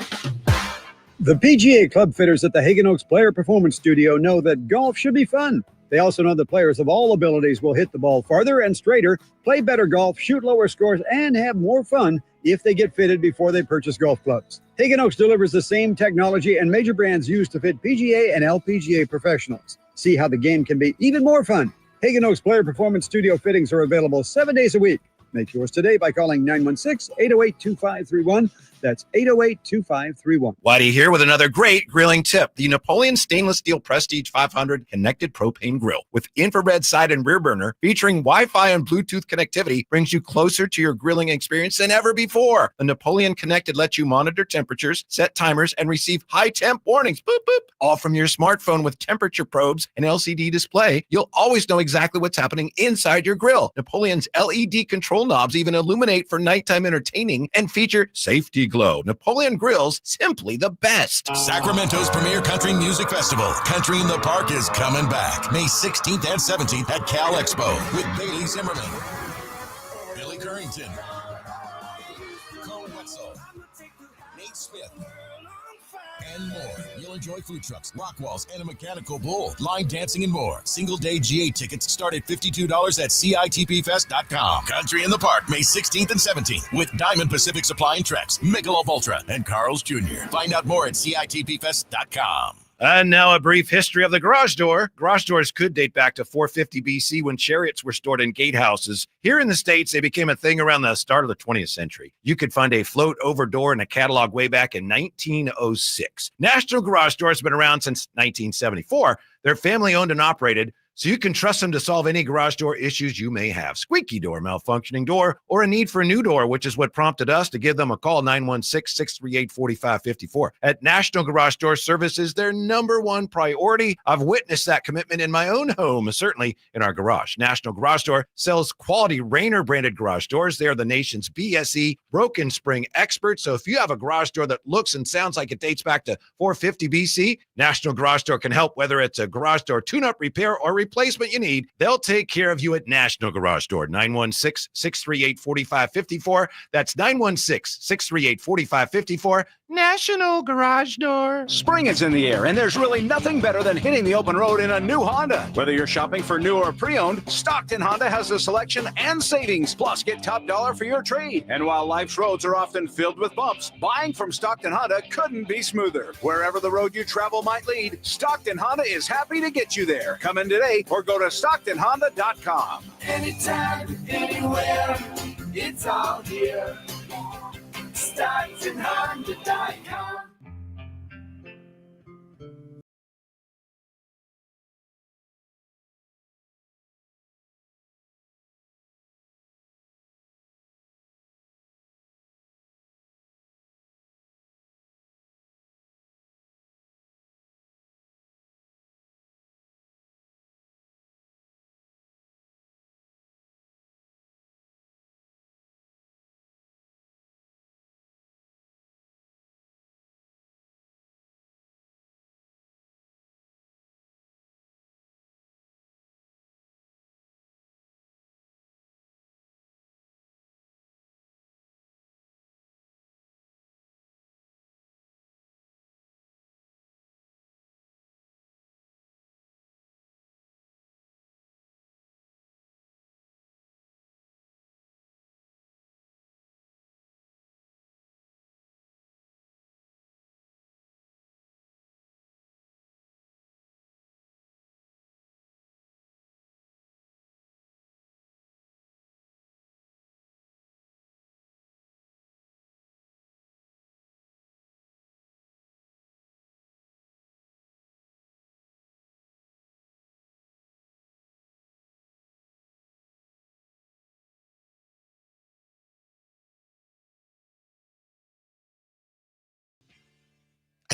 The PGA club fitters at the Hagen Oaks Player Performance Studio know that golf should be fun. They also know that players of all abilities will hit the ball farther and straighter, play better golf, shoot lower scores, and have more fun if they get fitted before they purchase golf clubs. Hagen Oaks delivers the same technology and major brands used to fit PGA and LPGA professionals. See how the game can be even more fun. Hagen Oaks Player Performance Studio fittings are available 7 days a week. Make yours today by calling 916-808-2531. That's 808-2531. Whitey here with another great grilling tip. The Napoleon Stainless Steel Prestige 500 Connected Propane Grill with infrared side and rear burner featuring Wi-Fi and Bluetooth connectivity brings you closer to your grilling experience than ever before. The Napoleon Connected lets you monitor temperatures, set timers, and receive high temp warnings. Boop, boop. All from your smartphone with temperature probes and LCD display. You'll always know exactly what's happening inside your grill. Napoleon's LED control knobs even illuminate for nighttime entertaining and feature safety glow. Napoleon Grills, simply the best. Sacramento's premier country music festival, Country in the Park, is coming back May 16th and 17th at Cal Expo with Bailey Zimmerman, Billy Currington, Cole Wetzel, Nate Smith, and more. You'll enjoy food trucks, rock walls, and a mechanical bull, line dancing, and more. Single-day GA tickets start at $52 at CITPFest.com. Country in the Park, May 16th and 17th with Diamond Pacific Supply and Trex, Mykel Ultra, and Carl's Jr. Find out more at CITPFest.com. And now a brief history of the garage door. Garage doors could date back to 450 BC when chariots were stored in gatehouses. Here in the States, they became a thing around the start of the 20th century. You could find a float-over door in a catalog way back in 1906. National Garage Door has been around since 1974. They're family-owned and operated, so you can trust them to solve any garage door issues you may have. Squeaky door, malfunctioning door, or a need for a new door, which is what prompted us to give them a call, 916-638-4554. At National Garage Door, service is their #1 priority. I've witnessed that commitment in my own home, certainly in our garage. National Garage Door sells quality Rainer-branded garage doors. They are the nation's BSE broken spring experts. So if you have a garage door that looks and sounds like it dates back to 450 BC, National Garage Door can help, whether it's a garage door tune-up, repair, or replacement you need. They'll take care of you at National Garage Door. 916-638-4554. That's 916-638-4554. National Garage Door. Spring is in the air, and there's really nothing better than hitting the open road in a new Honda. Whether you're shopping for new or pre-owned, Stockton Honda has the selection and savings. Plus, get top dollar for your trade. And while life's roads are often filled with bumps, buying from Stockton Honda couldn't be smoother. Wherever the road you travel might lead, Stockton Honda is happy to get you there. Come in today or go to StocktonHonda.com. Anytime, anywhere, it's all here. StocktonHonda.com.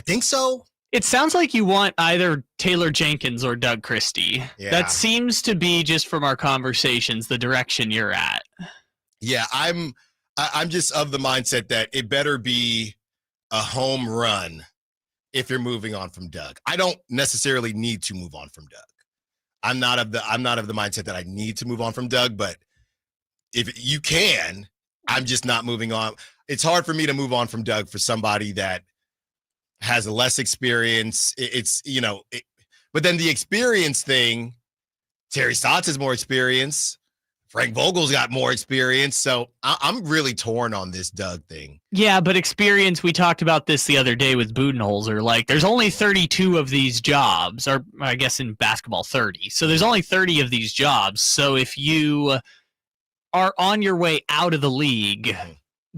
think so. It sounds like you want either Taylor Jenkins or Doug Christie. Yeah. That seems to be, just from our conversations, the direction you're at. Yeah, I'm just of the mindset that it better be a home run if you're moving on from Doug. I don't necessarily need to move on from Doug. I'm not of the mindset that I need to move on from Doug, but if you can, I'm just not moving on. It's hard for me to move on from Doug for somebody that has less experience. But then the experience thing, Terry Stotts has more experience. Frank Vogel's got more experience. So I'm really torn on this Doug thing. Yeah, but experience, we talked about this the other day with Budenholzer. Like, there's only 32 of these jobs, or I guess in basketball, 30. So there's only 30 of these jobs. So if you are on your way out of the league,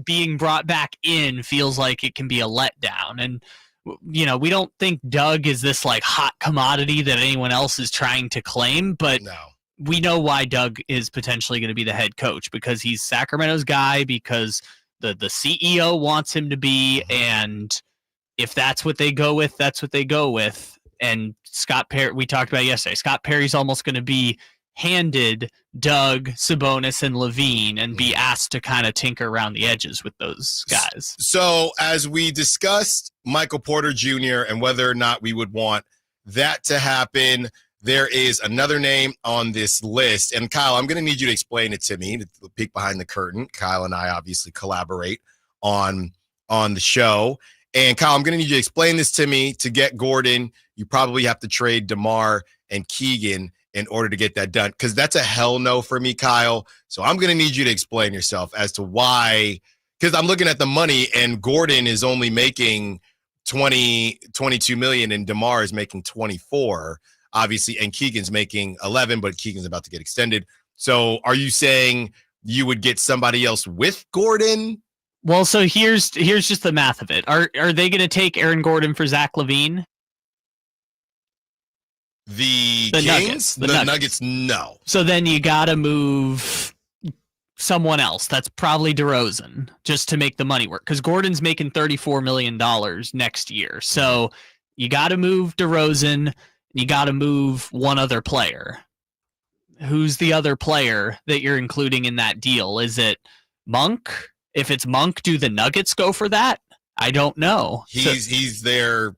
being brought back in feels like it can be a letdown. And we don't think Doug is this like hot commodity that anyone else is trying to claim, but we know why Doug is potentially going to be the head coach, because he's Sacramento's guy, because the CEO wants him to be, and if that's what they go with, that's what they go with. And Scott Perry, we talked about yesterday, Scott Perry's almost going to be handed Doug, Sabonis, and Levine and be asked to kind of tinker around the edges with those guys. So as we discussed Mykel Porter Jr. and whether or not we would want that to happen, there is another name on this list. And Kyle, I'm going to need you to explain it to me, to peek behind the curtain. Kyle and I obviously collaborate on the show. And Kyle, I'm going to need you to explain this to me. To get Gordon, you probably have to trade DeMar and Keegan in order to get that done, because that's a hell no for me, Kyle. So I'm going to need you to explain yourself as to why, because I'm looking at the money and Gordon is only making 22 million and DeMar is making 24, obviously, and Keegan's making 11, but Keegan's about to get extended. So are you saying you would get somebody else with Gordon? Well, so here's just the math of it. Are they going to take Aaron Gordon for Zach LaVine? The Kings? The Nuggets, no. So then you got to move someone else. That's probably DeRozan, just to make the money work, because Gordon's making $34 million next year. So you got to move DeRozan. You got to move one other player. Who's the other player that you're including in that deal? Is it Monk? If it's Monk, do the Nuggets go for that? I don't know. He's their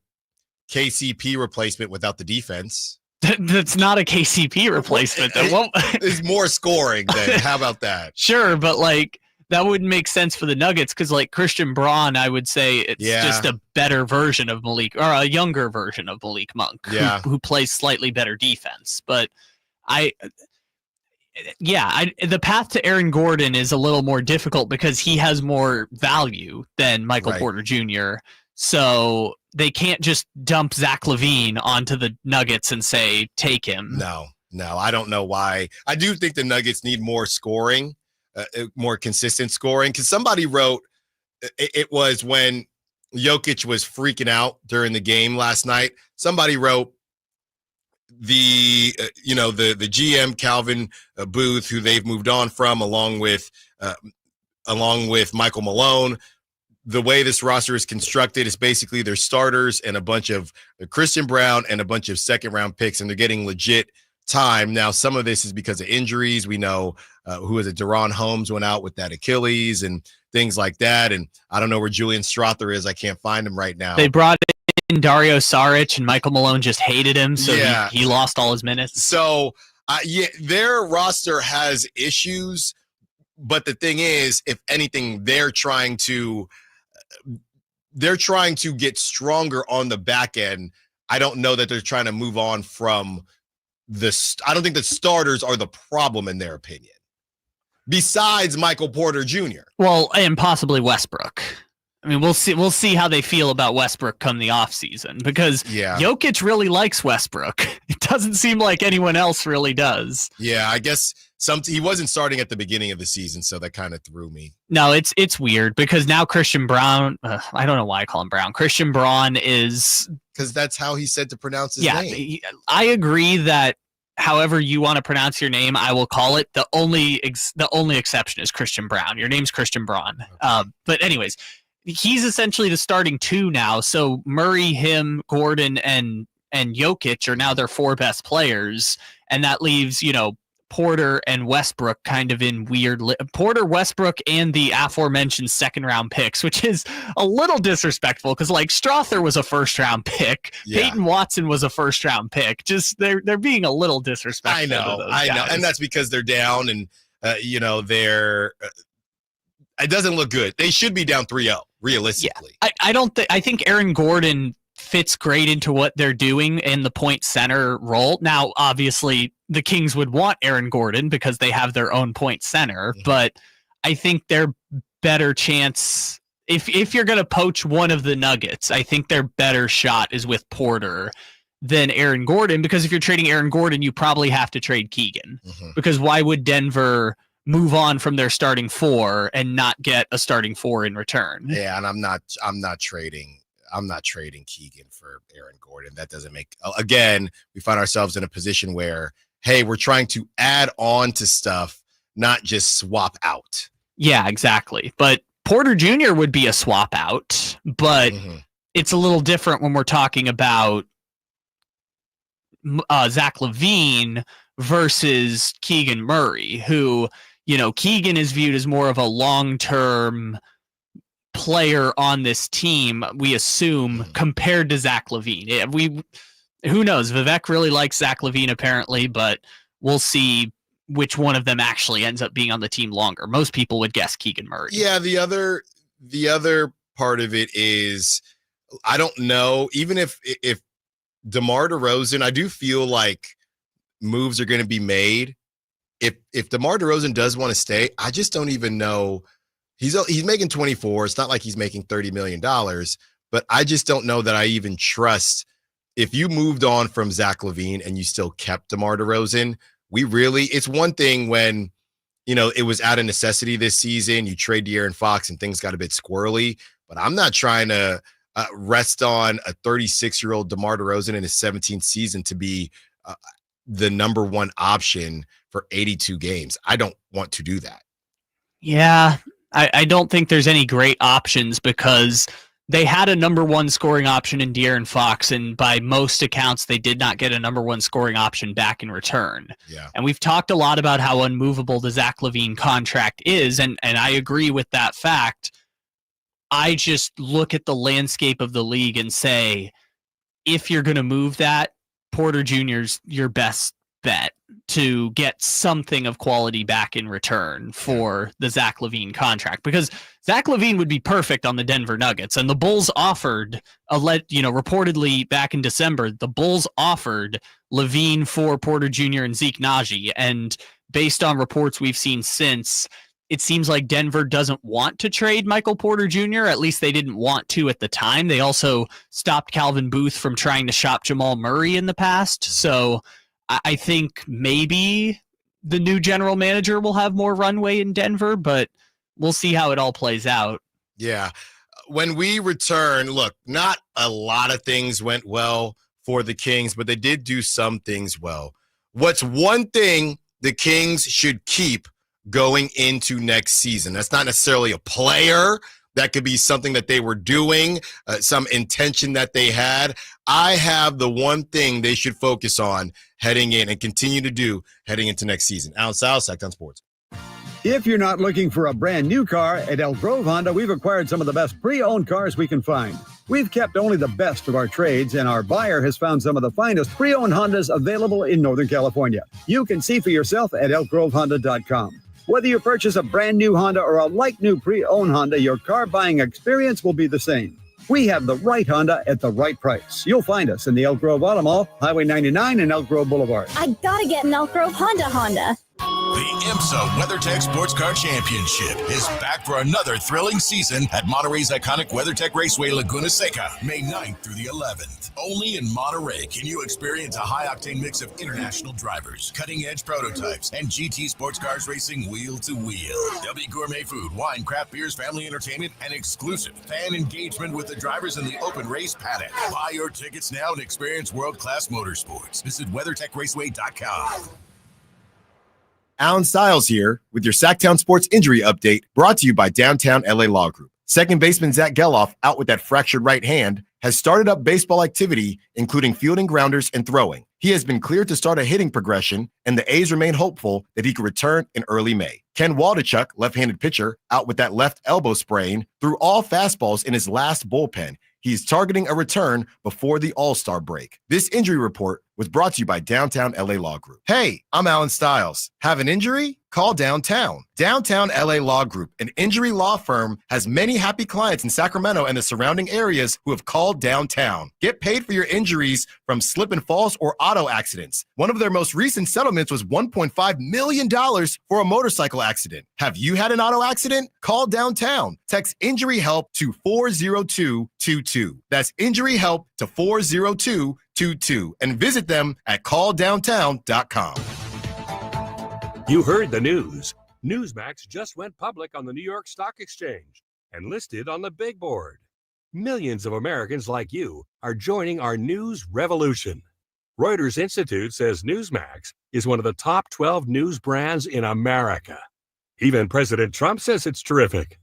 KCP replacement without the defense. That's not a KCP replacement. It's more scoring then. How about that? Sure, but like that wouldn't make sense for the Nuggets, because like Christian Braun, I would say it's just a better version of Malik, or a younger version of Malik Monk, who plays slightly better defense. But the path to Aaron Gordon is a little more difficult because he has more value than Mykel Porter Jr. So they can't just dump Zach LaVine onto the Nuggets and say, take him. No, I don't know why. I do think the Nuggets need more scoring, more consistent scoring, because somebody wrote, it was when Jokic was freaking out during the game last night. Somebody wrote, the GM Calvin Booth, who they've moved on from, along with Michael Malone. The way this roster is constructed is basically their starters and a bunch of Christian Braun and a bunch of second-round picks, and they're getting legit time. Now, some of this is because of injuries. We know Deron Holmes went out with that Achilles and things like that, and I don't know where Julian Strother is. I can't find him right now. They brought in Dario Saric, and Michael Malone just hated him, so he lost all his minutes. So, their roster has issues, but the thing is, if anything, they're trying to get stronger on the back end. I don't know that they're trying to move on from I don't think the starters are the problem in their opinion, besides Mykel Porter Jr. Well, and possibly Westbrook. I mean, we'll see how they feel about Westbrook come the offseason, because Jokic really likes Westbrook. It doesn't seem like anyone else really does. Yeah, I guess he wasn't starting at the beginning of the season, so that kind of threw me. No, it's weird, because now Christian Braun, I don't know why I call him Brown. Christian Braun is... Because that's how he said to pronounce his name. I agree that however you want to pronounce your name, I will call it. The only exception is Christian Braun. Your name's Christian Braun. Okay. But anyways... he's essentially the starting two now. So Murray, him, Gordon, and Jokic are now their four best players, and that leaves, Porter and Westbrook kind of in weird Porter, Westbrook, and the aforementioned second round picks, which is a little disrespectful because like Strother was a first round pick, Peyton Watson was a first round pick. Just they're being a little disrespectful. I know, and that's because they're down, and they're it doesn't look good. They should be down 3-0 realistically. Yeah, I think Aaron Gordon fits great into what they're doing in the point center role. Now, obviously, the Kings would want Aaron Gordon because they have their own point center, but I think their better chance, if you're going to poach one of the Nuggets, I think their better shot is with Porter than Aaron Gordon, because if you're trading Aaron Gordon, you probably have to trade Keegan, because why would Denver move on from their starting four and not get a starting four in return? Yeah, and I'm not trading Keegan for Aaron Gordon. That doesn't make, again, we find ourselves in a position where, hey, we're trying to add on to stuff, not just swap out. Yeah, exactly. But Porter Jr. would be a swap out, but it's a little different when we're talking about Zach LaVine versus Keegan Murray, who, Keegan is viewed as more of a long-term player on this team, we assume, compared to Zach LaVine. Who knows? Vivek really likes Zach LaVine apparently, but we'll see which one of them actually ends up being on the team longer. Most people would guess Keegan Murray. Yeah, the other part of it is, I don't know, even if DeMar DeRozan, I do feel like moves are going to be made. If DeMar DeRozan does want to stay, I just don't even know. He's making 24. It's not like he's making $30 million, but I just don't know that I even trust, if you moved on from Zach LaVine and you still kept DeMar DeRozan, it's one thing when, it was out of necessity this season, you trade De'Aaron Fox and things got a bit squirrely, but I'm not trying to rest on a 36-year-old DeMar DeRozan in his 17th season to be the number one option for 82 games. I don't want to do that. Yeah. I don't think there's any great options, because they had a number one scoring option in De'Aaron Fox, and by most accounts, they did not get a number one scoring option back in return. Yeah. And we've talked a lot about how unmovable the Zach LaVine contract is, and I agree with that fact. I just look at the landscape of the league and say, if you're going to move that, Porter Jr.'s your best bet to get something of quality back in return for the Zach LaVine contract, because Zach LaVine would be perfect on the Denver Nuggets, and the Bulls offered reportedly back in December, the Bulls offered LaVine for Porter Jr. and Zeke Naji, and based on reports we've seen since, it seems like Denver doesn't want to trade Mykel Porter Jr. At least they didn't want to at the time. They also stopped Calvin Booth from trying to shop Jamal Murray in the past, so I think maybe the new general manager will have more runway in Denver, but we'll see how it all plays out. Yeah. When we return, look, not a lot of things went well for the Kings, but they did do some things well. What's one thing the Kings should keep going into next season? That's not necessarily a player. That could be something that they were doing, some intention that they had. I have the one thing they should focus on heading in and continue to do heading into next season. Allen Stiles, Sacktown Sports. If you're not looking for a brand new car, at Elk Grove Honda, we've acquired some of the best pre-owned cars we can find. We've kept only the best of our trades, and our buyer has found some of the finest pre-owned Hondas available in Northern California. You can see for yourself at elkgrovehonda.com. Whether you purchase a brand new Honda or a like-new pre-owned Honda, your car buying experience will be the same. We have the right Honda at the right price. You'll find us in the Elk Grove Auto Mall, Highway 99 and Elk Grove Boulevard. I gotta get an Elk Grove Honda. The IMSA WeatherTech Sports Car Championship is back for another thrilling season at Monterey's iconic WeatherTech Raceway, Laguna Seca, May 9th through the 11th. Only in Monterey can you experience a high-octane mix of international drivers, cutting-edge prototypes, and GT sports cars racing wheel to wheel. There'll be gourmet food, wine, craft beers, family entertainment, and exclusive fan engagement with the drivers in the open race paddock. Buy your tickets now and experience world-class motorsports. Visit WeatherTechRaceway.com. Allen Stiles here with your Sacktown Sports Injury Update, brought to you by Downtown LA Law Group. Second baseman Zach Geloff, out with that fractured right hand, has started up baseball activity, including fielding grounders and throwing. He has been cleared to start a hitting progression, and the A's remain hopeful that he could return in early May. Ken Waldichuk, left-handed pitcher, out with that left elbow sprain, threw all fastballs in his last bullpen. He's targeting a return before the All-Star break. This injury report was brought to you by Downtown LA Law Group. Hey, I'm Allen Stiles. Have an injury? Call Downtown. Downtown LA Law Group, an injury law firm, has many happy clients in Sacramento and the surrounding areas who have called Downtown. Get paid for your injuries from slip and falls or auto accidents. One of their most recent settlements was $1.5 million for a motorcycle accident. Have you had an auto accident? Call Downtown. Text injury help to 40222. That's injury help to 40222 and visit them at calldowntown.com. You heard the news. Newsmax just went public on the New York Stock Exchange and listed on the big board. Millions of Americans like you are joining our news revolution. Reuters Institute says Newsmax is one of the top 12 news brands in America. Even President Trump says it's terrific.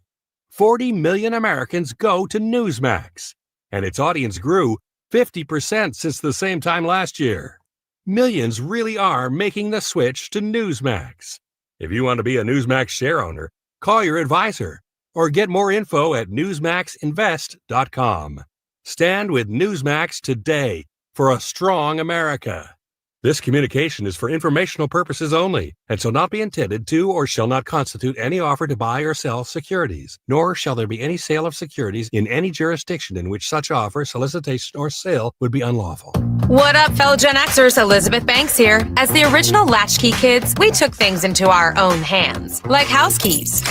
40 million Americans go to Newsmax, and its audience grew 50% since the same time last year. Millions really are making the switch to Newsmax. If you want to be a Newsmax share owner, call your advisor or get more info at newsmaxinvest.com. Stand with Newsmax today for a strong America. This communication is for informational purposes only and shall not be intended to or shall not constitute any offer to buy or sell securities, nor shall there be any sale of securities in any jurisdiction in which such offer, solicitation, or sale would be unlawful. What up, fellow Gen Xers? Elizabeth Banks here. As the original latchkey kids, we took things into our own hands, like house keys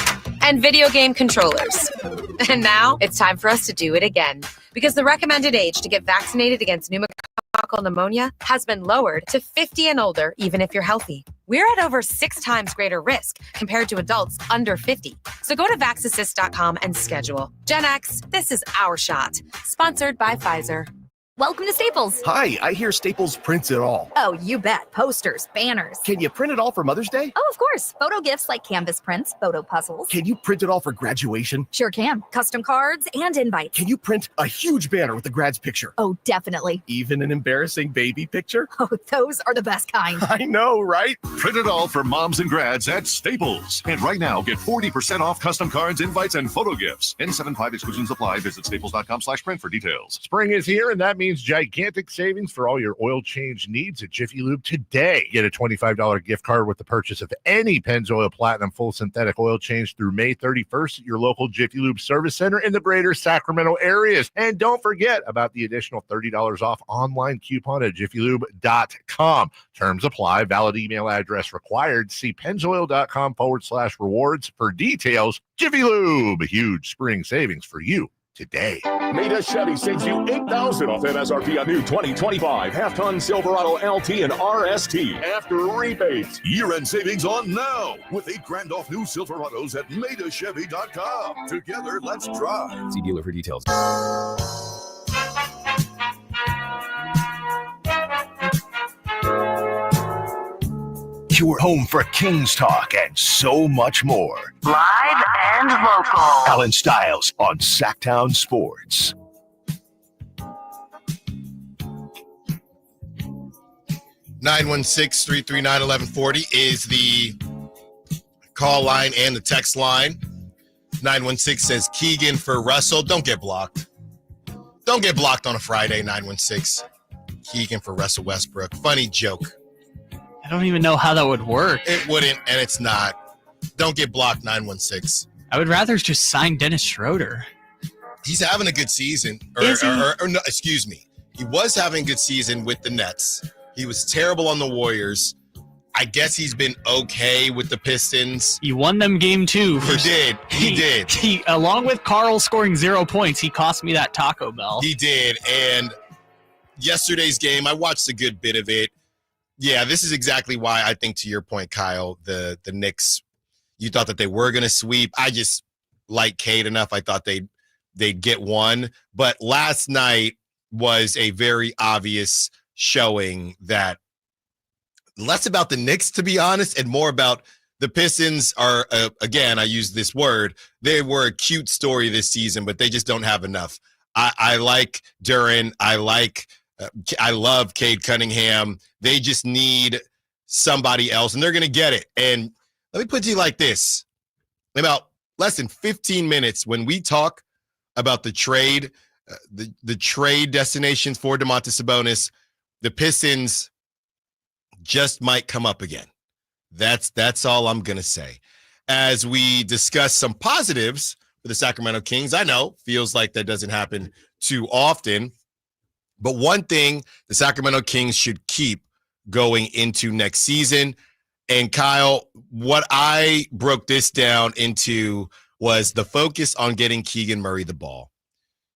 and video game controllers. And now it's time for us to do it again, because the recommended age to get vaccinated against pneumococcal pneumonia has been lowered to 50 and older, even if you're healthy. We're at over 6 times greater risk compared to adults under 50. So go to vaxassist.com and schedule. Gen X, this is our shot. Sponsored by Pfizer. Welcome to Staples. Hi, I hear Staples prints it all. Oh, you bet. Posters, banners. Can you print it all for Mother's Day? Oh, of course. Photo gifts like canvas prints, photo puzzles. Can you print it all for graduation? Sure can. Custom cards and invites. Can you print a huge banner with the grad's picture? Oh, definitely. Even an embarrassing baby picture? Oh, those are the best kind. I know, right? Print it all for moms and grads at Staples. And right now, get 40% off custom cards, invites, and photo gifts. N75 exclusions apply. Visit staples.com/print for details. Spring is here, and that means gigantic savings for all your oil change needs at Jiffy Lube today. Get a $25 gift card with the purchase of any Pennzoil Platinum full synthetic oil change through May 31st at your local Jiffy Lube service center in the greater Sacramento areas. And don't forget about the additional $30 off online coupon at jiffylube.com. Terms apply. Valid email address required. See pennzoil.com/rewards for details. Jiffy Lube, huge spring savings for you today. Maida Chevy saves you $8,000 off MSRP on new 2025 half-ton Silverado LT and RST after rebates. Year-end savings on now with $8,000 off new Silverados at MaidaChevy.com. Together, let's drive. See dealer for details. Your home for Kings talk and so much more. Live and local. Allen Stiles on Sacktown Sports. (916-339-1140) is the call line and the text line. 916 says Keegan for Russell. Don't get blocked. Don't get blocked on a Friday. 916 Keegan for Russell Westbrook. Funny joke. I don't even know how that would work. It wouldn't, and it's not. Don't get blocked, 916. I would rather just sign Dennis Schroeder. He's having a good season. No, excuse me. He was having a good season with the Nets. He was terrible on the Warriors. I guess he's been okay with the Pistons. He won them game 2. He did. He, along with Carl scoring 0 points, he cost me that Taco Bell. He did, and yesterday's game, I watched a good bit of it. Yeah, this is exactly why I think, to your point, Kyle, the Knicks, you thought that they were going to sweep. I just like Cade enough. I thought they'd get one. But last night was a very obvious showing that less about the Knicks, to be honest, and more about the Pistons are, again, I use this word, they were a cute story this season, but they just don't have enough. I like Duren. I love Cade Cunningham. They just need somebody else, and they're going to get it. And let me put it to you like this. In about less than 15 minutes, when we talk about the trade, the trade destinations for Domantas Sabonis, the Pistons just might come up again. That's all I'm going to say. As we discuss some positives for the Sacramento Kings, I know feels like that doesn't happen too often, but one thing the Sacramento Kings should keep going into next season, and Kyle, what I broke this down into was the focus on getting Keegan Murray the ball.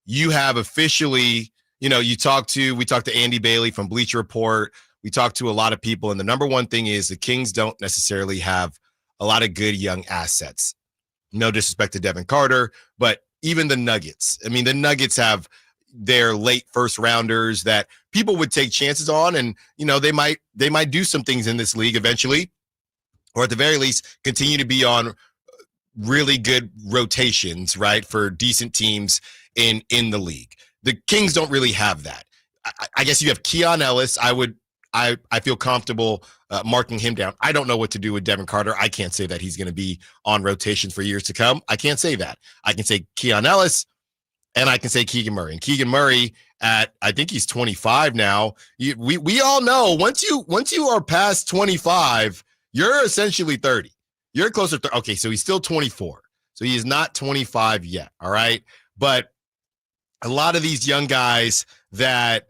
You have officially, we talked to Andy Bailey from Bleacher Report. We talked to a lot of people, and the number one thing is the Kings don't necessarily have a lot of good young assets. No disrespect to Devin Carter, but even the Nuggets. I mean, the Nuggets have their late first rounders that people would take chances on, and they might do some things in this league eventually, or at the very least continue to be on really good rotations, right, for decent teams in the league. The Kings don't really have that. I guess you have Keon Ellis. I feel comfortable marking him down. I don't know what to do with Devin Carter. I can't say that he's going to be on rotations for years to come. I can't say that. I can say Keon Ellis, and I can say Keegan Murray. And Keegan Murray, I think he's 25 now. We all know once you are past 25, you're essentially 30. You're closer to okay. So he's still 24. So he is not 25 yet. All right, but a lot of these young guys that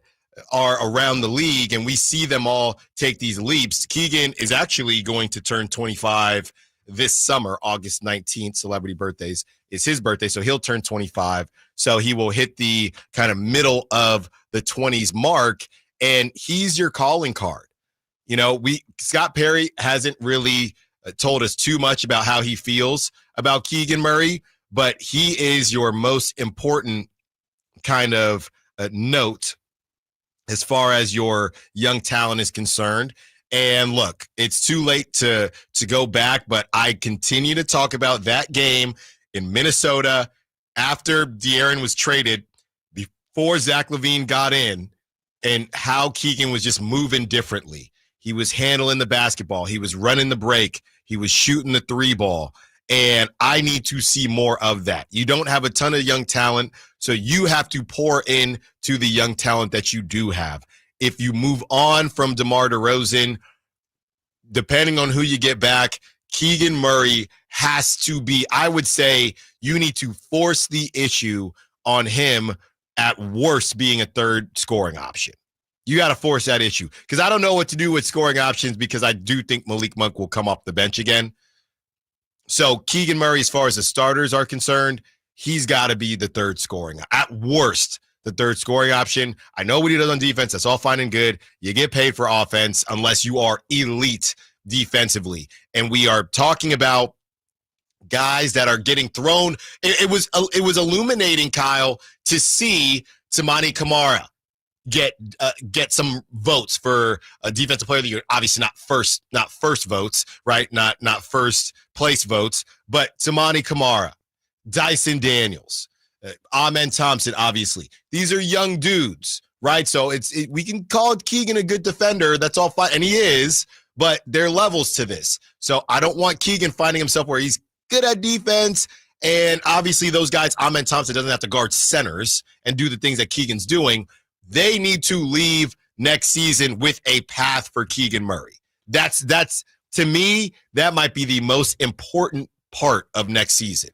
are around the league, and we see them all take these leaps. Keegan is actually going to turn 25 this summer, August 19th. Celebrity birthdays is his birthday, so he'll turn 25. So he will hit the kind of middle of the 20s mark, and he's your calling card. Scott Perry hasn't really told us too much about how he feels about Keegan Murray, but he is your most important kind of note as far as your young talent is concerned. And look, it's too late to go back, but I continue to talk about that game in Minnesota after De'Aaron was traded, before Zach LaVine got in, and how Keegan was just moving differently. He was handling the basketball. He was running the break. He was shooting the three ball. And I need to see more of that. You don't have a ton of young talent, so you have to pour in to the young talent that you do have. If you move on from DeMar DeRozan, depending on who you get back, Keegan Murray has to be, I would say, you need to force the issue on him, at worst being a third scoring option. You got to force that issue, because I don't know what to do with scoring options, because I do think Malik Monk will come off the bench again. So Keegan Murray, as far as the starters are concerned, he's got to be the third scoring, at worst, the third scoring option. I know what he does on defense. That's all fine and good. You get paid for offense unless you are elite defensively. And we are talking about guys that are getting thrown. It was illuminating, Kyle, to see Tamani Kamara get some votes for a defensive player of the year. Obviously not first votes, right? Not first place votes, but Tamani Kamara, Dyson Daniels, Amen Thompson, obviously. These are young dudes, right? So we can call Keegan a good defender. That's all fine. And he is, but there are levels to this. So I don't want Keegan finding himself where he's good at defense. And obviously those guys, Amen Thompson doesn't have to guard centers and do the things that Keegan's doing. They need to leave next season with a path for Keegan Murray. That's to me, that might be the most important part of next season.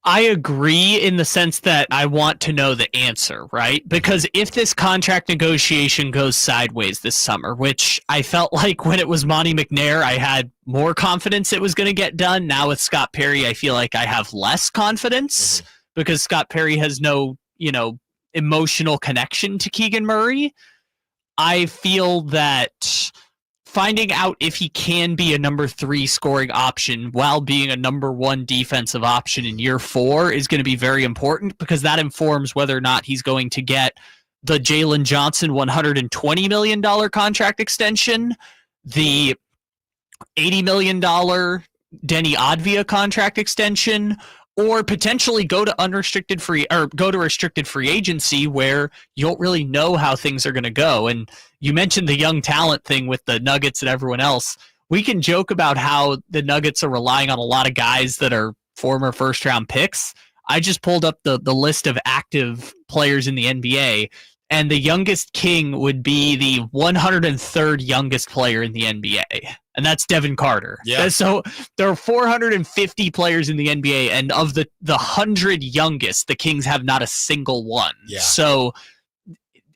I agree in the sense that I want to know the answer, right? Because if this contract negotiation goes sideways this summer, which I felt like when it was Monty McNair, I had more confidence it was going to get done. Now with Scott Perry, I feel like I have less confidence because Scott Perry has no, emotional connection to Keegan Murray. I feel that finding out if he can be a number 3 scoring option while being a number 1 defensive option in year 4 is going to be very important, because that informs whether or not he's going to get the Jalen Johnson $120 million contract extension, the $80 million Denny Advia contract extension, or potentially go to restricted free agency where you don't really know how things are going to go. And you mentioned the young talent thing with the Nuggets and everyone else. We can joke about how the Nuggets are relying on a lot of guys that are former first-round picks. I just pulled up the list of active players in the NBA, and the youngest king would be the 103rd youngest player in the NBA, and that's Devin Carter. Yeah. So there are 450 players in the NBA, and of the 100 youngest, the Kings have not a single one. Yeah. So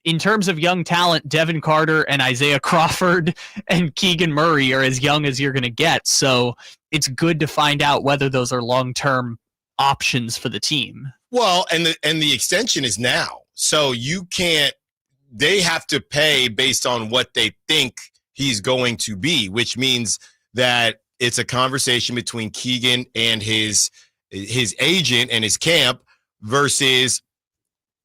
in terms of young talent, Devin Carter and Isaiah Crawford and Keegan Murray are as young as you're going to get. So it's good to find out whether those are long-term options for the team. Well, and the extension is now. So they have to pay based on what they think he's going to be, which means that it's a conversation between Keegan and his agent and his camp versus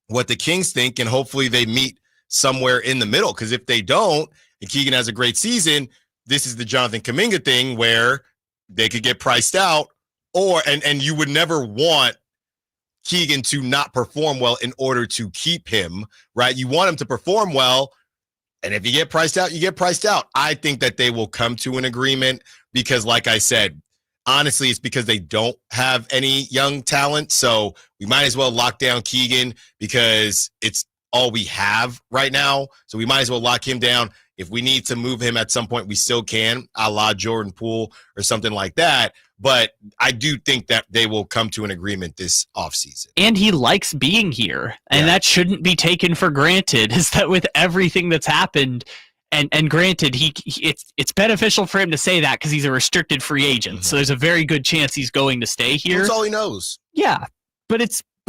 what the Kings think, and hopefully they meet somewhere in the middle. Because if they don't, and Keegan has a great season, this is the Jonathan Kuminga thing where they could get priced out, and you would never want Keegan to not perform well in order to keep him, right? You want him to perform well, and if you get priced out, you get priced out. I think that they will come to an agreement because, like I said, honestly, it's because they don't have any young talent. So we might as well lock down Keegan because it's all we have right now. So we might as well lock him down. If we need to move him at some point, we still can, a la Jordan Poole or something like that. But I do think that they will come to an agreement this offseason. And he likes being here, and that shouldn't be taken for granted, is that with everything that's happened, and granted, it's beneficial for him to say that because he's a restricted free agent. Mm-hmm. So there's a very good chance he's going to stay here. That's all he knows. Yeah, but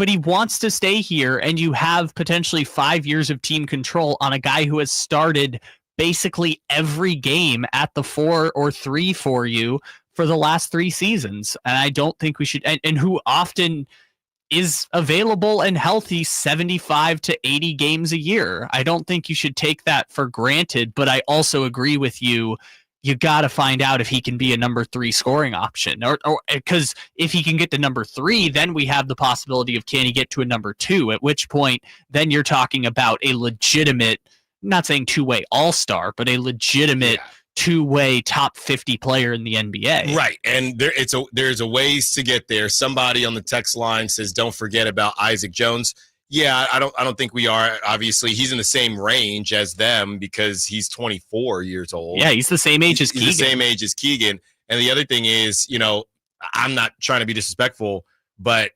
he wants to stay here, and you have potentially 5 years of team control on a guy who has started basically every game at the 4 or 3 for you for the last 3 seasons. And I don't think we should, and who often is available and healthy 75 to 80 games a year. I don't think you should take that for granted, but I also agree with you. You got to find out if he can be a number 3 scoring option, or because if he can get to number 3, then we have the possibility of can he get to a number 2, at which point then you're talking about a legitimate, not saying two-way all-star, but a legitimate two-way top 50 player in the NBA. Right. And there's a ways to get there. Somebody on the text line says, don't forget about Isaac Jones. Yeah, I don't think we are. Obviously, he's in the same range as them because he's 24 years old. Yeah, he's the same age as Keegan. He's the same age as Keegan. And the other thing is, I'm not trying to be disrespectful, but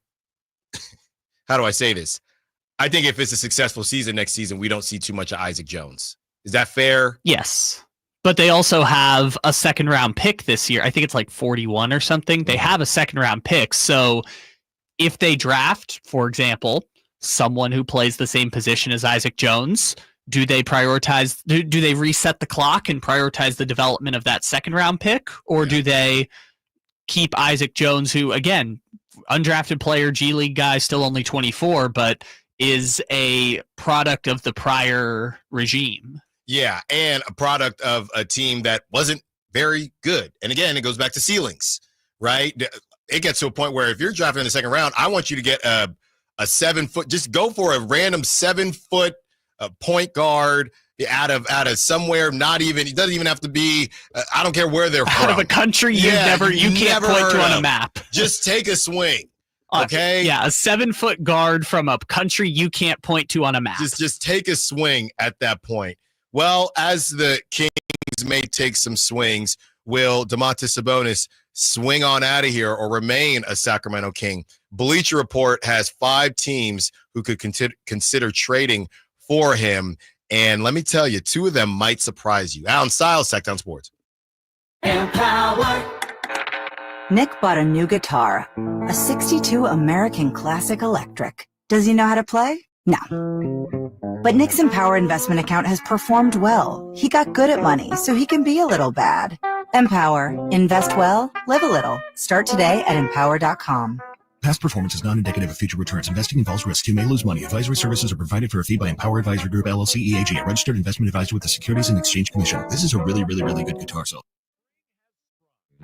how do I say this? I think if it's a successful season next season, we don't see too much of Isaac Jones. Is that fair? Yes. But they also have a second-round pick this year. I think it's like 41 or something. They have a second-round pick. So if they draft, for example, someone who plays the same position as Isaac Jones, do they prioritize? Do they reset the clock and prioritize the development of that second-round pick? Or do they keep Isaac Jones, who, again, undrafted player, G League guy, still only 24, but is a product of the prior regime? Yeah, and a product of a team that wasn't very good. And again, it goes back to ceilings, right? It gets to a point where if you're drafting in the second round, I want you to get a 7-foot, just go for a random 7-foot point guard out of somewhere, not even, it doesn't even have to be, I don't care where they're from. Out of a country you can't point to on a map. Just take a swing. Okay. Yeah, a 7-foot guard from a country you can't point to on a map. Just take a swing at that point. Well, as the Kings may take some swings, will Domantas Sabonis swing on out of here or remain a Sacramento King? Bleacher Report has 5 teams who could consider trading for him. And let me tell you, 2 of them might surprise you. Allen Stiles, Sacktown Sports. Empower. Nick bought a new guitar, a 62 American Classic Electric. Does he know how to play? No. But Nick's Empower investment account has performed well. He got good at money, so he can be a little bad. Empower. Invest well, live a little. Start today at empower.com. Past performance is not indicative of future returns. Investing involves risks. You may lose money. Advisory services are provided for a fee by Empower Advisory Group, LLC, EAG, a registered investment advisor with the Securities and Exchange Commission. This is a really, really, really good guitar solo.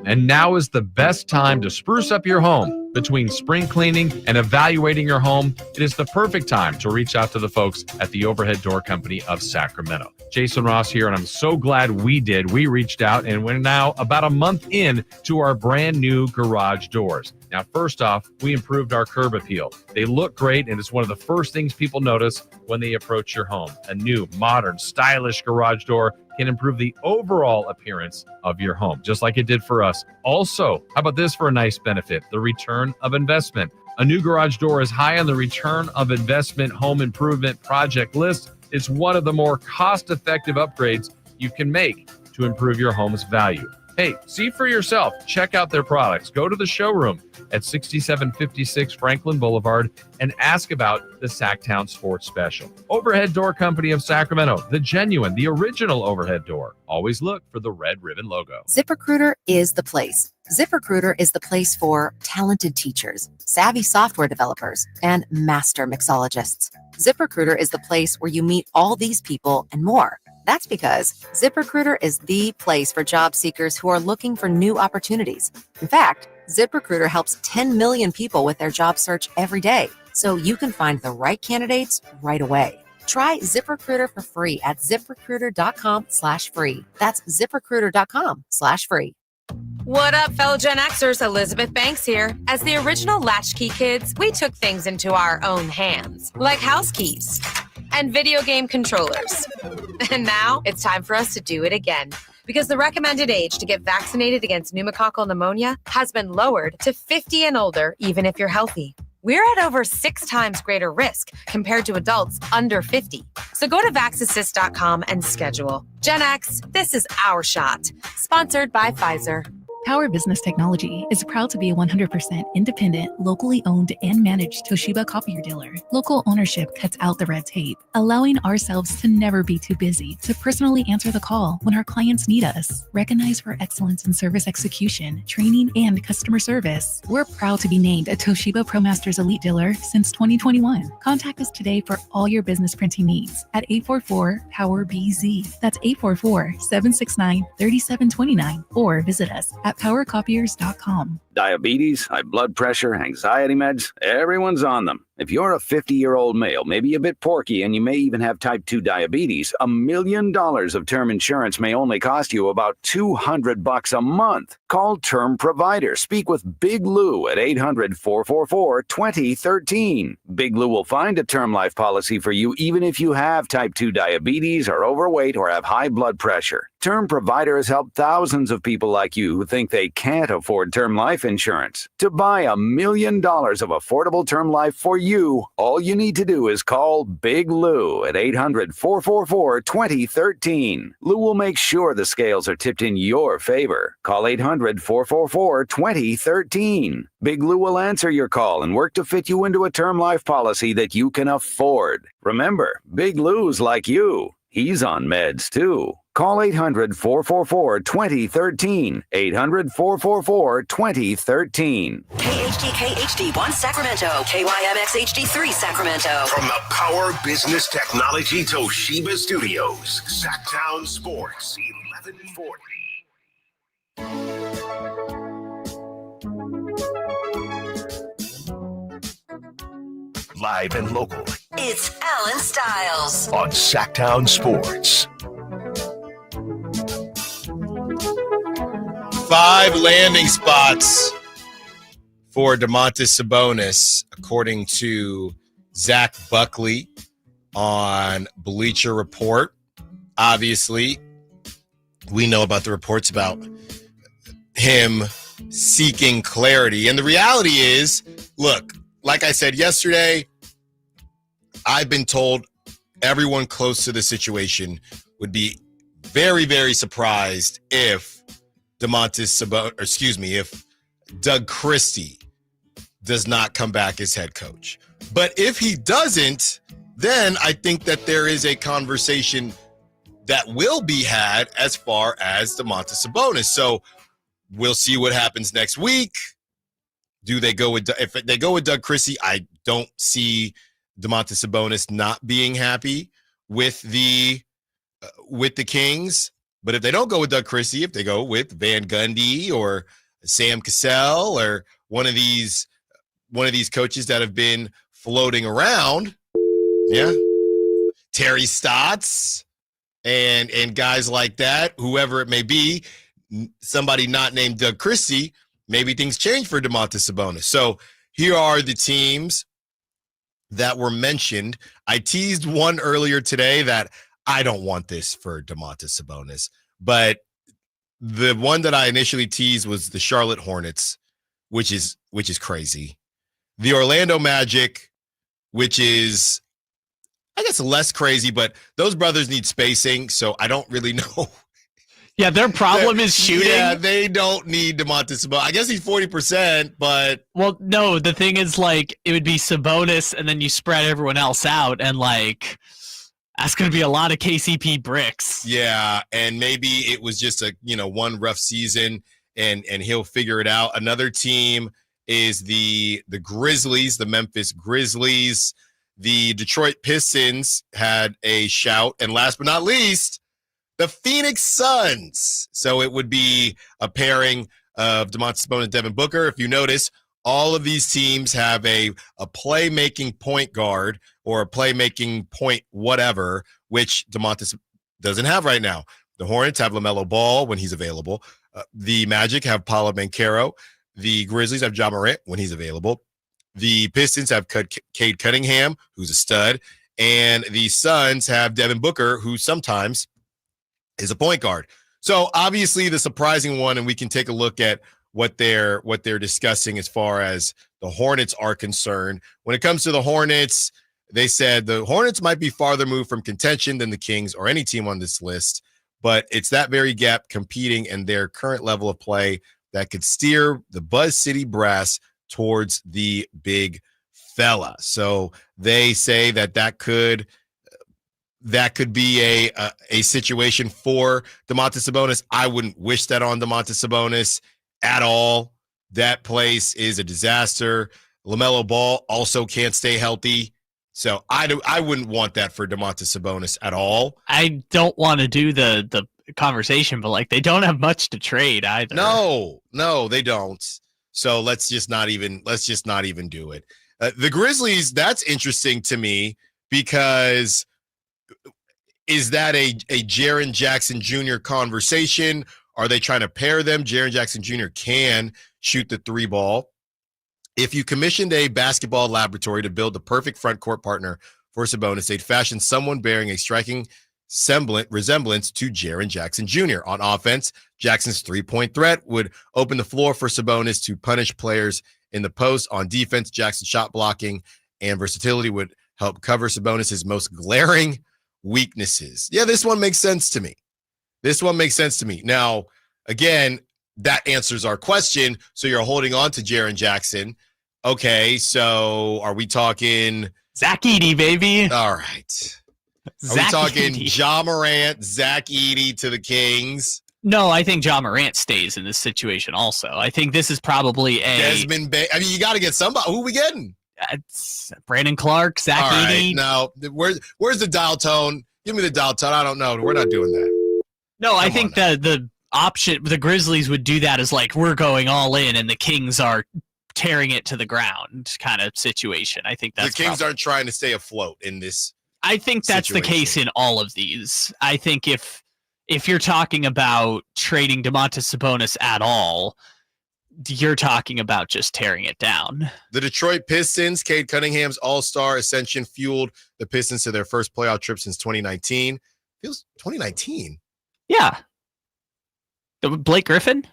And now is the best time to spruce up your home. Between spring cleaning and evaluating your home, it is the perfect time to reach out to the folks at the Overhead Door Company of Sacramento. Jason Ross here, and I'm so glad we did. We reached out, and we're now about a month in to our brand new garage doors. Now, first off, we improved our curb appeal. They look great, and it's one of the first things people notice when they approach your home. A new, modern, stylish garage door can improve the overall appearance of your home, just like it did for us. Also, how about this for a nice benefit? The return of investment. A new garage door is high on the return of investment home improvement project list. It's one of the more cost-effective upgrades you can make to improve your home's value. Hey, see for yourself. Check out their products. Go to the showroom at 6756 Franklin Boulevard and ask about the Sacktown Sports Special. Overhead Door Company of Sacramento, the genuine, the original overhead door. Always look for the red ribbon logo. ZipRecruiter is the place. ZipRecruiter is the place for talented teachers, savvy software developers, and master mixologists. ZipRecruiter is the place where you meet all these people and more. That's because ZipRecruiter is the place for job seekers who are looking for new opportunities. In fact, ZipRecruiter helps 10 million people with their job search every day, so you can find the right candidates right away. Try ZipRecruiter for free at ZipRecruiter.com/free. That's ZipRecruiter.com/free. What up, fellow Gen Xers? Elizabeth Banks here. As the original latchkey kids, we took things into our own hands, like house keys and video game controllers. And now it's time for us to do it again, because the recommended age to get vaccinated against pneumococcal pneumonia has been lowered to 50 and older, even if you're healthy. We're at over 6 times greater risk compared to adults under 50. So go to vaxassist.com and schedule. Gen X, this is our shot. Sponsored by Pfizer. Power Business Technology is proud to be a 100% independent, locally owned and managed Toshiba copier dealer. Local ownership cuts out the red tape, allowing ourselves to never be too busy to personally answer the call when our clients need us. Recognized for excellence in service execution, training, and customer service, we're proud to be named a Toshiba ProMasters Elite Dealer since 2021. Contact us today for all your business printing needs at 844-POWER-BZ. That's 844-769-3729, or visit us at powercopiers.com. Diabetes, high blood pressure, anxiety meds, everyone's on them. If you're a 50-year-old male, maybe a bit porky, and you may even have type 2 diabetes, $1 million of term insurance may only cost you about $200 a month. Call Term Provider. Speak with Big Lou at 800-444-2013. Big Lou will find a term life policy for you even if you have type 2 diabetes, are overweight, or have high blood pressure. Term Provider has helped thousands of people like you who think they can't afford term life insurance. To buy $1 million of affordable term life for you, all you need to do is call Big Lou at 800-444-2013. Lou will make sure the scales are tipped in your favor. Call 800-444-2013. Big Lou will answer your call and work to fit you into a term life policy that you can afford. Remember, Big Lou's like you. He's on meds too. Call 800-444-2013. 800-444-2013. KHD-KHD1 Sacramento. KYMX HD3 Sacramento. From the Power Business Technology Toshiba Studios, Sacktown Sports 1140. Live and local. It's Allen Stiles On Sacktown Sports. 5 landing spots for Domantas Sabonis, according to Zach Buckley on Bleacher Report. Obviously, we know about the reports about him seeking clarity. And the reality is, look, like I said yesterday, I've been told everyone close to the situation would be very, very surprised if if Doug Christie does not come back as head coach. But if he doesn't, then I think that there is a conversation that will be had as far as Domantas Sabonis. So we'll see what happens next week. Do they go with, if they go with Doug Christie, I don't see Domantas Sabonis not being happy with the Kings. But if they don't go with Doug Christie, if they go with Van Gundy or Sam Cassell or one of these coaches that have been floating around, Terry Stotts and guys like that, whoever it may be, somebody not named Doug Christie, maybe things change for Domantas Sabonis. So here are the teams that were mentioned. I teased one earlier today that I don't want this for Domantas Sabonis, but the one that I initially teased was the Charlotte Hornets, which is crazy. The Orlando Magic, which is, I guess, less crazy, but those brothers need spacing, so I don't really know. Yeah, their problem is shooting. Yeah, they don't need Domantas Sabonis. I guess he's 40%, but... Well, no, the thing is, like, it would be Sabonis, and then you spread everyone else out, and, like, that's going to be a lot of KCP bricks. Yeah, and maybe it was just one rough season, and he'll figure it out. Another team is the Grizzlies, the Memphis Grizzlies. The Detroit Pistons had a shout, and last but not least, the Phoenix Suns. So it would be a pairing of Domantas Sabonis and Devin Booker. If you notice, all of these teams have a playmaking point guard or a playmaking point whatever, which Domantas doesn't have right now. The Hornets have LaMelo Ball when he's available. The Magic have Paolo Banchero. The Grizzlies have Ja Morant when he's available. The Pistons have Cade Cunningham, who's a stud. And the Suns have Devin Booker, who sometimes is a point guard. So obviously the surprising one, and we can take a look at what they're discussing as far as the Hornets are concerned. When it comes to the Hornets, they said the Hornets might be farther moved from contention than the Kings or any team on this list, but it's that very gap competing in their current level of play that could steer the Buzz City Brass towards the big fella. So they say that could be a situation for Domantas Sabonis. I wouldn't wish that on Domantas Sabonis at all. That place is a disaster. LaMelo Ball also can't stay healthy. So I wouldn't want that for Domantas Sabonis at all. I don't want to do the conversation, but like they don't have much to trade either. No, they don't. So let's just not even do it. The Grizzlies, that's interesting to me because is that a Jaren Jackson Jr. conversation? Are they trying to pair them? Jaren Jackson Jr. can shoot the three ball. If you commissioned a basketball laboratory to build the perfect front court partner for Sabonis, they'd fashion someone bearing a striking resemblance to Jaren Jackson Jr. On offense, Jackson's three-point threat would open the floor for Sabonis to punish players in the post. On defense, Jackson's shot blocking and versatility would help cover Sabonis' most glaring weaknesses. Yeah, this one makes sense to me. Now, again, that answers our question. So you're holding on to Jaren Jackson. Okay, so are we talking Zach Edey, baby? All right. Are we talking Ja Morant, Zach Edey to the Kings? No, I think Ja Morant stays in this situation also. I think this is probably Desmond Bay. I mean, you got to get somebody. Who are we getting? It's Brandon Clark, Zach Edey. No, where's the dial tone? Give me the dial tone. I don't know. We're not doing that. No, I think the option, the Grizzlies would do that as like, we're going all in and the Kings are tearing it to the ground kind of situation. I think that's the Kings aren't trying to stay afloat in this. I think that's the case in all of these. I think if you're talking about trading Domantas Sabonis at all, you're talking about just tearing it down. The Detroit Pistons, Cade Cunningham's all-star ascension fueled the Pistons to their first playoff trip since 2019. Feels 2019. Yeah. Blake Griffin?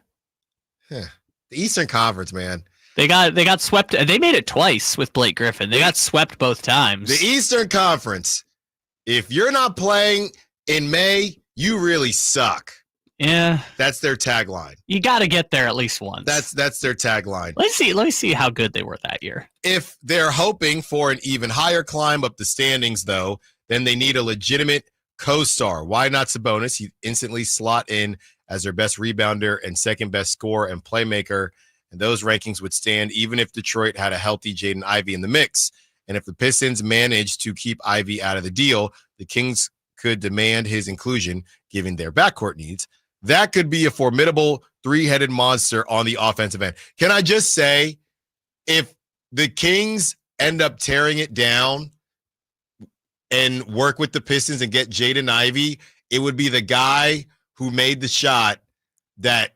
The Eastern Conference, man. They got swept. They made it twice with Blake Griffin. They got swept both times. The Eastern Conference. If you're not playing in May, you really suck. Yeah. That's their tagline. You got to get there at least once. That's their tagline. Let me see how good they were that year. If they're hoping for an even higher climb up the standings, though, then they need a legitimate co-star. Why not Sabonis? He instantly slot in as their best rebounder and second best scorer and playmaker. And those rankings would stand even if Detroit had a healthy Jaden Ivey in the mix. And if the Pistons managed to keep Ivey out of the deal, the Kings could demand his inclusion given their backcourt needs. That could be a formidable three-headed monster on the offensive end. Can I just say, if the Kings end up tearing it down and work with the Pistons and get Jaden Ivey, it would be the guy who made the shot that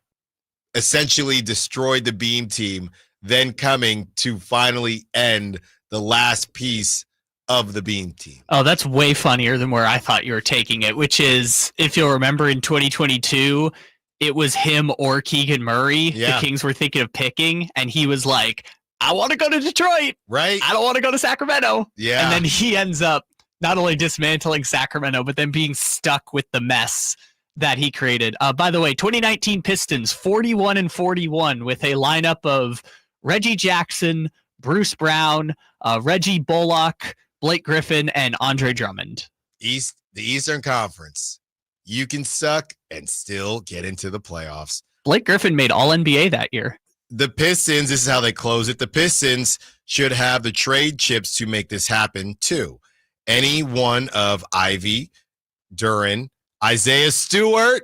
essentially destroyed the Beam team, then coming to finally end the last piece of the Beam team. Oh, that's way funnier than where I thought you were taking it, which is, if you'll remember in 2022, it was him or Keegan Murray the Kings were thinking of picking, and he was like, I want to go to Detroit. Right. I don't want to go to Sacramento. Yeah. And then he ends up not only dismantling Sacramento, but then being stuck with the mess that he created. By the way, 2019 Pistons, 41-41 with a lineup of Reggie Jackson, Bruce Brown, Reggie Bullock, Blake Griffin, and Andre Drummond. The Eastern Conference. You can suck and still get into the playoffs. Blake Griffin made All-NBA that year. The Pistons, this is how they close it. The Pistons should have the trade chips to make this happen, too. Any one of Ivy, Duren, Isaiah Stewart.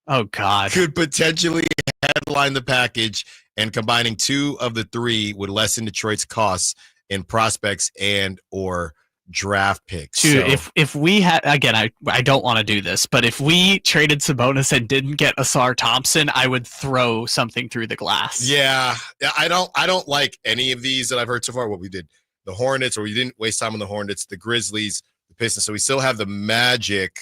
Oh, God. Could potentially headline the package, and combining two of the three would lessen Detroit's costs in prospects and or draft picks. Dude, so, if we had, again, I don't want to do this, but if we traded Sabonis and didn't get Asar Thompson, I would throw something through the glass. Yeah, I don't like any of these that I've heard so far. What we did, the Hornets, or we didn't waste time on the Hornets, the Grizzlies, the Pistons. So we still have the Magic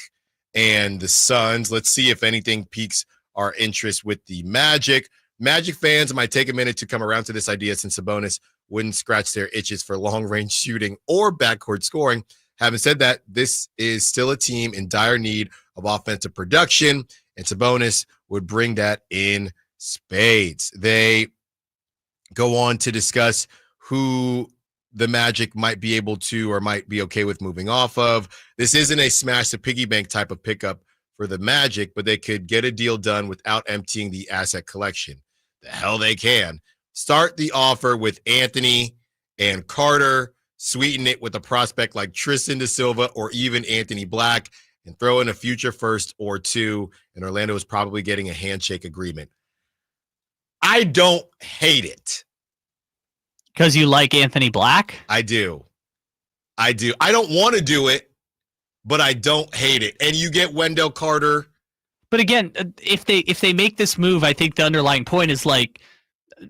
and the Suns. Let's see if anything piques our interest with the Magic. Magic fans might take a minute to come around to this idea, since Sabonis wouldn't scratch their itches for long-range shooting or backcourt scoring. Having said that, this is still a team in dire need of offensive production, and Sabonis would bring that in spades. They go on to discuss who the Magic might be able to or might be okay with moving off of. This isn't a smash the piggy bank type of pickup for the Magic, but they could get a deal done without emptying the asset collection. The hell they can. Start the offer with Anthony and Carter, sweeten it with a prospect like Tristan Da Silva or even Anthony Black, and throw in a future first or two, and Orlando is probably getting a handshake agreement. I don't hate it. Because you like Anthony Black? I do. I don't want to do it, but I don't hate it. And you get Wendell Carter. But again, if they make this move, I think the underlying point is like,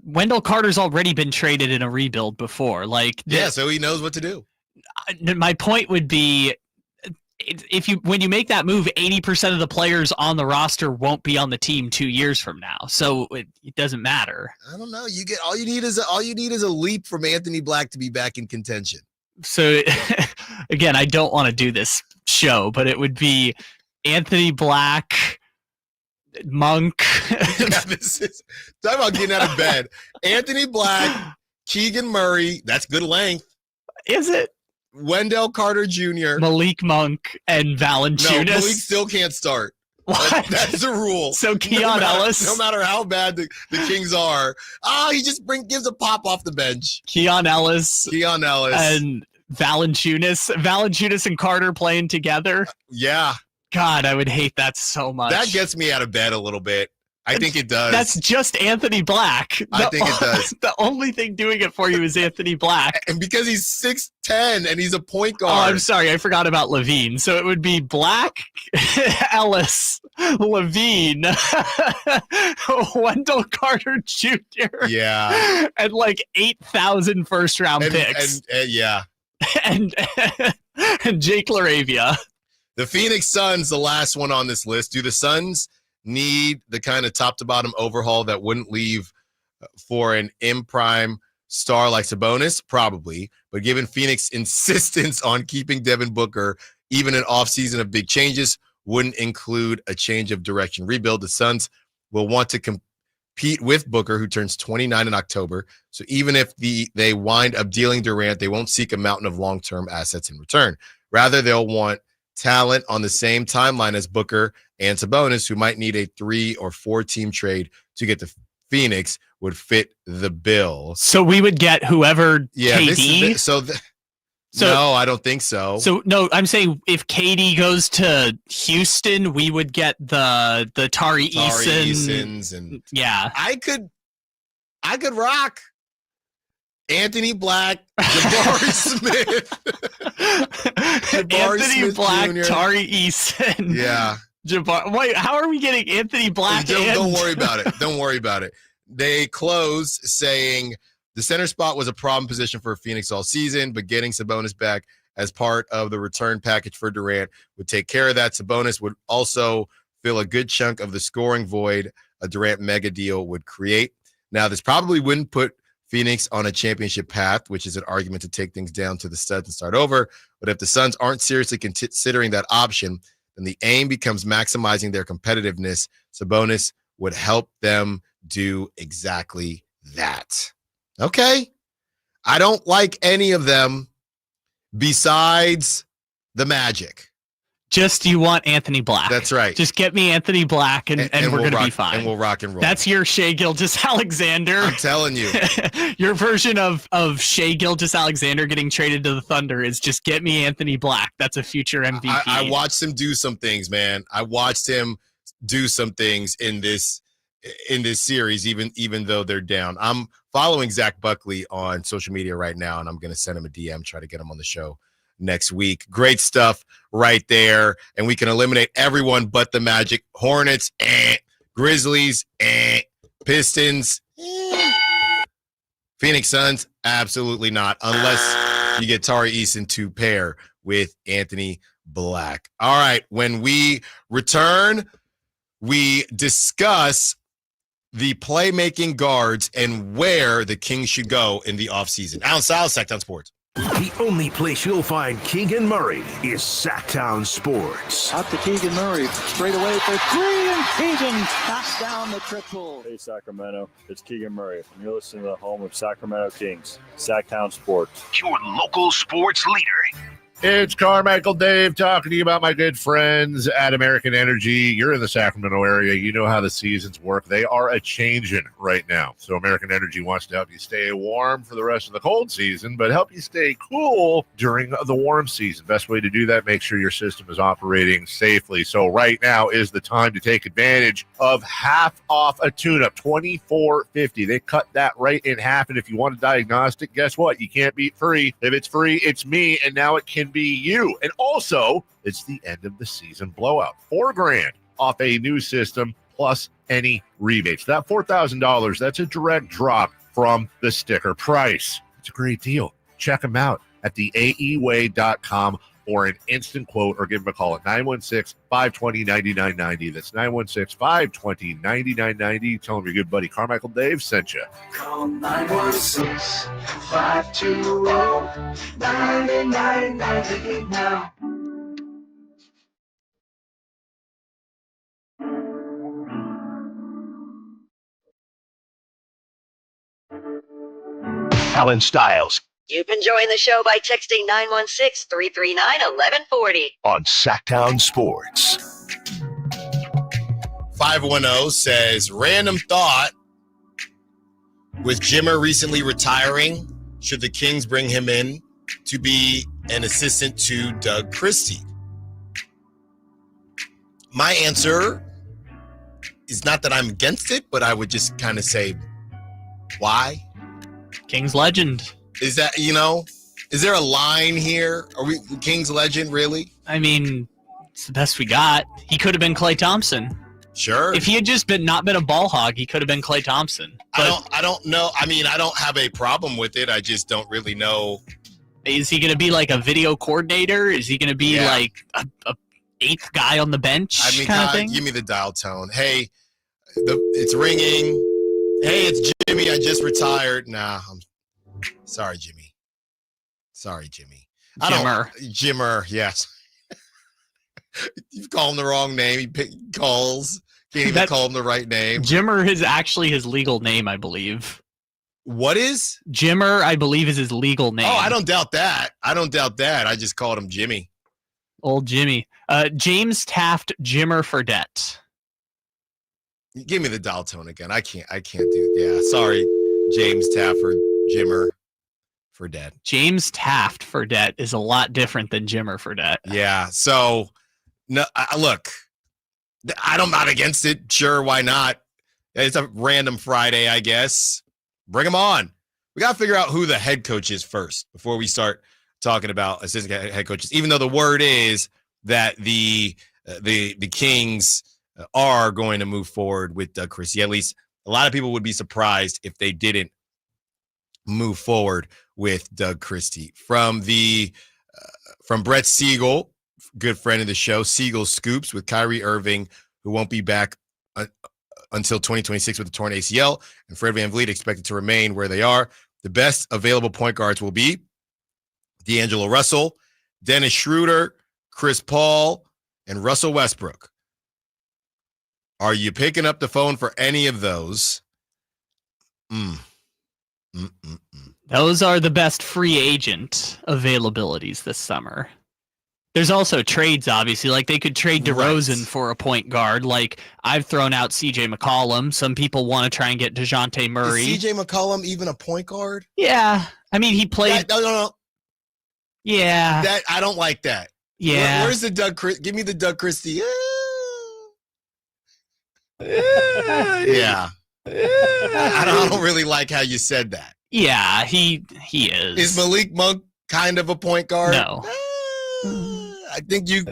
Wendell Carter's already been traded in a rebuild before. Like, so he knows what to do. My point would be, when you make that move, 80% of the players on the roster won't be on the team 2 years from now, so it doesn't matter. I don't know. You get all you need is a leap from Anthony Black to be back in contention. So again, I don't want to do this show, but it would be Anthony Black, Monk. This is talk about getting out of bed. Anthony Black, Keegan Murray. That's good length. Is it? Wendell Carter Jr., Malik Monk, and Valanciunas. No, Malik still can't start. What? That's the rule. So Keon Ellis. No matter how bad the Kings are, he just gives a pop off the bench. Keon Ellis, and Valanciunas and Carter playing together. Yeah. God, I would hate that so much. That gets me out of bed a little bit. I think it does. That's just Anthony Black. I think it does. The only thing doing it for you is Anthony Black. And because he's 6'10" and he's a point guard. Oh, I'm sorry. I forgot about Levine. So it would be Black, Ellis, Levine, Wendell Carter Jr. Yeah. And like 8,000 first-round picks. And Jake LaRavia. The Phoenix Suns, the last one on this list. Do the Suns need the kind of top-to-bottom overhaul that wouldn't leave for an in-prime star like Sabonis? Probably. But given Phoenix' insistence on keeping Devin Booker, even an offseason of big changes wouldn't include a change of direction rebuild. The Suns will want to compete with Booker, who turns 29 in October. So even if they wind up dealing Durant, they won't seek a mountain of long-term assets in return. Rather, they'll want talent on the same timeline as Booker and Sabonis, who might need a 3 or 4 team trade to get to Phoenix, would fit the bill. So we would get whoever KD. No, I don't think so. So no, I'm saying if KD goes to Houston, we would get the Tari Easons and yeah. I could rock Anthony Black, Jabari Smith, Anthony Smith Black, Jr. Tari Eason. Yeah. Wait, how are we getting Anthony Black? Don't worry about it. Don't worry about it. They closed saying the center spot was a problem position for Phoenix all season, but getting Sabonis back as part of the return package for Durant would take care of that. Sabonis would also fill a good chunk of the scoring void a Durant mega deal would create. Now, this probably wouldn't put Phoenix on a championship path, which is an argument to take things down to the studs and start over. But if the Suns aren't seriously considering that option, then the aim becomes maximizing their competitiveness. Sabonis would help them do exactly that. Okay. I don't like any of them besides the Magic. Just you want Anthony Black. That's right. Just get me Anthony Black and we're going to be fine. And we'll rock and roll. That's your Shai Gilgeous-Alexander. I'm telling you. Your version of Shai Gilgeous-Alexander getting traded to the Thunder is just get me Anthony Black. That's a future MVP. I watched him do some things, man. I watched him do some things in this series, even though they're down. I'm following Zach Buckley on social media right now, and I'm going to send him a DM, try to get him on the show next week. Great stuff right there. And we can eliminate everyone but the Magic. Hornets, Grizzlies, Pistons, Phoenix Suns, absolutely not, unless you get Tari Eason to pair with Anthony Black. All right, when we return, we discuss the playmaking guards and where the Kings should go in the offseason. Allen Stiles, Sacktown Sports. The only place you'll find Keegan Murray is Sacktown Sports. Out to Keegan Murray, straight away for three, and Keegan knocks down the triple. Hey, Sacramento, it's Keegan Murray, and you're listening to the home of Sacramento Kings, Sacktown Sports. Your local sports leader. It's Carmichael Dave talking to you about my good friends at American Energy. You're in the Sacramento area. You know how the seasons work. They are a-changing right now. So American Energy wants to help you stay warm for the rest of the cold season, but help you stay cool during the warm season. Best way to do that, make sure your system is operating safely. So right now is the time to take advantage of half off a tune-up, $24.50. They cut that right in half, and if you want a diagnostic, guess what? You can't beat free. If it's free, it's me, and now it can be you. And also, it's the end of the season blowout. $4,000 off a new system plus any rebates. That $4,000, that's a direct drop from the sticker price. It's a great deal. Check them out at theaeway.com or an instant quote, or give them a call at 916-520-9990. That's 916-520-9990. Tell them your good buddy Carmichael Dave sent you. Call 916-520-9990 now. Allen Stiles You can join the show by texting 916-339-1140. on Sacktown Sports. 510 says, random thought, with Jimmer recently retiring, should the Kings bring him in to be an assistant to Doug Christie? My answer is not that I'm against it, but I would just kind of say, why? Kings legend. Is that, is there a line here? Are we Kings legend, really? I mean, it's the best we got. He could have been Klay Thompson. Sure. If he had just not been a ball hog, he could have been Klay Thompson. But I don't know. I mean, I don't have a problem with it. I just don't really know. Is he going to be like a video coordinator? Is he going to be like a eighth guy on the bench kind of thing? Give me the dial tone. Hey, it's ringing. Hey, it's Jimmy. I just retired. Nah, I'm sorry, Jimmy. Jimmer, yes. You've called him the wrong name. He calls. Can't even call him the right name. Jimmer is actually his legal name, I believe. What is? Jimmer, I believe, is his legal name. Oh, I don't doubt that. I just called him Jimmy. Old Jimmy. James Taft, Jimmer Fredette. Give me the dial tone again. I can't do. Yeah, sorry, James Tafford, Jimmer Fredette. James Taft Fredette is a lot different than Jimmer Fredette. Yeah. So, no, look, I'm not against it. Sure, why not? It's a random Friday, I guess. Bring them on. We got to figure out who the head coach is first before we start talking about assistant head coaches, even though the word is that the Kings are going to move forward with Doug Christie. At least a lot of people would be surprised if they didn't move forward with Doug Christie. From Brett Siegel, good friend of the show, Siegel Scoops, with Kyrie Irving, who won't be back until 2026 with a torn ACL, and Fred VanVleet expected to remain where they are. The best available point guards will be D'Angelo Russell, Dennis Schroeder, Chris Paul, and Russell Westbrook. Are you picking up the phone for any of those? Those are the best free agent availabilities this summer. There's also trades, obviously. Like, they could trade DeRozan for a point guard. Like, I've thrown out CJ McCollum. Some people want to try and get DeJounte Murray. Is CJ McCollum even a point guard? Yeah. I mean, he played. No. Yeah. I don't like that. Yeah. Where's the Doug Christie? Give me the Doug Christie. Yeah. I don't really like how you said that. Yeah, he is. Is Malik Monk kind of a point guard? No. I think we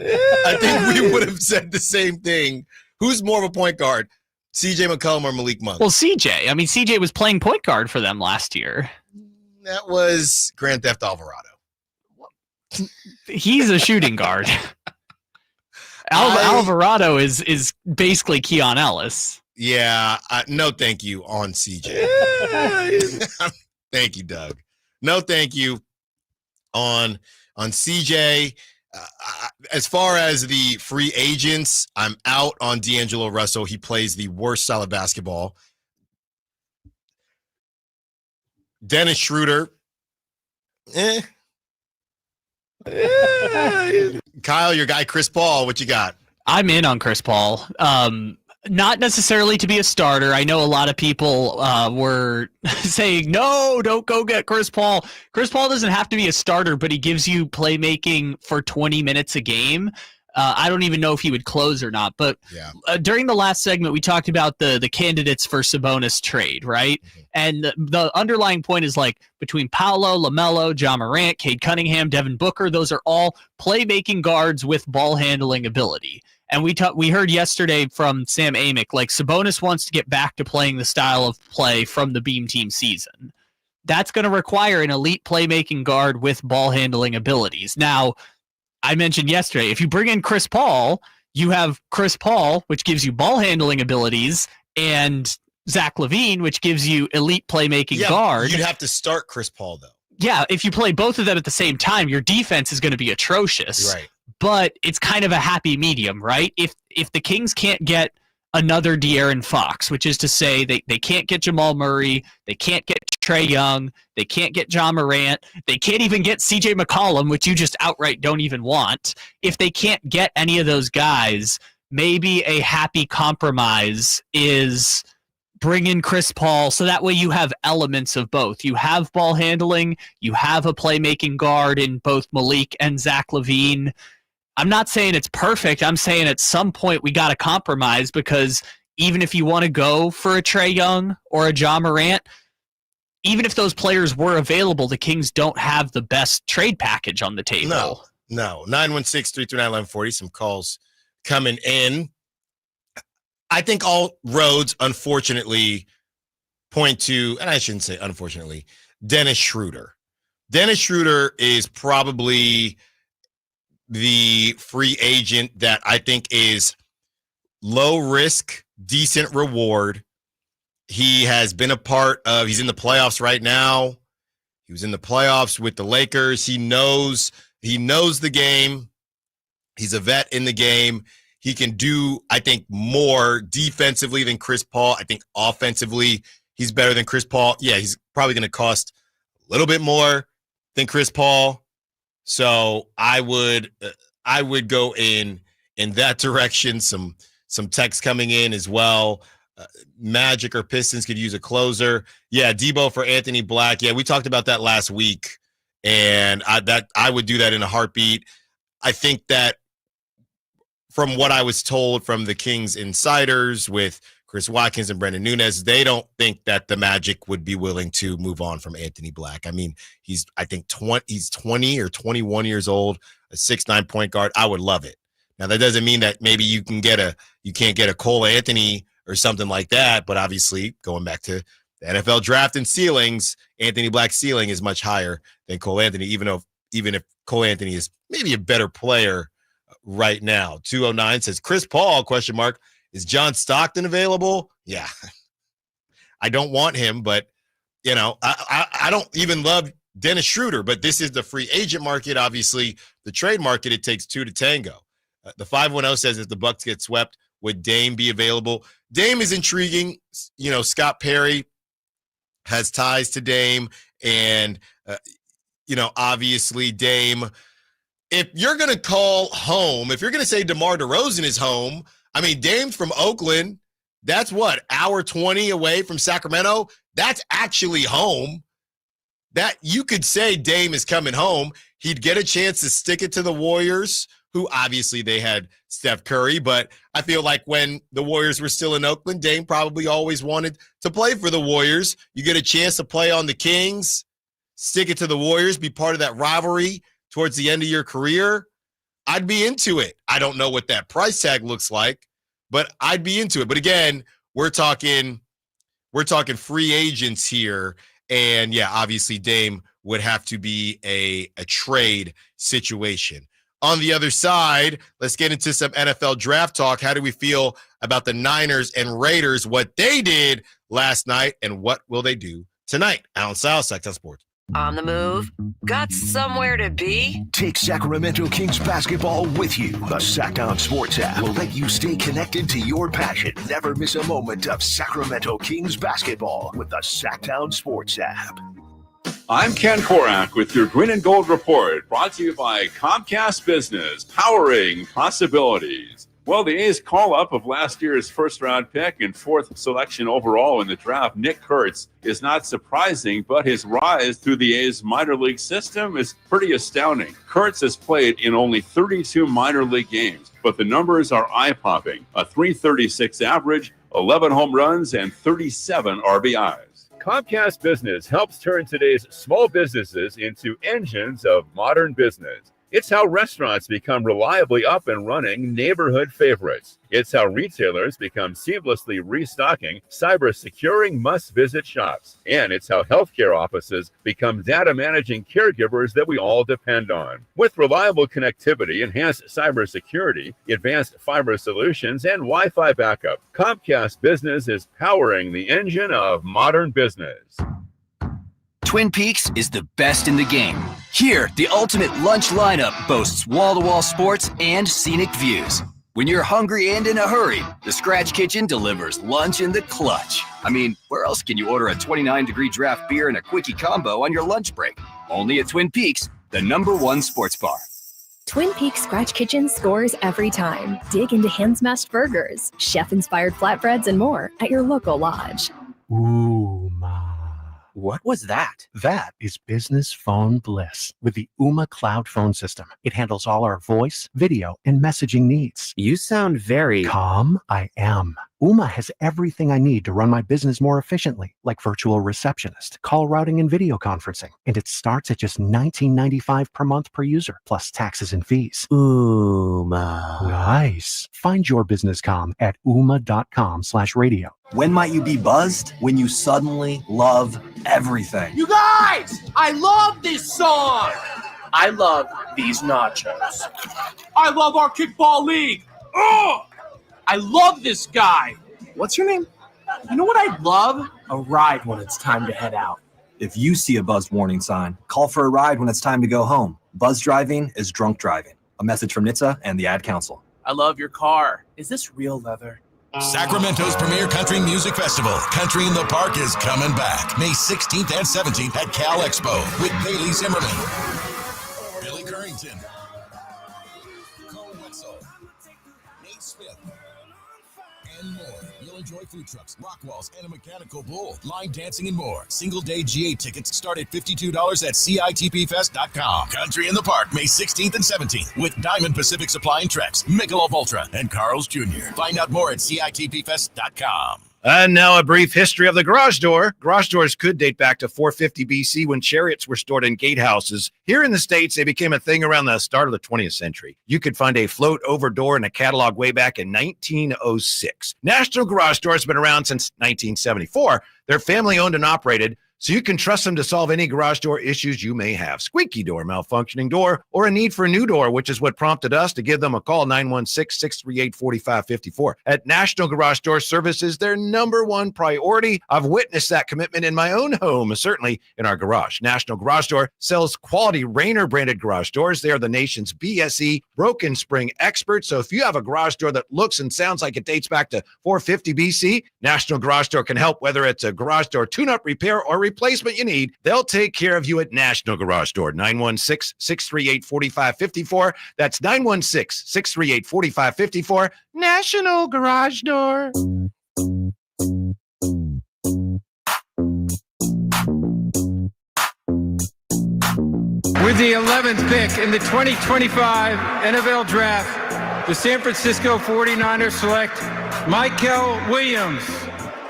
would have said the same thing. Who's more of a point guard, CJ McCollum or Malik Monk? Well, CJ. I mean, CJ was playing point guard for them last year. That was Grand Theft Alvarado. He's a shooting guard. Alvarado is basically Keon Ellis. Yeah, no thank you on CJ. Thank you, Doug. No thank you on CJ. As far as the free agents, I'm out on D'Angelo Russell. He plays the worst style of basketball. Dennis Schroeder. Kyle, your guy Chris Paul, what you got? I'm in on Chris Paul. Not necessarily to be a starter. I know a lot of people were saying, no, don't go get Chris Paul. Chris Paul doesn't have to be a starter, but he gives you playmaking for 20 minutes a game. I don't even know if he would close or not. But during the last segment, we talked about the candidates for Sabonis trade, right? Mm-hmm. And the underlying point is, like, between Paolo, LaMelo, John Morant, Cade Cunningham, Devin Booker, those are all playmaking guards with ball handling ability. And we heard yesterday from Sam Amick, like, Sabonis wants to get back to playing the style of play from the Beam Team season. That's going to require an elite playmaking guard with ball handling abilities. Now, I mentioned yesterday, if you bring in Chris Paul, you have Chris Paul, which gives you ball handling abilities, and Zach LaVine, which gives you elite playmaking guard. You'd have to start Chris Paul, though. Yeah, if you play both of them at the same time, your defense is going to be atrocious. Right. But it's kind of a happy medium, right? If the Kings can't get another De'Aaron Fox, which is to say they can't get Jamal Murray, they can't get Trae Young, they can't get John Morant, they can't even get CJ McCollum, which you just outright don't even want. If they can't get any of those guys, maybe a happy compromise is bring in Chris Paul, so that way you have elements of both. You have ball handling, you have a playmaking guard in both Malik and Zach LaVine. I'm not saying it's perfect. I'm saying at some point we got to compromise, because even if you want to go for a Trae Young or a John Morant, even if those players were available, the Kings don't have the best trade package on the table. No. 916-339-1140. Some calls coming in. I think all roads, unfortunately, point to, and I shouldn't say unfortunately, Dennis Schroeder. Dennis Schroeder is probably the free agent that I think is low risk, decent reward. He has been a part of, he's in the playoffs right now. He was in the playoffs with the Lakers. He knows the game. He's a vet in the game. He can do, I think, more defensively than Chris Paul. I think offensively, he's better than Chris Paul. Yeah, he's probably going to cost a little bit more than Chris Paul. So I would go in that direction. Some texts coming in as well. Magic or Pistons could use a closer. Yeah, Debo for Anthony Black. Yeah, we talked about that last week. And I would do that in a heartbeat. I think that from what I was told from the Kings insiders with Chris Watkins and Brendan Nunes, they don't think that the Magic would be willing to move on from Anthony Black. I mean, he's 20 or 21 years old, a 6'9" point guard. I would love it. Now, that doesn't mean that maybe you can't get a Cole Anthony or something like that, but obviously, going back to the NFL draft and ceilings, Anthony Black's ceiling is much higher than Cole Anthony, even if Cole Anthony is maybe a better player right now. 209 says, Chris Paul, ? Is John Stockton available? Yeah. I don't want him, but, I don't even love Dennis Schroeder, but this is the free agent market. Obviously, the trade market, it takes two to tango. The 510 says, if the Bucks get swept, would Dame be available? Dame is intriguing. Scott Perry has ties to Dame, and, obviously Dame, if you're going to call home, if you're going to say DeMar DeRozan is home, I mean, Dame's from Oakland. That's what, hour 20 away from Sacramento? That's actually home. That you could say Dame is coming home. He'd get a chance to stick it to the Warriors, who obviously they had Steph Curry, but I feel like when the Warriors were still in Oakland, Dame probably always wanted to play for the Warriors. You get a chance to play on the Kings, stick it to the Warriors, be part of that rivalry towards the end of your career. I'd be into it. I don't know what that price tag looks like, but I'd be into it. But again, we're talking free agents here. And yeah, obviously Dame would have to be a trade situation. On the other side, let's get into some NFL draft talk. How do we feel about the Niners and Raiders, what they did last night, and what will they do tonight? Allen Stiles, Sacktown Sports. On the move? Got somewhere to be? Take Sacramento Kings basketball with you. The Sacktown Sports app will let you stay connected to your passion. Never miss a moment of Sacramento Kings basketball with the Sacktown Sports app. I'm Ken Korak with your Green and Gold Report, brought to you by Comcast Business, powering possibilities. Well, the A's call-up of last year's first-round pick and fourth selection overall in the draft, Nick Kurtz, is not surprising, but his rise through the A's minor league system is pretty astounding. Kurtz has played in only 32 minor league games, but the numbers are eye-popping. A .336 average, 11 home runs, and 37 RBIs. Comcast Business helps turn today's small businesses into engines of modern business. It's how restaurants become reliably up and running neighborhood favorites. It's how retailers become seamlessly restocking, cyber-securing must-visit shops. And it's how healthcare offices become data-managing caregivers that we all depend on. With reliable connectivity, enhanced cybersecurity, advanced fiber solutions, and Wi-Fi backup, Comcast Business is powering the engine of modern business. Twin Peaks is the best in the game. Here, the ultimate lunch lineup boasts wall-to-wall sports and scenic views. When you're hungry and in a hurry, the Scratch Kitchen delivers lunch in the clutch. I mean, where else can you order a 29-degree draft beer and a quickie combo on your lunch break? Only at Twin Peaks, the #1 sports bar. Twin Peaks Scratch Kitchen scores every time. Dig into hand-smashed burgers, chef-inspired flatbreads, and more at your local lodge. Ooh, ma. What was that? That is business phone bliss with the Ooma Cloud phone system. It handles all our voice, video, and messaging needs. You sound very calm. I am. Ooma has everything I need to run my business more efficiently, like virtual receptionist, call routing, and video conferencing. And it starts at just $19.95 per month per user, plus taxes and fees. Ooma. Nice. Find your business comm at ooma.com/radio. When might you be buzzed? When you suddenly love everything. You guys, I love this song. I love these nachos. I love our kickball league. Oh, I love this guy. What's your name? You know what I love? A ride when it's time to head out. If you see a buzzed warning sign, call for a ride when it's time to go home. Buzz driving is drunk driving. A message from NHTSA and the Ad Council. I love your car. Is this real leather? Sacramento's premier country music festival, Country in the Park, is coming back May 16th and 17th at Cal Expo with Bailey Zimmerman, Billy Currington, Cole Wetzel, Nate Smith, and more. You'll enjoy food trucks, rock walls, and a mechanical bull, line dancing, and more. Single-day GA tickets start at $52 at CITPFest.com. Country in the Park, May 16th and 17th, with Diamond Pacific Supply and Trex, Mykel Ultra, and Carl's Jr. Find out more at CITPFest.com. And now a brief history of the garage door. Garage doors could date back to 450 BC when chariots were stored in gatehouses. Here in the States, they became a thing around the start of the 20th century. You could find a float-over door in a catalog way back in 1906. National Garage Door has been around since 1974. They're family-owned and operated, so you can trust them to solve any garage door issues you may have. Squeaky door, malfunctioning door, or a need for a new door, which is what prompted us to give them a call, 916-638-4554. At National Garage Door Services, their number one priority. I've witnessed that commitment in my own home, certainly in our garage. National Garage Door sells quality Rainer-branded garage doors. They are the nation's BSE broken spring experts. So if you have a garage door that looks and sounds like it dates back to 450 BC, National Garage Door can help, whether it's a garage door tune-up, repair, or replacement you need. They'll take care of you at National Garage Door. 916-638-4554. That's 916-638-4554. National Garage Door. With the 11th pick in the 2025 NFL Draft, the San Francisco 49ers select Mykel Williams,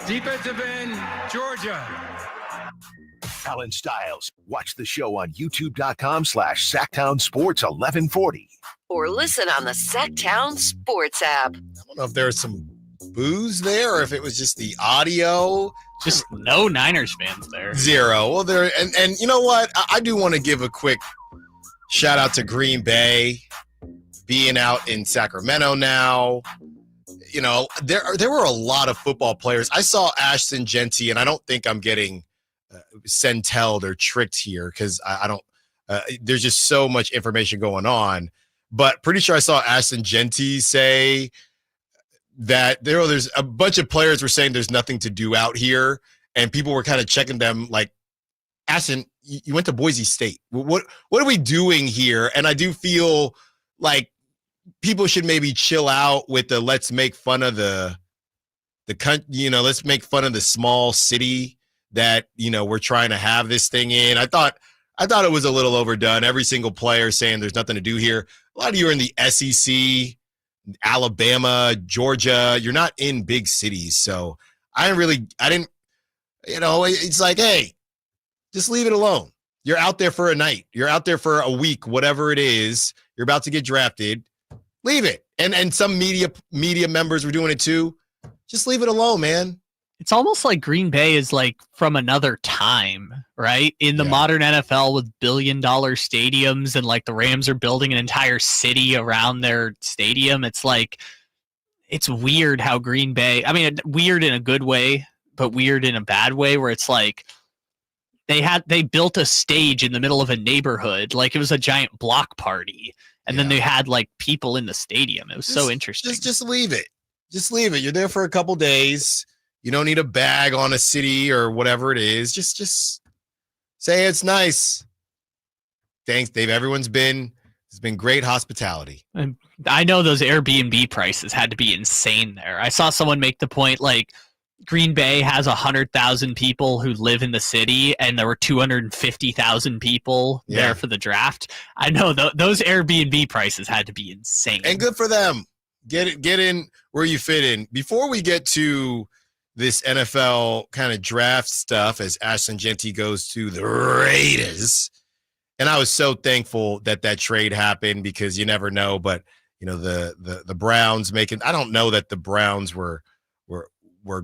defensive end, Georgia. Allen Stiles. Watch the show on youtube.com/Sacktown Sports 1140. Or listen on the Sacktown Sports app. I don't know if there was some booze there or if it was just the audio. Just no Niners fans there. Zero. Well, there and you know what? I do want to give a quick shout out to Green Bay being out in Sacramento now. You know, there were a lot of football players. I saw Ashton Jeanty, and I don't think I'm getting centelled or tricked here because I don't. There's just so much information going on, but pretty sure I saw Ashton Jeanty say that there's a bunch of players were saying there's nothing to do out here, and people were kind of checking them like, Ashton, you went to Boise State. What are we doing here? And I do feel like people should maybe chill out with the let's make fun of the let's make fun of the small city that we're trying to have this thing in. I thought it was a little overdone. Every single player saying there's nothing to do here. A lot of you are in the SEC, Alabama, Georgia. You're not in big cities, so I didn't. It's like, hey, just leave it alone. You're out there for a night. You're out there for a week, whatever it is. You're about to get drafted. Leave it. And some media members were doing it too. Just leave it alone, man. It's almost like Green Bay is like from another time, right? In the modern NFL with billion-dollar stadiums and like the Rams are building an entire city around their stadium. It's like, it's weird how Green Bay, I mean, weird in a good way, but weird in a bad way where it's like they built a stage in the middle of a neighborhood. Like it was a giant block party. And then they had like people in the stadium. It was so interesting. Just leave it. Just leave it. You're there for a couple days. You don't need a bag on a city or whatever it is. Just say it's nice. Thanks, Dave. It's been great hospitality. And I know those Airbnb prices had to be insane there. I saw someone make the point like Green Bay has 100,000 people who live in the city, and there were 250,000 people there for the draft. I know those Airbnb prices had to be insane. And good for them. Get in where you fit in. Before we get to this NFL kind of draft stuff, as Ashton Jeanty goes to the Raiders, and I was so thankful that trade happened because you never know. But the Browns making. I don't know that the Browns were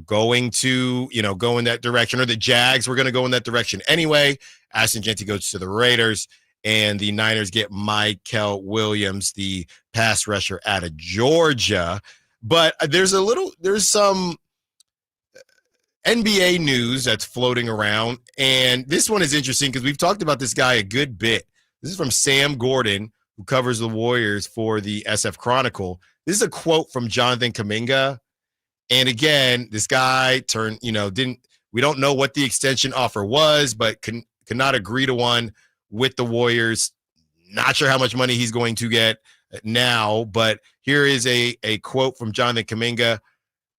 going to, go in that direction, or the Jags were going to go in that direction anyway. Ashton Jeanty goes to the Raiders, and the Niners get Mykel Williams, the pass rusher out of Georgia. But there's some NBA news that's floating around, and this one is interesting because we've talked about this guy a good bit. This is from Sam Gordon, who covers the Warriors for the SF Chronicle. This is a quote from Jonathan Kuminga. And again, this guy we don't know what the extension offer was, but could not agree to one with the Warriors. Not sure how much money he's going to get now, but here is a quote from Jonathan Kuminga.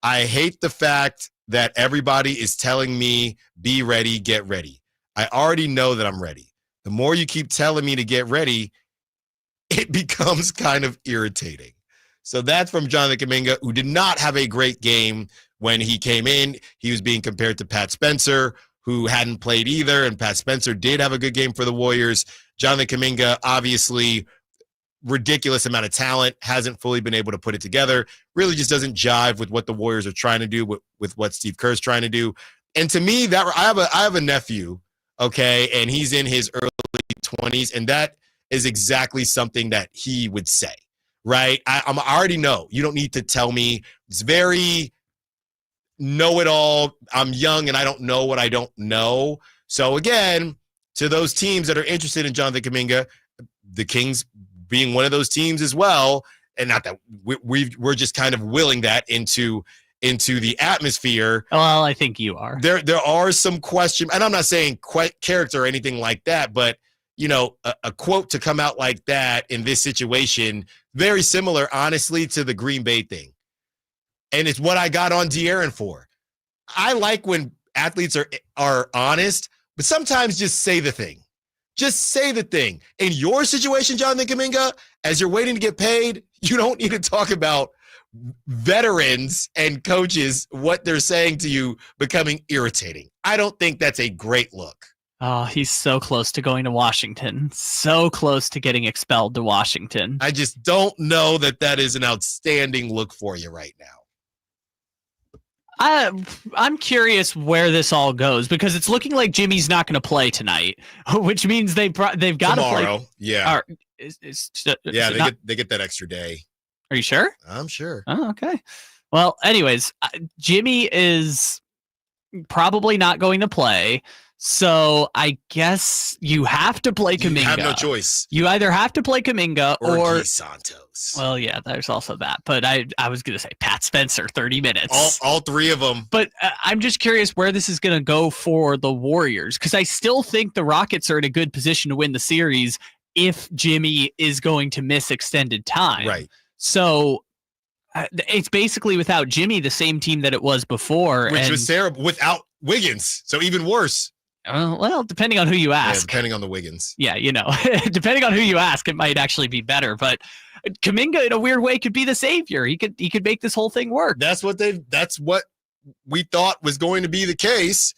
I hate the fact that everybody is telling me, be ready, get ready. I already know that I'm ready. The more you keep telling me to get ready, it becomes kind of irritating. So that's from Jonathan Kuminga, who did not have a great game when he came in. He was being compared to Pat Spencer, who hadn't played either, and Pat Spencer did have a good game for the Warriors. Jonathan Kuminga, obviously, ridiculous amount of talent, hasn't fully been able to put it together, really just doesn't jive with what the Warriors are trying to do, with what Steve Kerr's trying to do. And to me, that I have a nephew, okay, and he's in his early 20s, and that is exactly something that he would say, right? I already know. You don't need to tell me. It's very know-it-all. I'm young, and I don't know what I don't know. So, again, to those teams that are interested in Jonathan Kuminga, the Kings being one of those teams as well, and not that we're just kind of willing that into the atmosphere. Well, I think you are. There are some questions, and I'm not saying character or anything like that, but you know, a quote to come out like that in this situation, very similar, honestly, to the Green Bay thing. And it's what I got on De'Aaron for. I like when athletes are honest, but sometimes just say the thing. Just say the thing. In your situation, Jonathan Kuminga, as you're waiting to get paid, you don't need to talk about veterans and coaches, what they're saying to you becoming irritating. I don't think that's a great look. Oh, he's so close to going to Washington. So close to getting expelled to Washington. I just don't know that is an outstanding look for you right now. I'm curious where this all goes because it's looking like Jimmy's not going to play tonight, which means they've got to play tomorrow. Yeah, they get that extra day. Are you sure? I'm sure. Oh, okay. Well, anyways, Jimmy is probably not going to play. So I guess you have to play Kuminga. You have no choice. You either have to play Kuminga or Santos. Well, yeah, there's also that. But I was going to say Pat Spencer, 30 minutes. All three of them. But I'm just curious where this is going to go for the Warriors because I still think the Rockets are in a good position to win the series if Jimmy is going to miss extended time. Right. So it's basically without Jimmy the same team that it was before. Which was terrible without Wiggins. So even worse. Well, depending on who you ask. Yeah, depending on the Wiggins. Yeah, you know, depending on who you ask, it might actually be better. But Kuminga, in a weird way, could be the savior. He could make this whole thing work. That's what we thought was going to be the case.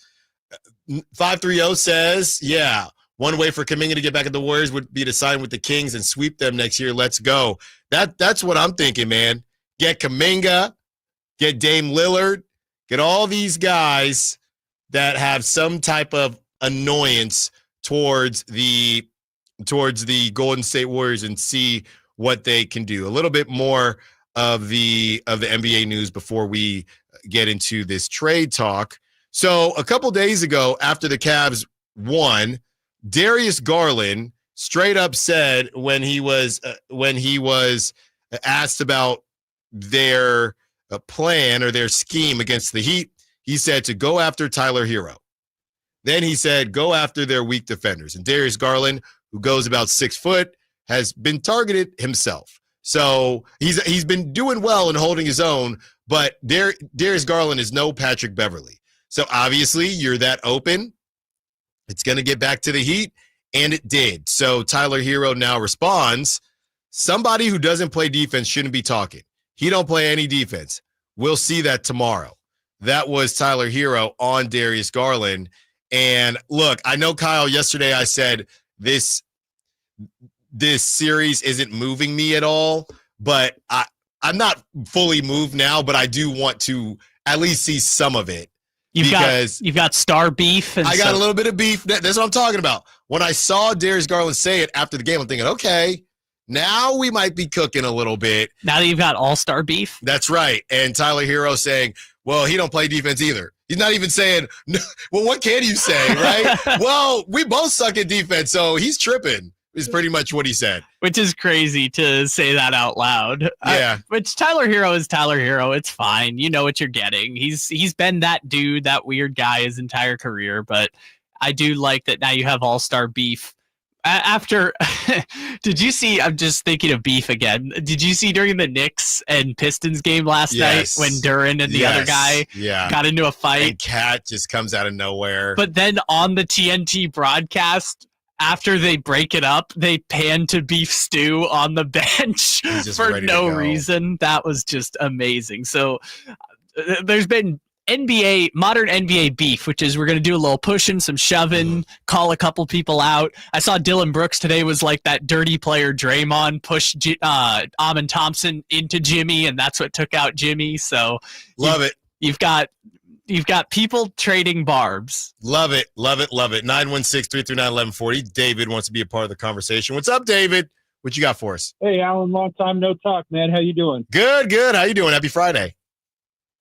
530 says, yeah, one way for Kuminga to get back at the Warriors would be to sign with the Kings and sweep them next year. Let's go. That's what I'm thinking, man. Get Kuminga, get Dame Lillard, get all these guys that have some type of annoyance towards the Golden State Warriors and see what they can do. A little bit more of the NBA news before we get into this trade talk. So a couple days ago, after the Cavs won, Darius Garland straight up said when he was asked about their plan or their scheme against the Heat, he said to go after Tyler Hero. Then he said, go after their weak defenders. And Darius Garland, who goes about 6 foot, has been targeted himself. So he's been doing well and holding his own, but Darius Garland is no Patrick Beverley. So obviously you're that open. It's going to get back to the Heat, and it did. So Tyler Hero now responds, somebody who doesn't play defense shouldn't be talking. He don't play any defense. We'll see that tomorrow. That was Tyler Hero on Darius Garland. And look, I know, Kyle, yesterday I said this series isn't moving me at all, but I'm not fully moved now, but I do want to at least see some of it. You've got star beef. And I got a little bit of beef. That's what I'm talking about. When I saw Darius Garland say it after the game, I'm thinking, okay, now we might be cooking a little bit. Now that you've got all-star beef? That's right. And Tyler Hero saying, well, he don't play defense either. He's not even saying, well, what can you say, right? Well, we both suck at defense, so he's tripping is pretty much what he said. Which is crazy to say that out loud. Yeah. Which Tyler Hero is Tyler Hero. It's fine. You know what you're getting. He's been that dude, that weird guy his entire career, but I do like that now you have all-star beef After, did you see, I'm just thinking of beef again. Did you see during the Knicks and Pistons game last night when Duran and the other guy got into a fight? And Cat just comes out of nowhere. But then on the TNT broadcast, after they break it up, they pan to Beef Stew on the bench for no reason. That was just amazing. So there's been modern NBA beef, which is we're going to do a little pushing, some shoving, call a couple people out. I saw Dylan Brooks today was like that dirty player Draymond pushed Amon Thompson into Jimmy, and that's what took out Jimmy. So love it. You've got people trading barbs. Love it. 916-339-1140. David wants to be a part of the conversation. What's up, David? What you got for us? Hey, Alan, long time no talk, man. How you doing? Good. How you doing? Happy Friday.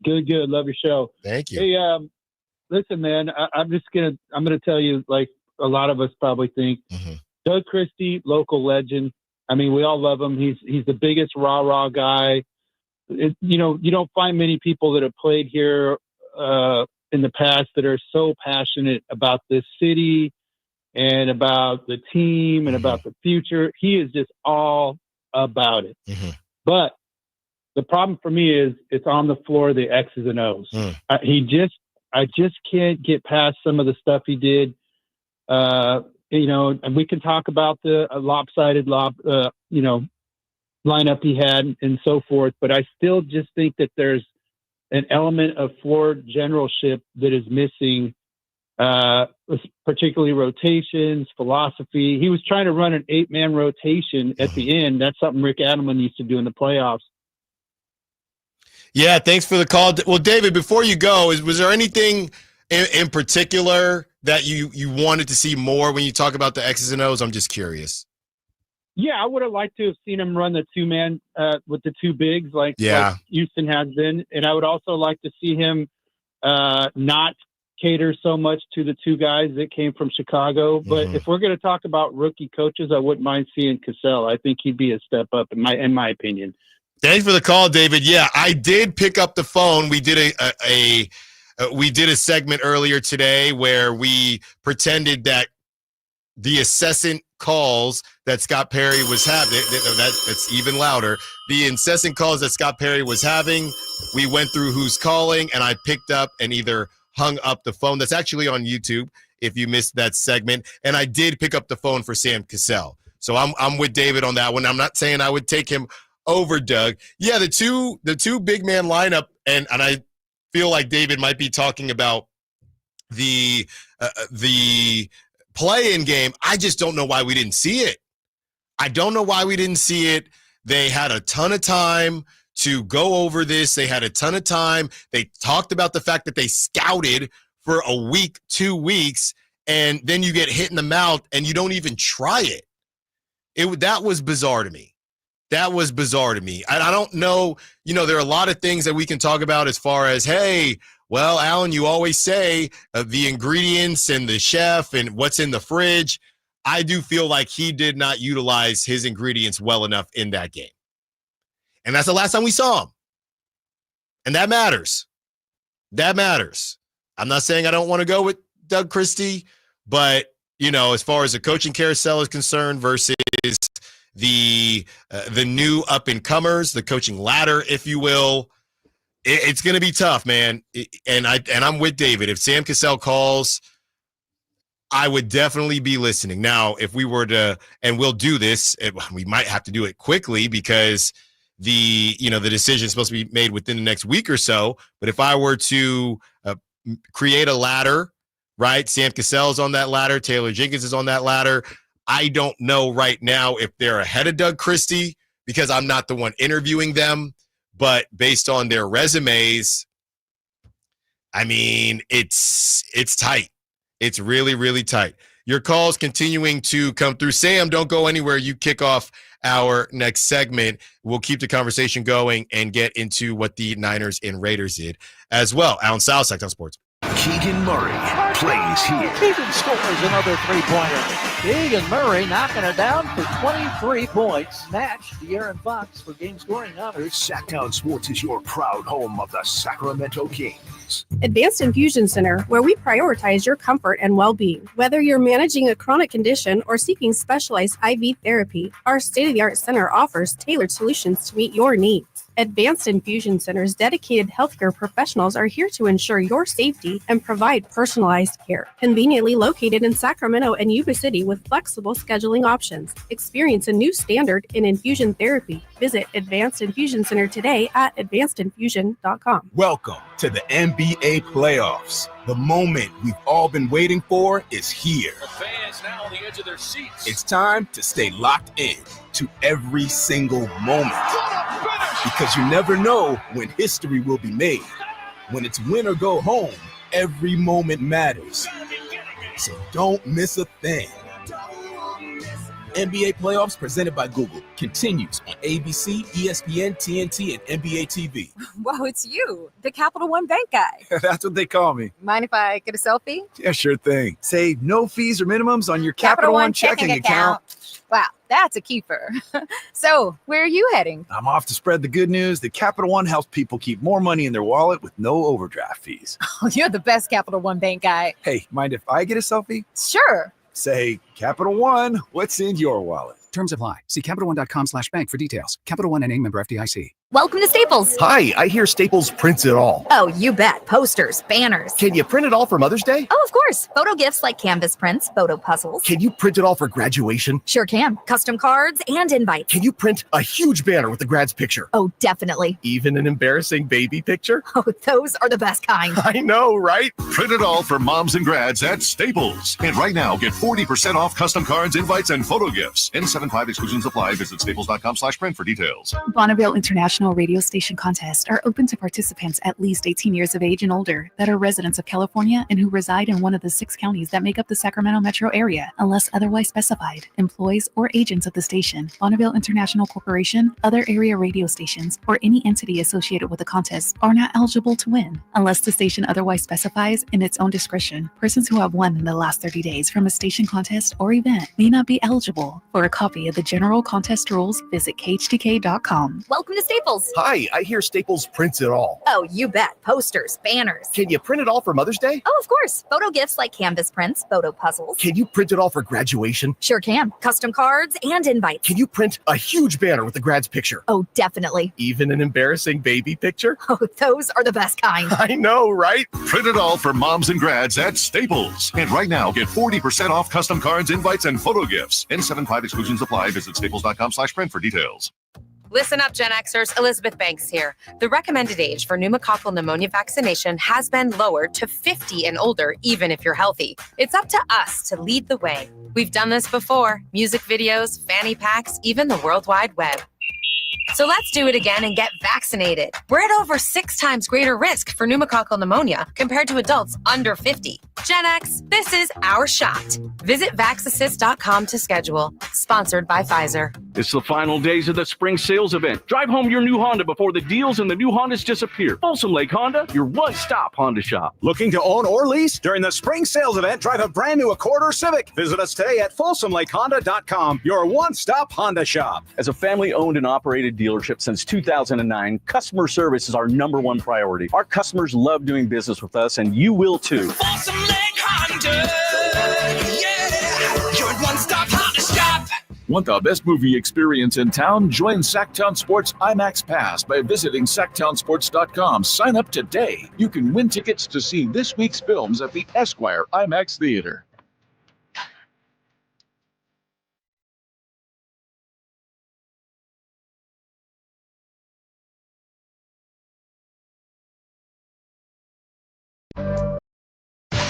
Good. Love your show. Thank you. Hey, listen, man, I'm gonna tell you, like a lot of us probably think, Doug Christie, local legend. I mean, we all love him. He's the biggest rah guy. You don't find many people that have played here in the past that are so passionate about this city and about the team and about the future. He is just all about it. But the problem for me is it's on the floor, the X's and O's. I just can't get past some of the stuff he did. And we can talk about the lopsided lineup he had and so forth, but I still just think that there's an element of floor generalship that is missing, particularly rotations, philosophy. He was trying to run an 8-man rotation at the end. That's something Rick Adelman used to do in the playoffs. Yeah, thanks for the call. Well, David, before you go, was there anything in particular that you wanted to see more when you talk about the X's and O's? I'm just curious. Yeah, I would have liked to have seen him run the 2-man with the two bigs like Houston has been. And I would also like to see him not cater so much to the two guys that came from Chicago. But if we're going to talk about rookie coaches, I wouldn't mind seeing Cassell. I think he'd be a step up in my opinion. Thanks for the call, David. Yeah, I did pick up the phone. We did a segment earlier today where we pretended that the incessant calls that Scott Perry was having, that's even louder, the incessant calls that Scott Perry was having, we went through who's calling, and I picked up and either hung up the phone. That's actually on YouTube if you missed that segment. And I did pick up the phone for Sam Cassell. So I'm with David on that one. I'm not saying I would take him over Doug. Yeah, the two big man lineup, and I feel like David might be talking about the play-in game. I just don't know why we didn't see it. They had a ton of time to go over this. They had a ton of time. They talked about the fact that they scouted for a week, 2 weeks, and then you get hit in the mouth and you don't even try it. That was bizarre to me. I don't know, there are a lot of things that we can talk about as far as, hey, well, Alan, you always say the ingredients and the chef and what's in the fridge. I do feel like he did not utilize his ingredients well enough in that game. And that's the last time we saw him. And that matters. I'm not saying I don't want to go with Doug Christie, but, as far as the coaching carousel is concerned versus the new up-and-comers, the coaching ladder, if you will, it's going to be tough, man. And I'm with David. If Sam Cassell calls, I would definitely be listening. Now, if we were to, and we'll do this, we might have to do it quickly because the decision is supposed to be made within the next week or so. But if I were to create a ladder, right? Sam Cassell is on that ladder. Taylor Jenkins is on that ladder. I don't know right now if they're ahead of Doug Christie because I'm not the one interviewing them. But based on their resumes, I mean, it's tight. It's really, really tight. Your calls continuing to come through. Sam, don't go anywhere. You kick off our next segment. We'll keep the conversation going and get into what the Niners and Raiders did as well. Allen Stiles, Sacktown Sports. Keegan Murray plays here. Keegan scores another three-pointer. Keegan Murray knocking it down for 23 points. Match De'Aaron Fox for game scoring honors. Sacktown Sports is your proud home of the Sacramento Kings. Advanced Infusion Center, where we prioritize your comfort and well-being. Whether you're managing a chronic condition or seeking specialized IV therapy, our state-of-the-art center offers tailored solutions to meet your needs. Advanced Infusion Center's dedicated healthcare professionals are here to ensure your safety and provide personalized care. Conveniently located in Sacramento and Yuba City with flexible scheduling options. Experience a new standard in infusion therapy. Visit Advanced Infusion Center today at advancedinfusion.com. Welcome to the NBA playoffs. The moment we've all been waiting for is here. The fans now on the edge of their seats. It's time to stay locked in to every single moment. Because you never know when history will be made. When it's win or go home, every moment matters. So don't miss a thing. NBA playoffs presented by Google continues on ABC, ESPN, TNT, and NBA TV. Whoa, it's you, the Capital One Bank guy. That's what they call me. Mind if I get a selfie? Yeah, sure thing. Save no fees or minimums on your Capital One checking account. Wow, that's a keeper. So, where are you heading? I'm off to spread the good news that Capital One helps people keep more money in their wallet with no overdraft fees. Oh, you're the best Capital One Bank guy. Hey, mind if I get a selfie? Sure. Say, Capital One, what's in your wallet? Terms apply. See CapitalOne.com/bank for details. Capital One NA, member FDIC. Welcome to Staples. Hi, I hear Staples prints it all. Oh, you bet. Posters, banners. Can you print it all for Mother's Day? Oh, of course. Photo gifts like canvas prints, photo puzzles. Can you print it all for graduation? Sure can. Custom cards and invites. Can you print a huge banner with the grad's picture? Oh, definitely. Even an embarrassing baby picture? Oh, those are the best kind. I know, right? Print it all for moms and grads at Staples. And right now, get 40% off custom cards, invites, and photo gifts. N75 exclusions apply. Visit staples.com/print for details. Bonneville International Radio Station contests are open to participants at least 18 years of age and older that are residents of California and who reside in one of the 6 counties that make up the Sacramento metro area, unless otherwise specified. Employees or agents of the station, Bonneville International Corporation, other area radio stations, or any entity associated with the contest are not eligible to win, unless the station otherwise specifies in its own discretion. Persons who have won in the last 30 days from a station contest or event may not be eligible. For a copy of the general contest rules, visit khtk.com. Welcome to Staples. Hi, I hear Staples prints it all. Oh, you bet. Posters, banners. Can you print it all for Mother's Day? Oh, of course. Photo gifts like canvas prints, photo puzzles. Can you print it all for graduation? Sure can. Custom cards and invites. Can you print a huge banner with the grad's picture? Oh, definitely. Even an embarrassing baby picture? Oh, those are the best kind. I know, right? Print it all for moms and grads at Staples. And right now, get 40% off custom cards, invites, and photo gifts. N75 exclusions apply. Visit staples.com/print for details. Listen up, Gen Xers. Elizabeth Banks here. The recommended age for pneumococcal pneumonia vaccination has been lowered to 50 and older, even if you're healthy. It's up to us to lead the way. We've done this before. Music videos, fanny packs, even the World Wide Web. So let's do it again and get vaccinated. We're at over 6 times greater risk for pneumococcal pneumonia compared to adults under 50. Gen X, this is our shot. Visit vaxassist.com to schedule. Sponsored by Pfizer. It's the final days of the spring sales event. Drive home your new Honda before the deals and the new Hondas disappear. Folsom Lake Honda, your one-stop Honda shop. Looking to own or lease? During the spring sales event, drive a brand new Accord or Civic. Visit us today at folsomlakehonda.com, your one-stop Honda shop. As a family-owned and operated dealership since 2009, customer service is our #1 priority. Our customers love doing business with us, and you will too. Folsom Lake Honda, yeah, your one-stop Honda shop. Want the best movie experience in town? Join Sacktown Sports IMAX Pass by visiting sacktownsports.com. Sign up today. You can win tickets to see this week's films at the Esquire IMAX Theater.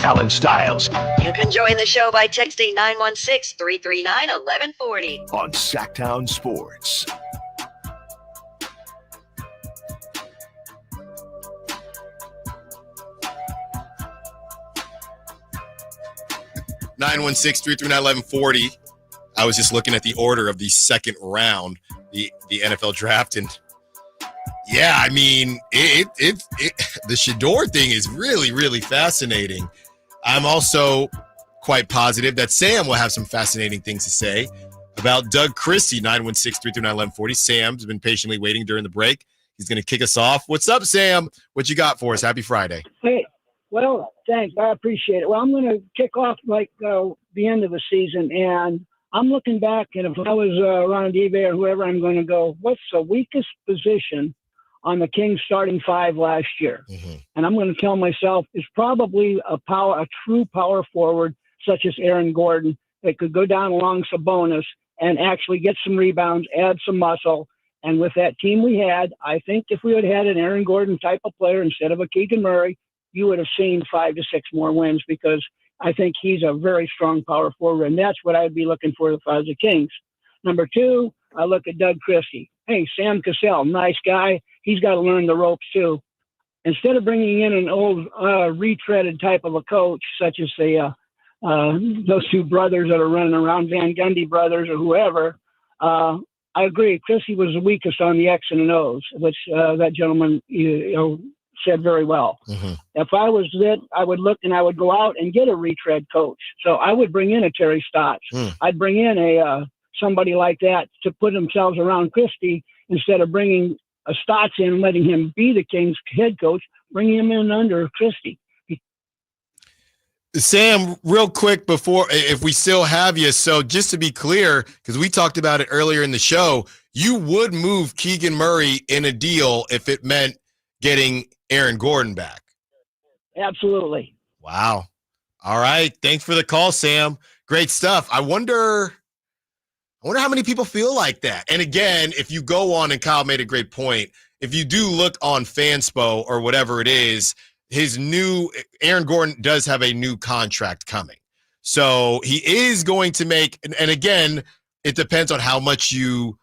Allen Stiles You can join the show by texting 916-339-1140. on Sacktown Sports. Nine 916-339-1140. I was just looking at the order of the second round, the NFL draft, and Yeah, I mean, the Shador thing is really, really fascinating. I'm also quite positive that Sam will have some fascinating things to say about Doug Christie, 916-339-1140. Sam's been patiently waiting during the break. He's going to kick us off. What's up, Sam? What you got for us? Happy Friday. Hey, well, thanks. I appreciate it. Well, I'm going to kick off like the end of the season, and I'm looking back, and if I was Ron Deve or whoever, I'm going to go, what's the weakest position on the Kings starting five last year? Mm-hmm. And I'm going to tell myself it's probably a true power forward such as Aaron Gordon that could go down along Sabonis and actually get some rebounds, add some muscle. And with that team we had, I think if we had had an Aaron Gordon type of player instead of a Keegan Murray, you would have seen 5 to 6 more wins, because I think he's a very strong power forward, and that's what I'd be looking for if I was the Kings. Number 2, I look at Doug Christie. Hey, Sam Cassell, nice guy. He's got to learn the ropes too. Instead of bringing in an old retreaded type of a coach, such as those two brothers that are running around, Van Gundy brothers or whoever, I agree. Christie was the weakest on the X and O's, which that gentleman said very well. Mm-hmm. If I was it, I would look and I would go out and get a retread coach. So I would bring in a Terry Stotts. I'd bring in somebody like that to put themselves around Christie instead of bringing a Stotts in and letting him be the Kings head coach. Bring him in under Christie. Sam, real quick before, if we still have you, so just to be clear, because we talked about it earlier in the show, you would move Keegan Murray in a deal if it meant getting Aaron Gordon back. Absolutely. Wow. All right. Thanks for the call, Sam. Great stuff. I wonder how many people feel like that. And again, if you go on, and Kyle made a great point, if you do look on Fanspo or whatever it is, Aaron Gordon does have a new contract coming. So he is going to make, and again, it depends on how much you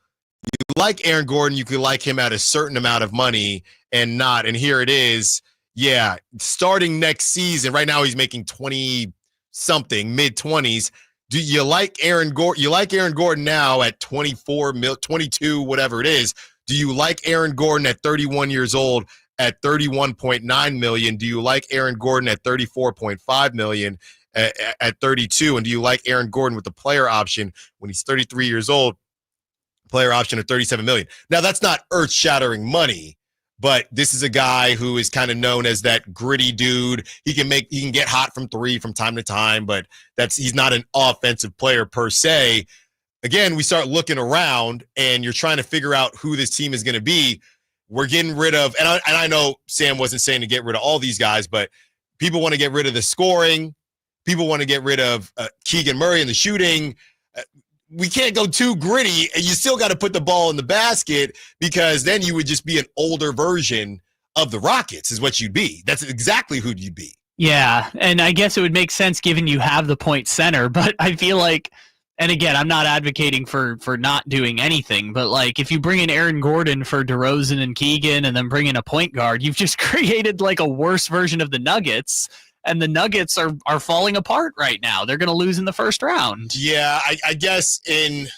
like Aaron Gordon. You could like him at a certain amount of money and not. And here it is. Yeah. Starting next season, right now he's making 20-something, mid-20s. Do you like Aaron Gordon? You like Aaron Gordon now at 22, whatever it is. Do you like Aaron Gordon at 31 years old at $31.9 million? Do you like Aaron Gordon at $34.5 million at 32? And do you like Aaron Gordon with the player option when he's 33 years old, player option of $37 million? Now, that's not earth-shattering money, but this is a guy who is kind of known as that gritty dude. He can get hot from three from time to time, but he's not an offensive player per se. Again, we start looking around, and you're trying to figure out who this team is going to be. We're getting rid of, and I know Sam wasn't saying to get rid of all these guys, but people want to get rid of the scoring. People want to get rid of Keegan Murray in the shooting. We can't go too gritty, and you still got to put the ball in the basket, because then you would just be an older version of the Rockets is what you'd be. That's exactly who you'd be. Yeah, and I guess it would make sense given you have the point center, but I feel like, and again, I'm not advocating for not doing anything, but like if you bring in Aaron Gordon for DeRozan and Keegan and then bring in a point guard, you've just created like a worse version of the Nuggets, and the Nuggets are falling apart right now. They're going to lose in the first round. Yeah, I guess if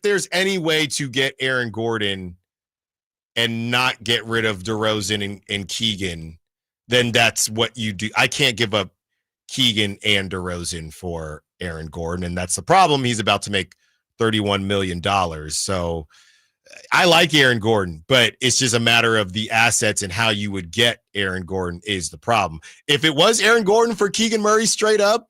there's any way to get Aaron Gordon and not get rid of DeRozan and Keegan, then that's what you do. I can't give up Keegan and DeRozan for Aaron Gordon, and that's the problem. He's about to make $31 million. So I like Aaron Gordon, but it's just a matter of the assets and how you would get Aaron Gordon is the problem. If it was Aaron Gordon for Keegan Murray straight up,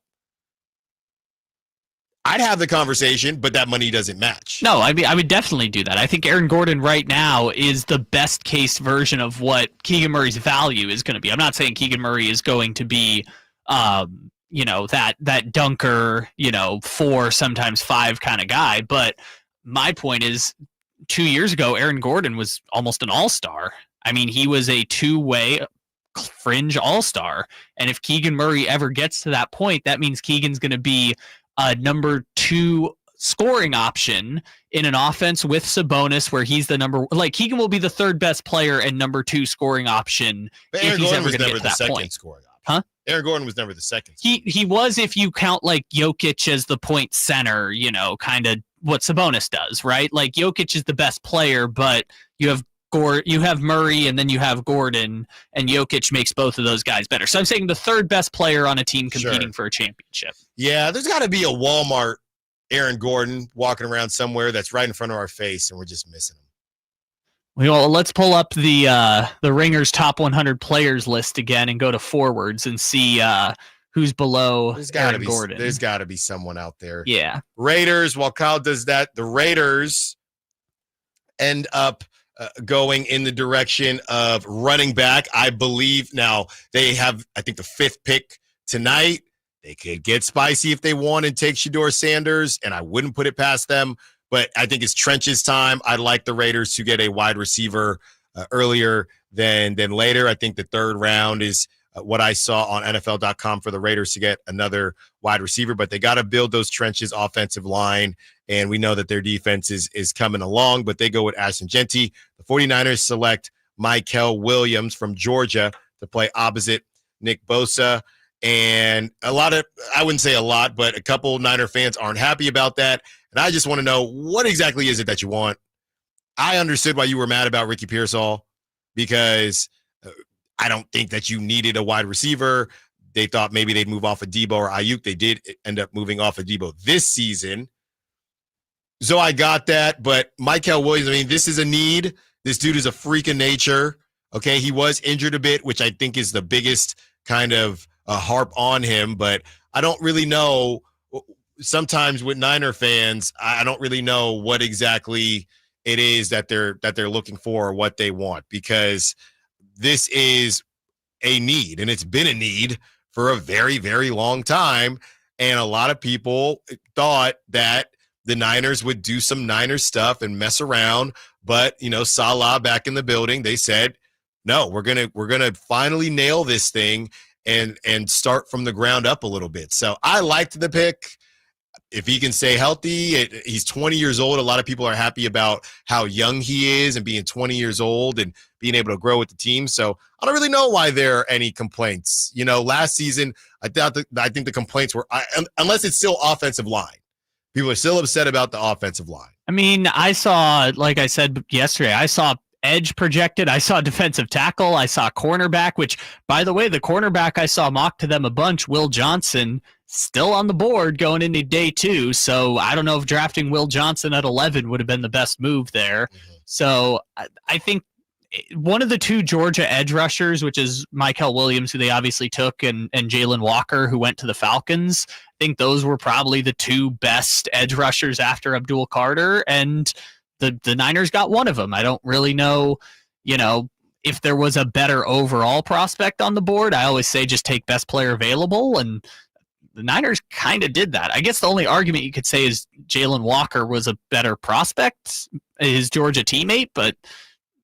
I'd have the conversation, but that money doesn't match. No, I mean, I would definitely do that. I think Aaron Gordon right now is the best case version of what Keegan Murray's value is going to be. I'm not saying Keegan Murray is going to be that dunker, 4, sometimes 5 kind of guy. But my point is 2 years ago, Aaron Gordon was almost an all-star. I mean, he was a 2-way fringe all-star. And if Keegan Murray ever gets to that point, that means Keegan's going to be a number 2 scoring option in an offense with Sabonis, where he's the Keegan will be the 3rd best player and number 2 scoring option. But Aaron Gordon was never the second scoring option. Huh? Aaron Gordon was never the second. He was, if you count like Jokic as the point center, kind of what Sabonis does, right? Like Jokic is the best player, but you have Murray, and then you have Gordon, and Jokic makes both of those guys better. So I'm saying the third best player on a team competing for a championship. Yeah, there's got to be a Walmart Aaron Gordon walking around somewhere that's right in front of our face, and we're just missing him. Well, let's pull up the Ringer's top 100 players list again and go to forwards and see who's below Aaron Gordon. There's got to be someone out there. Yeah. Raiders, while Kyle does that, the Raiders end up going in the direction of running back. I believe now they have, I think, the 5th pick tonight. They could get spicy if they want and take Shedeur Sanders, and I wouldn't put it past them. But I think it's trenches time. I'd like the Raiders to get a wide receiver earlier than later. I think the 3rd round is what I saw on NFL.com for the Raiders to get another wide receiver. But they got to build those trenches, offensive line, and we know that their defense is coming along. But they go with Ashton Jeanty. The 49ers select Mykel Williams from Georgia to play opposite Nick Bosa. And I wouldn't say a lot, but a couple Niner fans aren't happy about that. And I just want to know, what exactly is it that you want? I understood why you were mad about Ricky Pearsall, because I don't think that you needed a wide receiver. They thought maybe they'd move off of Debo or Ayuk. They did end up moving off of Debo this season. So I got that. But Mykel Williams, I mean, this is a need. This dude is a freak of nature. Okay, he was injured a bit, which I think is the biggest kind of harp on him. But I don't really know. Sometimes with Niner fans, I don't really know what exactly it is that they're looking for or what they want, because this is a need, and it's been a need for a very, very long time. And a lot of people thought that the Niners would do some Niners stuff and mess around. But, Salah back in the building, they said, no, we're gonna finally nail this thing and start from the ground up a little bit. So I liked the pick. If he can stay healthy, he's 20 years old. A lot of people are happy about how young he is and being 20 years old and being able to grow with the team. So I don't really know why there are any complaints. Last season, I think the complaints were, unless it's still offensive line. People are still upset about the offensive line. I mean, I saw, like I said yesterday, I saw edge projected. I saw defensive tackle. I saw cornerback, which, by the way, the cornerback I saw mocked to them a bunch, Will Johnson, still on the board going into day 2. So I don't know if drafting Will Johnson at 11 would have been the best move there. Mm-hmm. So I think one of the 2 Georgia edge rushers, which is Mykel Williams, who they obviously took, and Jalen Walker, who went to the Falcons, I think those were probably the 2 best edge rushers after Abdul Carter, and the Niners got one of them. I don't really know, if there was a better overall prospect on the board. I always say just take best player available, and the Niners kind of did that. I guess the only argument you could say is Jalen Walker was a better prospect, his Georgia teammate, but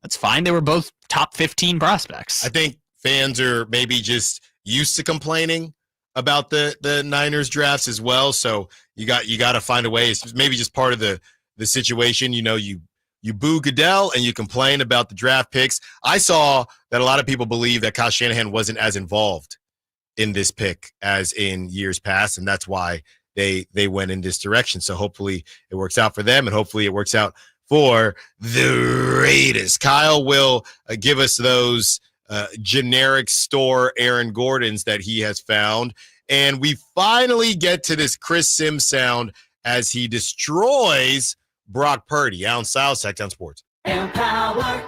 that's fine. They were both top 15 prospects. I think fans are maybe just used to complaining about the Niners drafts as well. So you got to find a way. It's maybe just part of the situation. You boo Goodell and you complain about the draft picks. I saw that a lot of people believe that Kyle Shanahan wasn't as involved in this pick as in years past, and that's why they went in this direction. So hopefully it works out for them, and hopefully it works out for the Raiders. Kyle will give us those generic store Aaron Gordons that he has found, and we finally get to this Chris Sims sound as he destroys Brock Purdy. Allen Stiles, Sacktown Sports. Empower.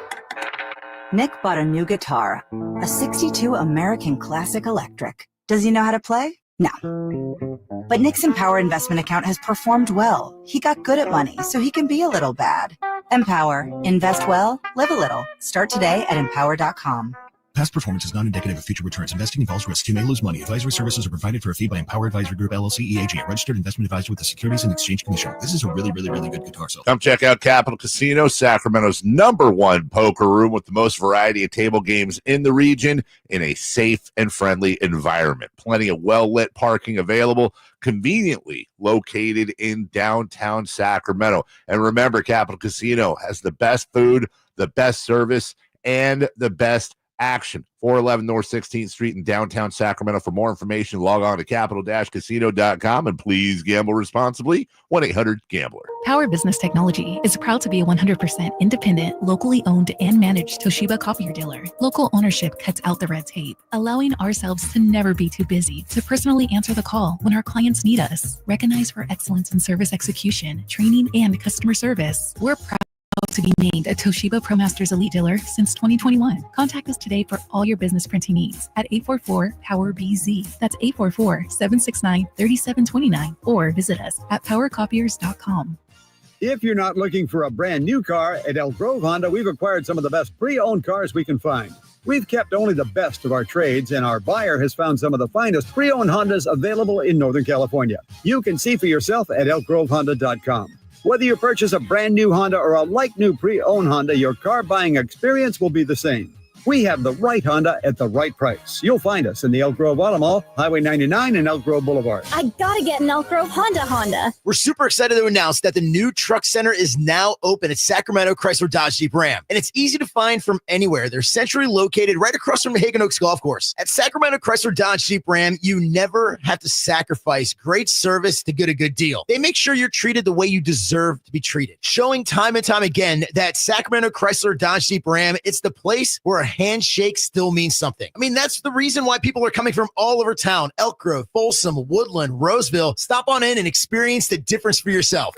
Nick bought a new guitar, a 62 American Classic Electric. Does he know how to play? No. But Nick's Empower investment account has performed well. He got good at money, so he can be a little bad. Empower. Invest well, live a little. Start today at empower.com. Past performance is not indicative of future returns. Investing involves risks. You may lose money. Advisory services are provided for a fee by Empower Advisory Group, LLC, EAG, a registered investment advisor with the Securities and Exchange Commission. This is a really, really, really good guitar solo. Come check out Capital Casino, Sacramento's #1 poker room with the most variety of table games in the region in a safe and friendly environment. Plenty of well-lit parking available, conveniently located in downtown Sacramento. And remember, Capital Casino has the best food, the best service, and the best action. 411 North 16th Street in downtown Sacramento. For more information, log on to capital-casino.com and please gamble responsibly. 1-800-GAMBLER. Power Business Technology is proud to be a 100% independent, locally owned and managed Toshiba copier dealer. Local ownership cuts out the red tape, allowing ourselves to never be too busy to personally answer the call when our clients need us. Recognized for excellence in service execution, training, and customer service, we're proud to be named a Toshiba ProMasters Elite Dealer since 2021. Contact us today for all your business printing needs at 844-POWER-BZ. That's 844-769-3729. Or visit us at powercopiers.com. If you're not looking for a brand new car, at Elk Grove Honda, we've acquired some of the best pre-owned cars we can find. We've kept only the best of our trades, and our buyer has found some of the finest pre-owned Hondas available in Northern California. You can see for yourself at elkgrovehonda.com. Whether you purchase a brand new Honda or a like-new pre-owned Honda, your car buying experience will be the same. We have the right Honda at the right price. You'll find us in the Elk Grove Auto Mall, Highway 99 and Elk Grove Boulevard. I gotta get an Elk Grove Honda. We're super excited to announce that the new truck center is now open at Sacramento Chrysler Dodge Jeep Ram. And it's easy to find from anywhere. They're centrally located right across from the Hagen Oaks Golf Course. At Sacramento Chrysler Dodge Jeep Ram, you never have to sacrifice great service to get a good deal. They make sure you're treated the way you deserve to be treated. Showing time and time again that Sacramento Chrysler Dodge Jeep Ram, it's the place where a handshake still means something. I mean, that's the reason why people are coming from all over town. Elk Grove, Folsom, Woodland, Roseville. Stop on in and experience the difference for yourself.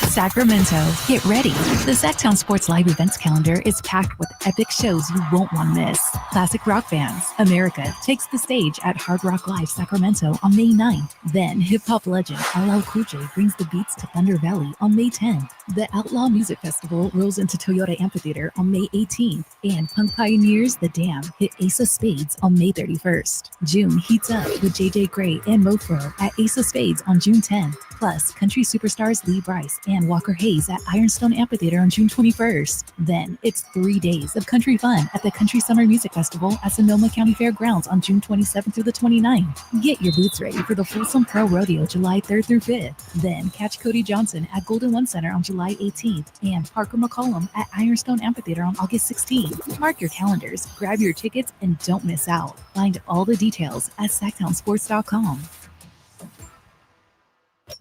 Sacramento, get ready. The Sacktown Sports Live events calendar is packed with epic shows you won't want to miss. Classic rock bands, America takes the stage at Hard Rock Live Sacramento on May 9th. Then hip-hop legend LL Cool J brings the beats to Thunder Valley on May 10th. The Outlaw Music Festival rolls into Toyota Amphitheater on May 18th. And punk pioneers The Dam hit Ace of Spades on May 31st. June heats up with JJ Gray and Mofro at Ace of Spades on June 10th. Plus, country superstars Lee Brice and Walker Hayes at Ironstone Amphitheater on June 21st. Then it's 3 days of country fun at the Country Summer Music Festival at Sonoma County Fairgrounds on June 27th through the 29th. Get your boots ready for the Folsom Pro Rodeo July 3rd through 5th. Then catch Cody Johnson at Golden One Center on July 18th and Parker McCollum at Ironstone Amphitheater on August 16th. Mark your calendars, grab your tickets, and don't miss out. Find all the details at sacktownsports.com.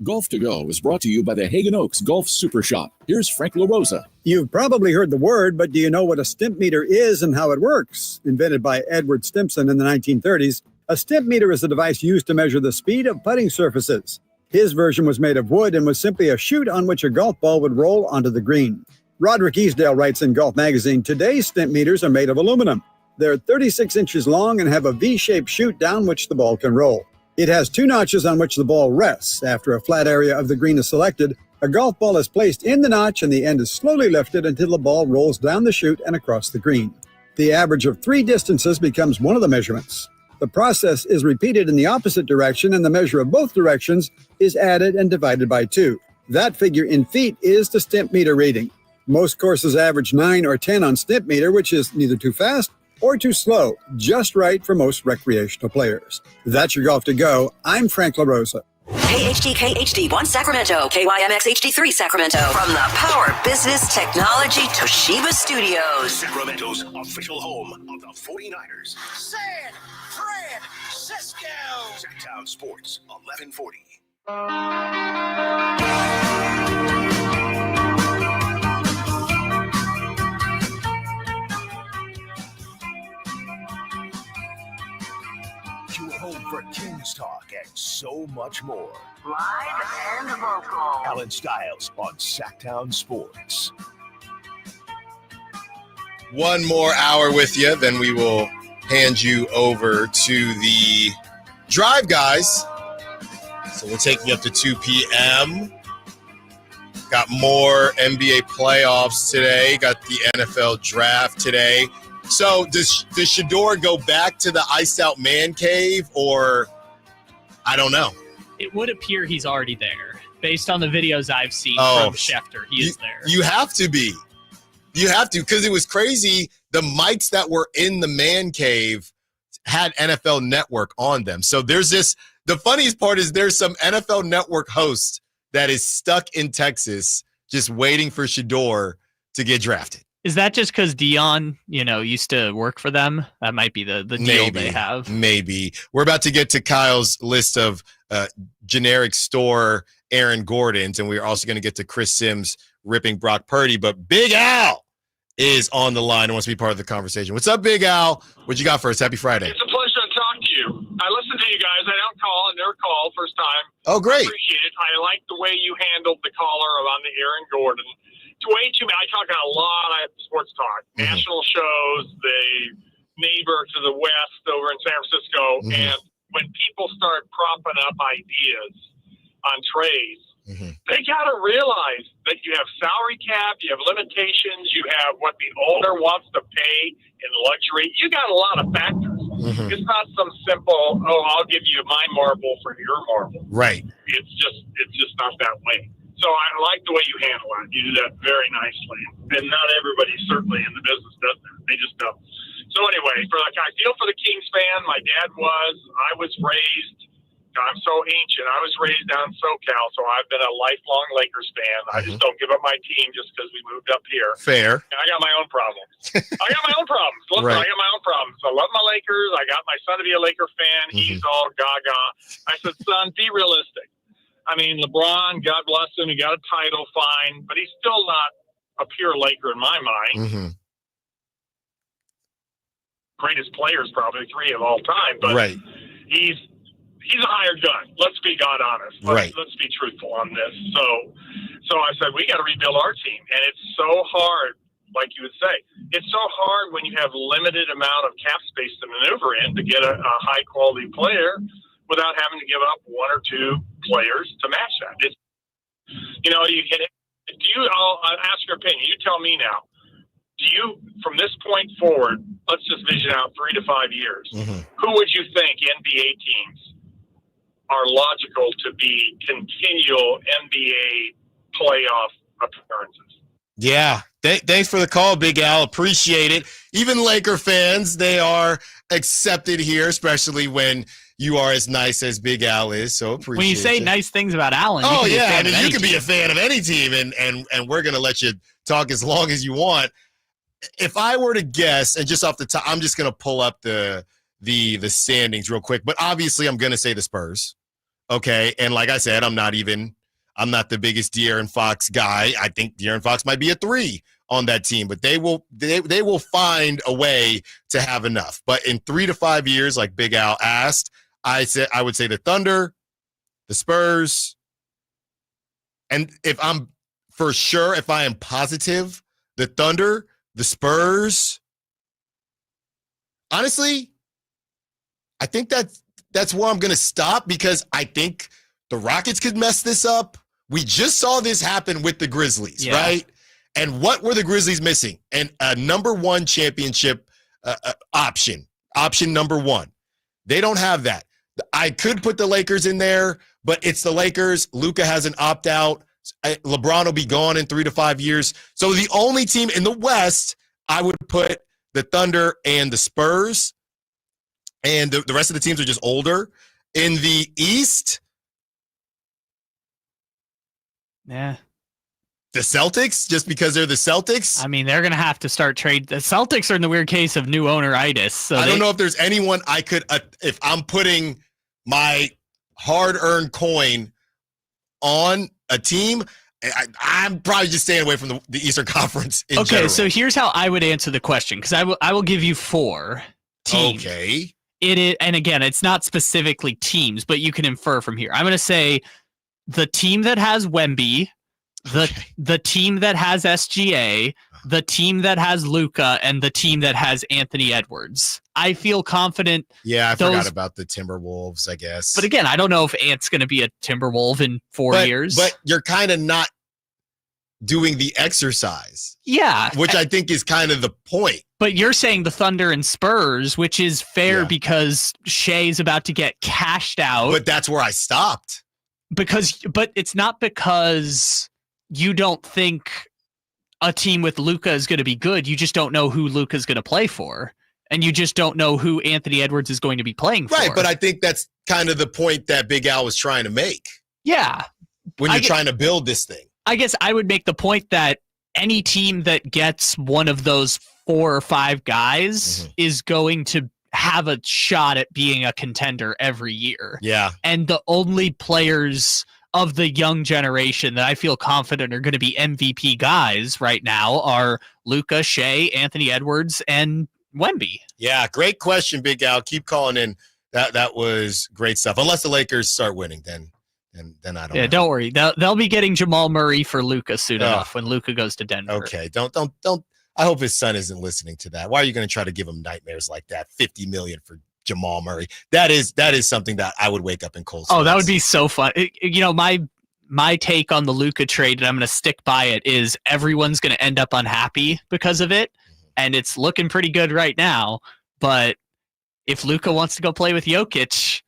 Golf to Go is brought to you by the Hagen Oaks Golf Super Shop. Here's Frank LaRosa. You've probably heard the word, but do you know what a stimp meter is and how it works? Invented by Edward Stimpson in the 1930s, a stimp meter is a device used to measure the speed of putting surfaces. His version was made of wood and was simply a chute on which a golf ball would roll onto the green. Roderick Easdale writes in Golf Magazine, today's stimp meters are made of aluminum. They're 36 inches long and have a V-shaped chute down which the ball can roll. It has 2 notches on which the ball rests. After a flat area of the green is selected, a golf ball is placed in the notch and the end is slowly lifted until the ball rolls down the chute and across the green. The average of 3 distances becomes one of the measurements. The process is repeated in the opposite direction and the measure of both directions is added and divided by 2. That figure in feet is the stimp meter reading. Most courses average 9 or 10 on stimp meter, which is neither too fast or too slow, just right for most recreational players. That's your Golf to Go. I'm Frank LaRosa. KHTK HD1 Sacramento, KYMX HD3 Sacramento. From the Power Business Technology Toshiba Studios. Sacramento's official home of the 49ers. San Francisco. Sacktown Sports, 1140. Your home for Kings Talk and so much more. Live and vocal. Allen Stiles on Sacktown Sports. One more hour with you, then we will hand you over to the Drive Guys. So we'll take you up to 2 p.m. Got more NBA playoffs today. Got the NFL draft today. So does Shador go back to the iced out man cave, or I don't know? It would appear he's already there. Based on the videos I've seen from Schefter, he is there. You have to be. You have to, because it was crazy. The mics that were in the man cave had NFL Network on them. So there's this, the funniest part is there's some NFL Network host that is stuck in Texas just waiting for Shador to get drafted. Is that just because Dion, used to work for them? That might be the deal they have. Maybe. We're about to get to Kyle's list of generic store Aaron Gordons, and we're also going to get to Chris Sims ripping Brock Purdy. But Big Al is on the line and wants to be part of the conversation. What's up, Big Al? What you got for us? Happy Friday. It's a pleasure to talk to you. I listen to you guys. I don't call. I never called first time. Oh, great. I appreciate it. I like the way you handled the caller on the Aaron Gordon. It's way too many. I talk a lot of sports talk, national shows, the neighbor to the west over in San Francisco. And when people start propping up ideas on trades, they got to realize that you have salary cap, you have limitations, you have what the owner wants to pay in luxury. You got a lot of factors. It's not some simple, I'll give you my marble for your marble. Right. It's just not that way. So I like the way you handle it. You do that very nicely. And not everybody certainly in the business does that. They just don't. So anyway, I feel for the Kings fan. My dad was. I was raised. I'm so ancient. I was raised down in SoCal, so I've been a lifelong Lakers fan. I just don't give up my team just because we moved up here. Fair. I got my own problems. Listen, I got my own problems. I love my Lakers. I got my son to be a Laker fan. He's all gaga. I said, son, be realistic. I mean, LeBron, God bless him, he got a title, fine, but he's still not a pure Laker in my mind. Greatest players, probably 3 of all time, but he's a hired gun. Let's be God honest. Let's be truthful on this. So I said, we got to rebuild our team, and it's so hard, like you would say. It's so hard when you have limited amount of cap space to maneuver in to get a high-quality player without having to give up 1 or 2 players to match that. I'll ask your opinion. You tell me now. Do you, from this point forward, let's just vision out 3 to 5 years, who would you think NBA teams are logical to be continual NBA playoff appearances? Yeah. Thanks for the call, Big Al. Appreciate it. Even Laker fans, they are accepted here, especially when you are as nice as Big Al is. So appreciate it. When you say nice things about Allen, you can be a fan of any team, and we're going to let you talk as long as you want. If I were to guess, and just off the top, I'm just going to pull up the standings real quick. But obviously, I'm going to say the Spurs. Okay, and like I said, I'm not the biggest De'Aaron Fox guy. I think De'Aaron Fox might be a 3 on that team, but they will find a way to have enough. But in 3 to 5 years, like Big Al asked, I would say the Thunder, the Spurs, and if I am positive, the Thunder, the Spurs. Honestly, I think that's where I'm going to stop, because I think the Rockets could mess this up. We just saw this happen with the Grizzlies, right? And what were the Grizzlies missing? And a number 1 championship option number 1. They don't have that. I could put the Lakers in there, but it's the Lakers. Luka has an opt-out. LeBron will be gone in 3 to 5 years. So the only team in the West, I would put the Thunder and the Spurs. And the rest of the teams are just older. In the East, the Celtics, just because they're the Celtics. I mean, they're going to have to start trade. The Celtics are in the weird case of new owner-itis. So I don't know if there's anyone I could, if I'm putting my hard-earned coin on a team, I'm probably just staying away from the Eastern Conference in general. So here's how I would answer the question, because I will give you 4 teams. Okay. It is, and again, it's not specifically teams, but you can infer from here. I'm going to say the team that has Wemby, the team that has SGA, the team that has Luka, and the team that has Anthony Edwards. I feel confident. Yeah, I forgot about the Timberwolves, I guess. But again, I don't know if Ant's going to be a Timberwolf in 4 years. But you're kind of not doing the exercise. Yeah. Which I think is kind of the point. But you're saying the Thunder and Spurs, which is fair because Shea's about to get cashed out. But that's where I stopped. But it's not because you don't think a team with Luka is going to be good. You just don't know who Luka is going to play for. And you just don't know who Anthony Edwards is going to be playing for. Right, but I think that's kind of the point that Big Al was trying to make. Yeah. When you're trying to build this thing. I guess I would make the point that any team that gets one of those 4 or 5 guys is going to have a shot at being a contender every year. Yeah. And the only players of the young generation that I feel confident are going to be MVP guys right now are Luka, Shea, Anthony Edwards, and Wemby. Yeah, great question, Big Al. Keep calling in. That was great stuff. Unless the Lakers start winning, then I don't know. Don't worry. They'll be getting Jamal Murray for Luka soon enough when Luka goes to Denver. Okay, don't. I hope his son isn't listening to that. Why are you going to try to give him nightmares like that? $50 million for Jamal Murray. That is something that I would wake up in cold sweats. Oh, that would be so fun. My take on the Luka trade, and I'm going to stick by it, is everyone's going to end up unhappy because of it, and it's looking pretty good right now. But if Luka wants to go play with Jokic,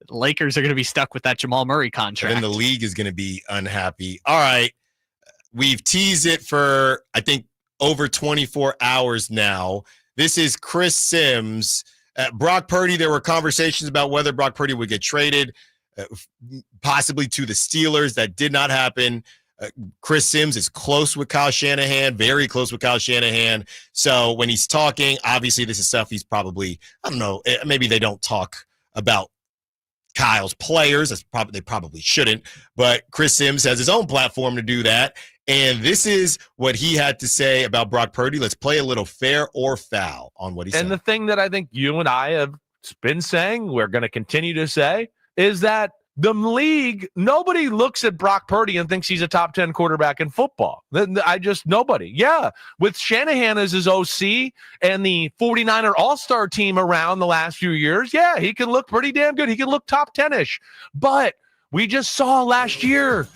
the Lakers are going to be stuck with that Jamal Murray contract. And then the league is going to be unhappy. All right. We've teased it for, I think, over 24 hours now. This is Chris Sims. Brock Purdy, there were conversations about whether Brock Purdy would get traded, possibly to the Steelers. That did not happen. Chris Sims is close with Kyle Shanahan, very close with Kyle Shanahan. So when he's talking, obviously this is stuff he's probably, I don't know, maybe they don't talk about Kyle's players. They probably shouldn't. But Chris Sims has his own platform to do that. And this is what he had to say about Brock Purdy. Let's play a little fair or foul on what he said. And the thing that I think you and I have been saying, we're going to continue to say, is that the league, nobody looks at Brock Purdy and thinks he's a top 10 quarterback in football. Nobody. Yeah. With Shanahan as his OC and the 49er All-Star team around the last few years, yeah, he can look pretty damn good. He can look top 10-ish. But we just saw last year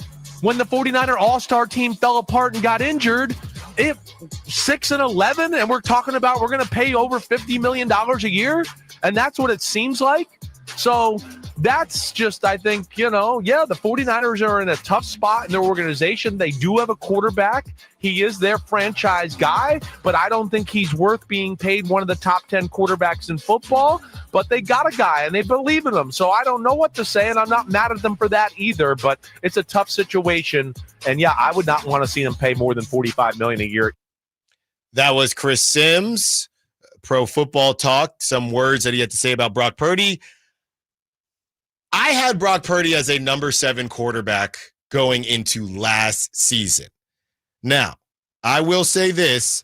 when the 49er All-Star team fell apart and got injured, 6-11, and we're talking about we're going to pay over $50 million a year, and that's what it seems like. So that's just, I think, the 49ers are in a tough spot in their organization. They do have a quarterback. He is their franchise guy, but I don't think he's worth being paid one of the top 10 quarterbacks in football. But they got a guy, and they believe in him. So I don't know what to say, and I'm not mad at them for that either. But it's a tough situation. And, yeah, I would not want to see them pay more than $45 million a year. That was Chris Sims, Pro Football Talk. Some words that he had to say about Brock Purdy. I had Brock Purdy as a number 7 quarterback going into last season. Now, I will say this,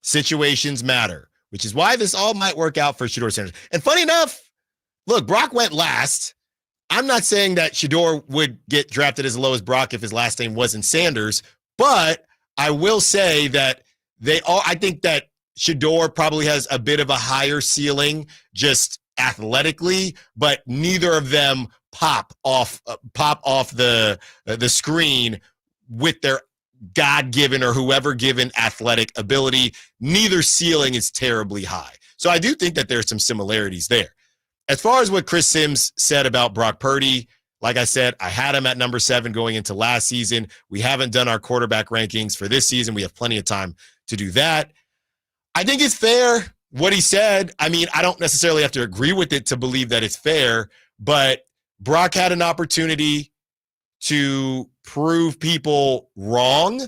situations matter, which is why this all might work out for Shedeur Sanders. And funny enough, look, Brock went last. I'm not saying that Shedeur would get drafted as low as Brock if his last name wasn't Sanders, but I will say that I think that Shedeur probably has a bit of a higher ceiling just athletically, but neither of them pop off the screen with their God-given or whoever given athletic ability. Neither ceiling is terribly high. So I do think that there's some similarities there. As far as what Chris Sims said about Brock Purdy, like I said, I had him at number 7 going into last season. We haven't done our quarterback rankings for this season. We have plenty of time to do that. I think it's fair what he said. I mean, I don't necessarily have to agree with it to believe that it's fair, but Brock had an opportunity to prove people wrong,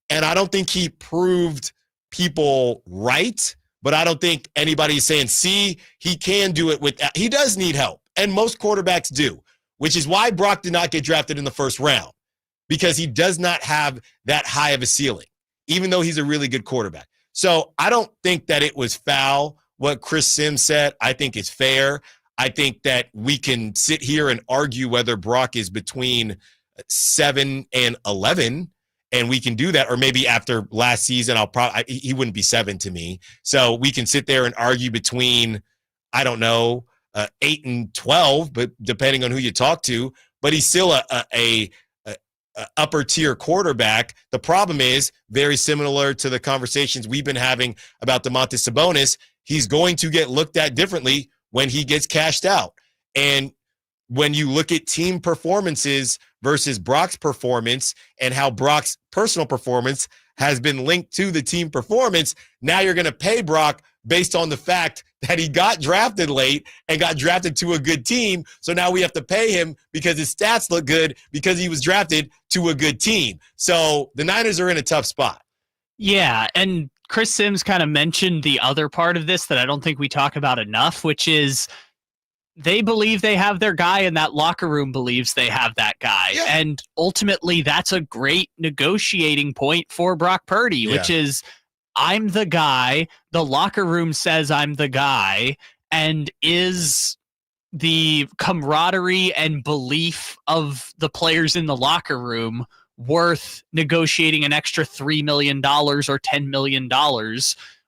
and I don't think he proved people right, but I don't think anybody's saying, see, he can do it he does need help, and most quarterbacks do, which is why Brock did not get drafted in the first round, because he does not have that high of a ceiling, even though he's a really good quarterback. So I don't think that it was foul what Chris Sims said. I think it's fair. I think that we can sit here and argue whether Brock is between 7 and 11, and we can do that. Or maybe after last season, he wouldn't be 7 to me. So we can sit there and argue between, I don't know, 8 and 12, but depending on who you talk to. But he's still a upper tier quarterback. The problem is very similar to the conversations we've been having about Domantas Sabonis. He's going to get looked at differently when he gets cashed out. And when you look at team performances versus Brock's performance and how Brock's personal performance has been linked to the team performance, now you're going to pay Brock based on the fact that he got drafted late and got drafted to a good team. So now we have to pay him because his stats look good because he was drafted to a good team. So the Niners are in a tough spot. Yeah, and Chris Sims kind of mentioned the other part of this that I don't think we talk about enough, which is they believe they have their guy and that locker room believes they have that guy. Yeah. And ultimately, that's a great negotiating point for Brock Purdy, which is I'm the guy, the locker room says I'm the guy, and is the camaraderie and belief of the players in the locker room worth negotiating an extra $3 million or $10 million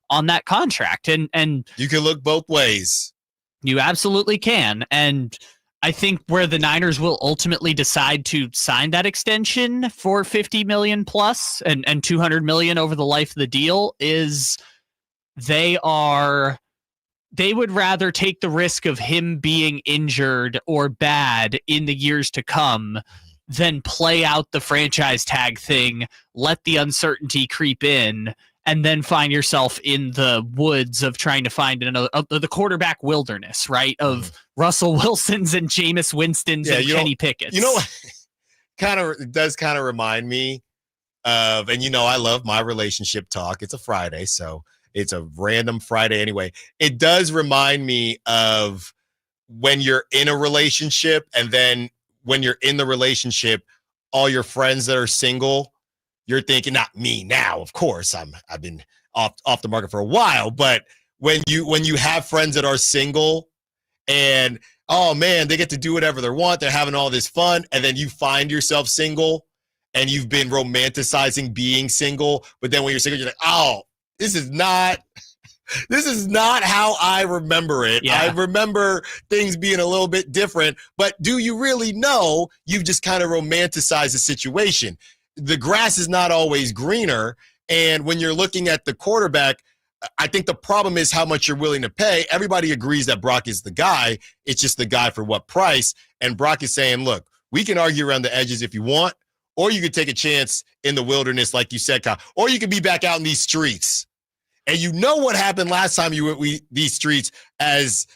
on that contract? And you can look both ways. You absolutely can. And I think where the Niners will ultimately decide to sign that extension for $50 million plus and $200 million over the life of the deal is they would rather take the risk of him being injured or bad in the years to come than play out the franchise tag thing, let the uncertainty creep in, and then find yourself in the woods of trying to find the quarterback wilderness, right? Of Russell Wilsons and Jameis Winstons and Kenny Pickett's. You know what? It does kind of remind me of, and I love my relationship talk. It's a Friday, so it's a random Friday anyway. It does remind me of when you're in a relationship, and then when you're in the relationship, all your friends that are single, you're thinking, not me now, of course. I've been off the market for a while, but when you have friends that are single and oh man, they get to do whatever they want, they're having all this fun, and then you find yourself single and you've been romanticizing being single, but then when you're single, you're like, oh, this is not how I remember it. Yeah. I remember things being a little bit different, but do you really know you've just kind of romanticized the situation? The grass is not always greener. And when you're looking at the quarterback, I think the problem is how much you're willing to pay. Everybody agrees that Brock is the guy. It's just the guy for what price. And Brock is saying, look, we can argue around the edges if you want, or you could take a chance in the wilderness, like you said, Kyle, or you could be back out in these streets. And you know what happened last time you were these streets as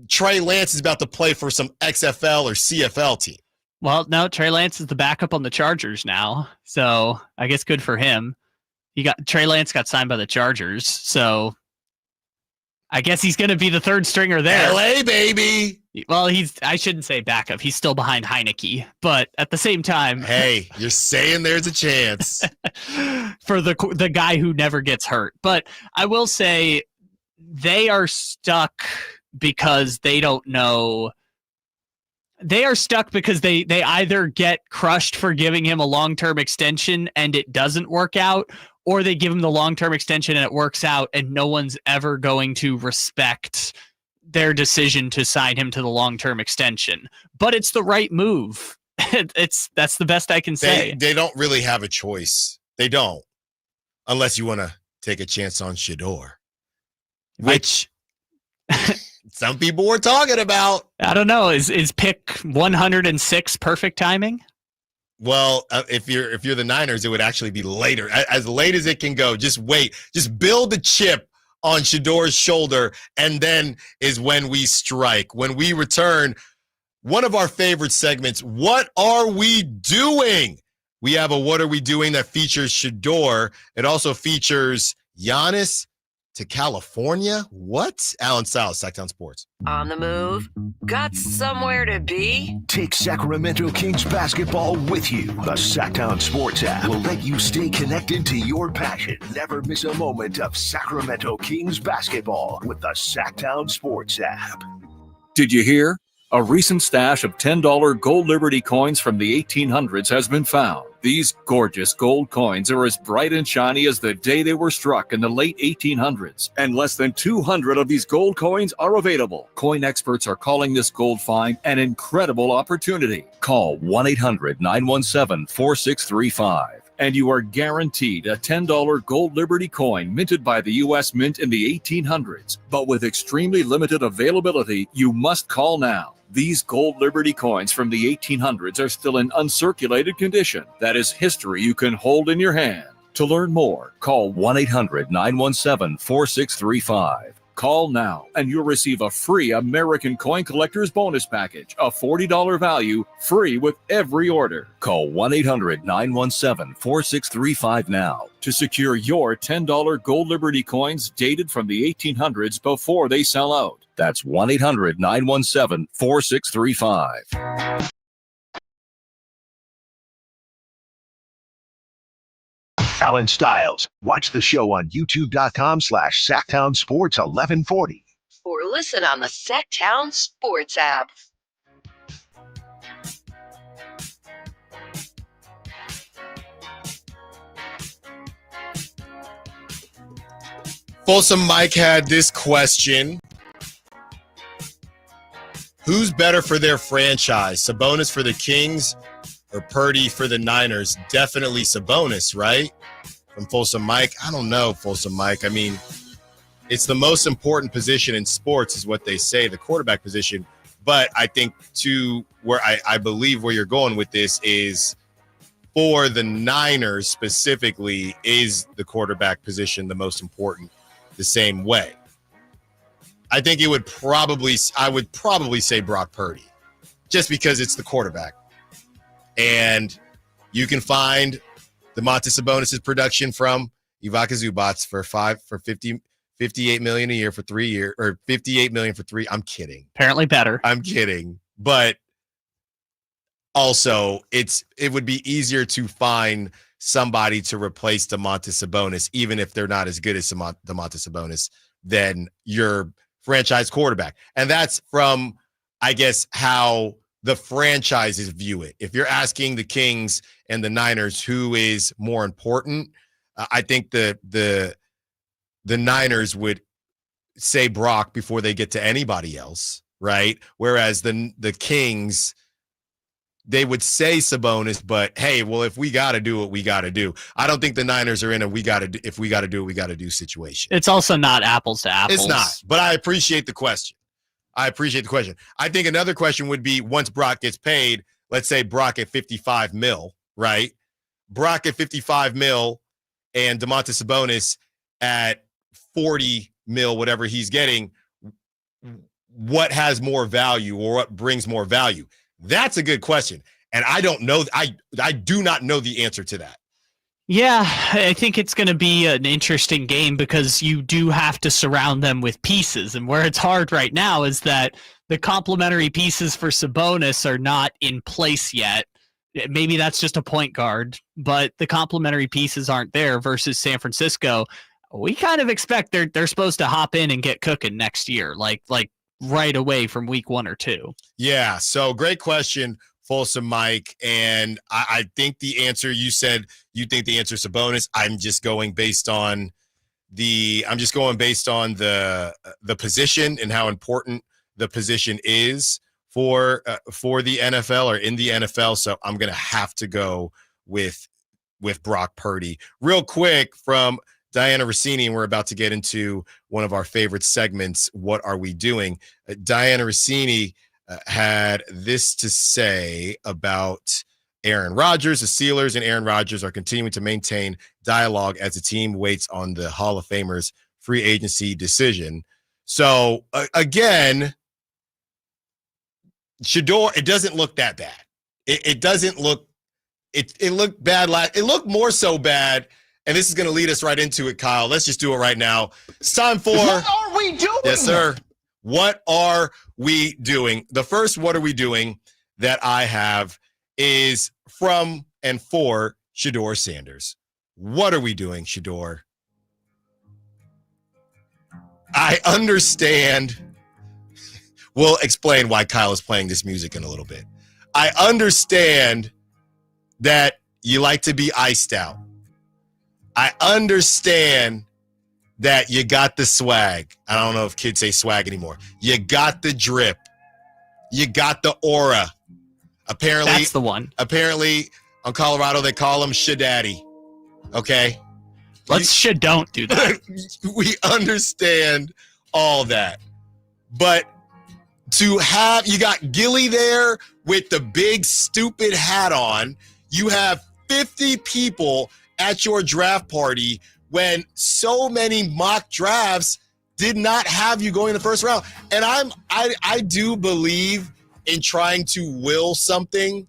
Trey Lance is about to play for some XFL or CFL team. Well, no, Trey Lance is the backup on the Chargers now, so I guess good for him. Trey Lance got signed by the Chargers, so I guess he's going to be the third stringer there. LA, baby. Well, I shouldn't say backup. He's still behind Heineke, but at the same time, hey, you're saying there's a chance for the guy who never gets hurt. But I will say they are stuck because they don't know. They are stuck because they either get crushed for giving him a long-term extension and it doesn't work out, or they give him the long-term extension and it works out and no one's ever going to respect their decision to sign him to the long-term extension. But it's the right move. That's the best I can say. They don't really have a choice. They don't. Unless you want to take a chance on Shador. Which some people were talking about. I don't know. Is pick 106 perfect timing? Well, if you're the Niners, it would actually be later, as late as it can go. Just wait. Just build the chip on Shador's shoulder, and then is when we strike. When we return, one of our favorite segments, What Are We Doing? We have a What Are We Doing that features Shador. It also features Giannis to California? What? Allen Stiles, Sacktown Sports. On the move? Got somewhere to be? Take Sacramento Kings basketball with you. The Sacktown Sports app will let you stay connected to your passion. Never miss a moment of Sacramento Kings basketball with the Sacktown Sports app. Did you hear? A recent stash of $10 gold Liberty coins from the 1800s has been found. These gorgeous gold coins are as bright and shiny as the day they were struck in the late 1800s. And less than 200 of these gold coins are available. Coin experts are calling this gold find an incredible opportunity. Call 1-800-917-4635. And you are guaranteed a $10 gold Liberty coin minted by the U.S. Mint in the 1800s. But with extremely limited availability, you must call now. These gold Liberty coins from the 1800s are still in uncirculated condition. That is history you can hold in your hand. To learn more, call 1-800-917-4635. Call now and you'll receive a free American Coin Collector's Bonus Package, a $40 value, free with every order. Call 1-800-917-4635 now to secure your $10 Gold Liberty coins dated from the 1800s before they sell out. That's 1-800-917-4635. Allen Stiles. Watch the show on youtube.com/SacktownSports1140. Or listen on the Sacktown Sports app. Folsom Mike had this question. Who's better for their franchise? Sabonis for the Kings or Purdy for the Niners? Definitely Sabonis, right? From Folsom Mike. I don't know, Folsom Mike. I mean, it's the most important position in sports is what they say, the quarterback position. But I think to where I believe where you're going with this is for the Niners specifically, is the quarterback position the most important the same way? I think I would probably say Brock Purdy, just because it's the quarterback. And you can find Domantas Sabonis' production from Ivica Zubac for $58 million a year for 3 years, or $58 million for 3. I'm kidding. Apparently better. I'm kidding. But also, it would be easier to find somebody to replace Domantas Sabonis, even if they're not as good as Domantas Sabonis, than your franchise quarterback. And that's from, I guess, how the franchises view it. If you're asking the Kings and the Niners who is more important, I think the Niners would say Brock before they get to anybody else, right? Whereas the Kings, they would say Sabonis, but hey, well, if we got to do what we got to do. I don't think the Niners are in a if we got to do what we got to do situation. It's also not apples to apples. It's not, but I appreciate the question. I think another question would be, once Brock gets paid, let's say Brock at $55 million, right? Brock at $55 million and Domantas Sabonis at $40 million, whatever he's getting, what has more value or what brings more value? That's a good question. And I don't know. I do not know the answer to that. Yeah, I think it's going to be an interesting game because you do have to surround them with pieces. And where it's hard right now is that the complementary pieces for Sabonis are not in place yet. Maybe that's just a point guard, but the complementary pieces aren't there versus San Francisco. We kind of expect they're supposed to hop in and get cooking next year, like right away from week 1 or 2. Yeah, so great question, Folsom Mike. And I think the answer, you said you think the answer is Sabonis. I'm just going based on the position and how important the position is for the NFL or in the NFL. So I'm going to have to go with Brock Purdy. Real quick from Diana Rossini, and we're about to get into one of our favorite segments, What Are We Doing? Diana Rossini had this to say about Aaron Rodgers. The Steelers and Aaron Rodgers are continuing to maintain dialogue as the team waits on the Hall of Famer's free agency decision. So, again, Shador, it doesn't look that bad. It doesn't look – it looked bad. It looked more so bad. And this is going to lead us right into it, Kyle. Let's just do it right now. It's time for What Are We Doing? Yes, sir. What are we doing? The first What Are We Doing that I have is from and for Shador Sanders. What are we doing, Shador? I understand. We'll explain why Kyle is playing this music in a little bit. I understand that you like to be iced out. I understand that you got the swag. I don't know if kids say swag anymore. You got the drip. You got the aura. Apparently, that's the one. Apparently, on Colorado, they call him Shadaddy. Okay? Don't do that. We understand all that. But to have, you got Gilly there with the big stupid hat on. You have 50 people at your draft party when so many mock drafts did not have you going in the first round. And I do believe in trying to will something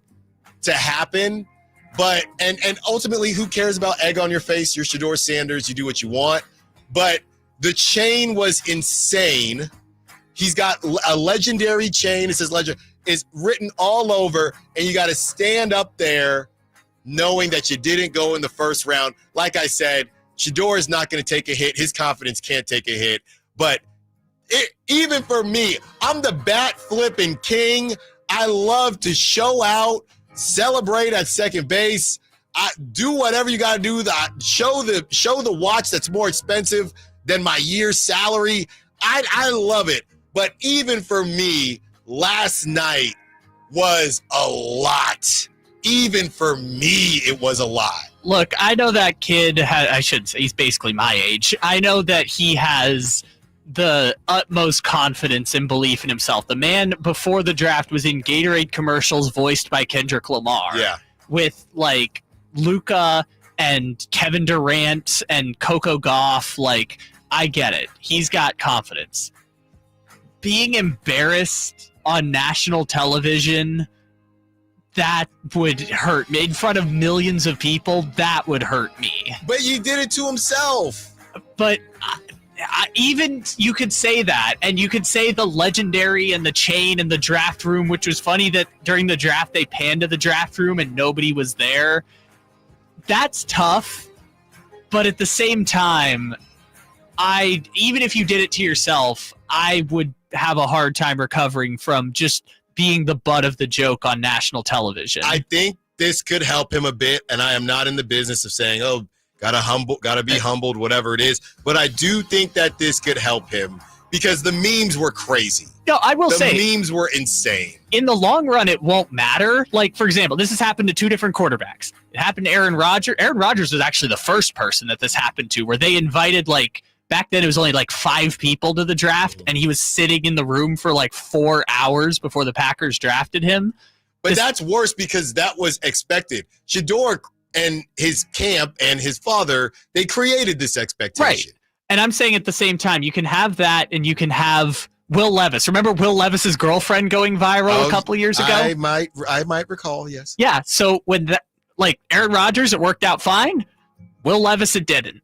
to happen, but and ultimately, who cares about egg on your face? You're Shedeur Sanders. You do what you want. But the chain was insane. He's got a legendary chain. It says legend is written all over, and you got to stand up there knowing that you didn't go in the first round. Like I said, Shedeur is not going to take a hit. His confidence can't take a hit. But even for me, I'm the bat flipping king. I love to show out, celebrate at second base. I do whatever you got to do. Show the watch that's more expensive than my year's salary. I love it. But even for me, last night was a lot. Even for me, it was a lot. Look, I know that kid, I shouldn't say, he's basically my age. I know that he has the utmost confidence and belief in himself. The man before the draft was in Gatorade commercials voiced by Kendrick Lamar. Yeah. With like Luka and Kevin Durant and Coco Gauff. Like, I get it. He's got confidence. Being embarrassed on national television, that would hurt me. In front of millions of people, that would hurt me. But he did it to himself. But even you could say that, and you could say the legendary and the chain and the draft room, which was funny that during the draft they panned to the draft room and nobody was there. That's tough. But at the same time, even if you did it to yourself, I would have a hard time recovering from just being the butt of the joke on national television. I think this could help him a bit, and I am not in the business of saying, oh, gotta be humbled, whatever it is. But I do think that this could help him because the memes were crazy. No, I will say the memes were insane. In the long run, it won't matter. Like, for example, this has happened to two different quarterbacks. It happened to Aaron Rodgers. Aaron Rodgers was actually the first person that this happened to, where they invited, like, back then it was only like 5 people to the draft, and he was sitting in the room for like 4 hours before the Packers drafted him. But that's worse because that was expected. Shedeur and his camp and his father, they created this expectation. Right. And I'm saying at the same time, you can have that and you can have Will Levis. Remember Will Levis's girlfriend going viral a couple of years ago? I might recall, yes. Yeah, so when that, like Aaron Rodgers, it worked out fine. Will Levis, it didn't.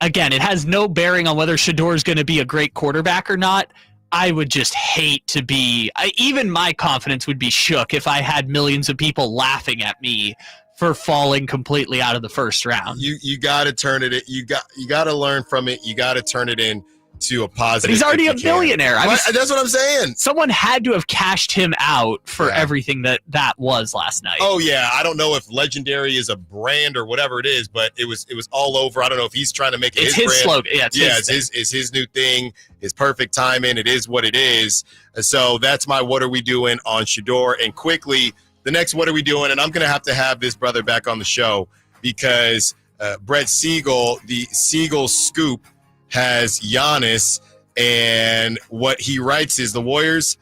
Again, it has no bearing on whether Shedeur is going to be a great quarterback or not. I would just hate to be, even my confidence would be shook if I had millions of people laughing at me for falling completely out of the first round. You got to turn it. You got to learn from it. You got to turn it into a positive. But he's already a millionaire. That's what I'm saying. Someone had to have cashed him out for everything that was last night. Oh yeah, I don't know if legendary is a brand or whatever it is, but it was all over. I don't know if he's trying to make it his brand. Slogan. Yeah, it's his new thing. His perfect timing. It is what it is. So that's my what are we doing on Shedeur. And quickly, the next what are we doing? And I'm going to have this brother back on the show because Brett Siegel, the Siegel Scoop, has Giannis, and what he writes is the Warriors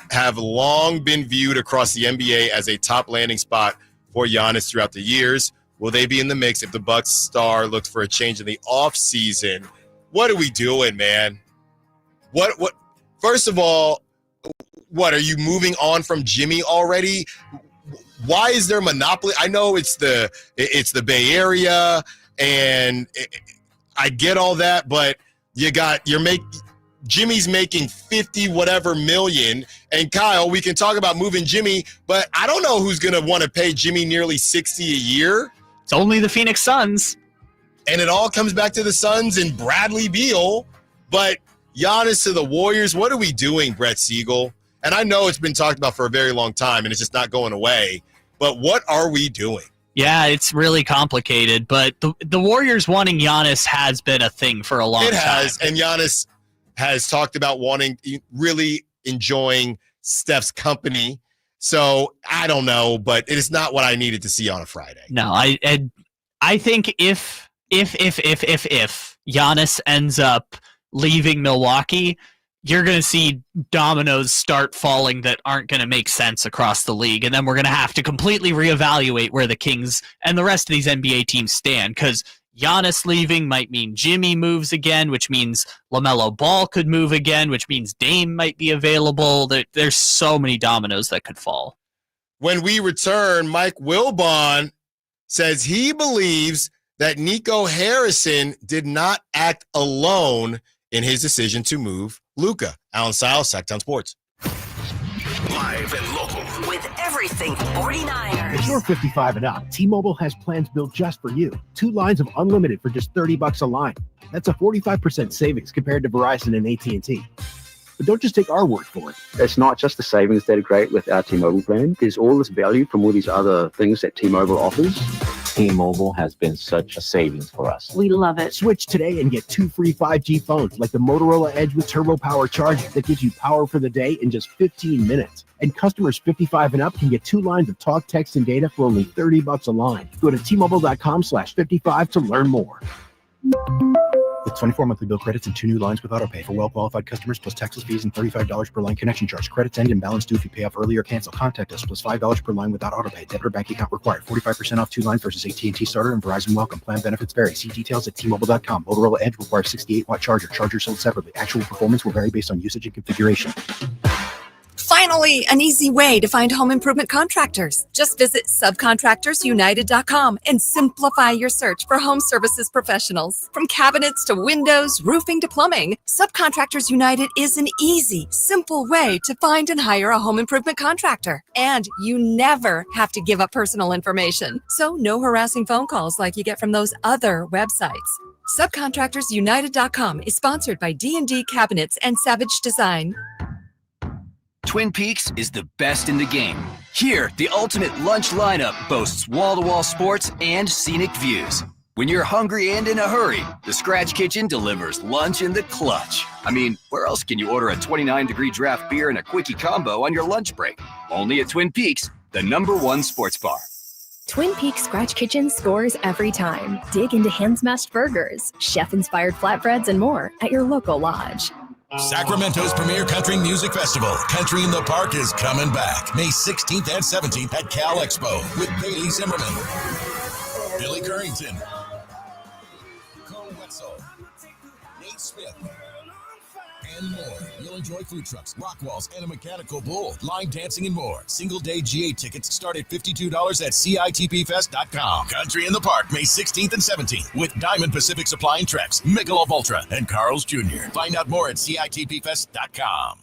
have long been viewed across the NBA as a top landing spot for Giannis throughout the years. Will they be in the mix if the Bucks star looks for a change in the offseason? What are we doing, man? What? First of all, what are you moving on from Jimmy already? Why is there monopoly? I know it's the Bay Area, and I get all that, but Jimmy's making 50 whatever million, and Kyle, we can talk about moving Jimmy, but I don't know who's going to want to pay Jimmy nearly 60 a year. It's only the Phoenix Suns. And it all comes back to the Suns and Bradley Beal, but Giannis to the Warriors, what are we doing, Brett Siegel? And I know it's been talked about for a very long time, and it's just not going away, but what are we doing? Yeah, it's really complicated, but the Warriors wanting Giannis has been a thing for a long time. It has, and Giannis has talked about really enjoying Steph's company. So I don't know, but it is not what I needed to see on a Friday. No, I think if Giannis ends up leaving Milwaukee, you're going to see dominoes start falling that aren't going to make sense across the league. And then we're going to have to completely reevaluate where the Kings and the rest of these NBA teams stand, because Giannis leaving might mean Jimmy moves again, which means LaMelo Ball could move again, which means Dame might be available. There's so many dominoes that could fall. When we return, Mike Wilbon says he believes that Nico Harrison did not act alone in his decision to move Luka. Allen Stiles, Sacktown Sports. Live and local. With everything 49ers. If you're 55 and up, T-Mobile has plans built just for you. 2 lines of unlimited for just $30 a line. That's a 45% savings compared to Verizon and AT&T. But don't just take our word for it. It's not just the savings that are great with our T-Mobile plan. There's all this value from all these other things that T-Mobile offers. T-Mobile has been such a savings for us. We love it. Switch today and get 2 free 5G phones like the Motorola Edge with Turbo Power Charging that gives you power for the day in just 15 minutes. And customers 55 and up can get 2 lines of talk, text, and data for only $30 a line. Go to T-Mobile.com/55 to learn more. With 24 monthly bill credits and 2 new lines with autopay for well-qualified customers, plus taxes, fees, and $35 per line connection charge. Credits end and balance due if you pay off early or cancel. Contact us, plus $5 per line without autopay. Debit or bank account required. 45% off 2 lines versus AT&T Starter and Verizon Welcome. Plan benefits vary. See details at T-Mobile.com. Motorola Edge requires 68-watt charger. Charger sold separately. Actual performance will vary based on usage and configuration. Finally, an easy way to find home improvement contractors. Just visit subcontractorsunited.com and simplify your search for home services professionals. From cabinets to windows, roofing to plumbing, Subcontractors United is an easy, simple way to find and hire a home improvement contractor. And you never have to give up personal information. So no harassing phone calls like you get from those other websites. Subcontractorsunited.com is sponsored by D&D Cabinets and Savage Design. Twin Peaks is the best in the game. Here, the ultimate lunch lineup boasts wall-to-wall sports and scenic views. When you're hungry and in a hurry, the Scratch Kitchen delivers lunch in the clutch. I mean, where else can you order a 29-degree draft beer and a quickie combo on your lunch break? Only at Twin Peaks, the #1 sports bar. Twin Peaks Scratch Kitchen scores every time. Dig into hand-smashed burgers, chef-inspired flatbreads, and more at your local lodge. Sacramento's premier country music festival, Country in the Park, is coming back May 16th and 17th at Cal Expo with Bailey Zimmerman, Billy Currington, Cole Wetzel, Nate Smith, and more. You'll enjoy food trucks, rock walls, and a mechanical bull, line dancing, and more. Single-day GA tickets start at $52 at CITPFest.com. Country in the Park, May 16th and 17th with Diamond Pacific Supply and Trex, Mykel Ultra, and Carl's Jr. Find out more at CITPFest.com.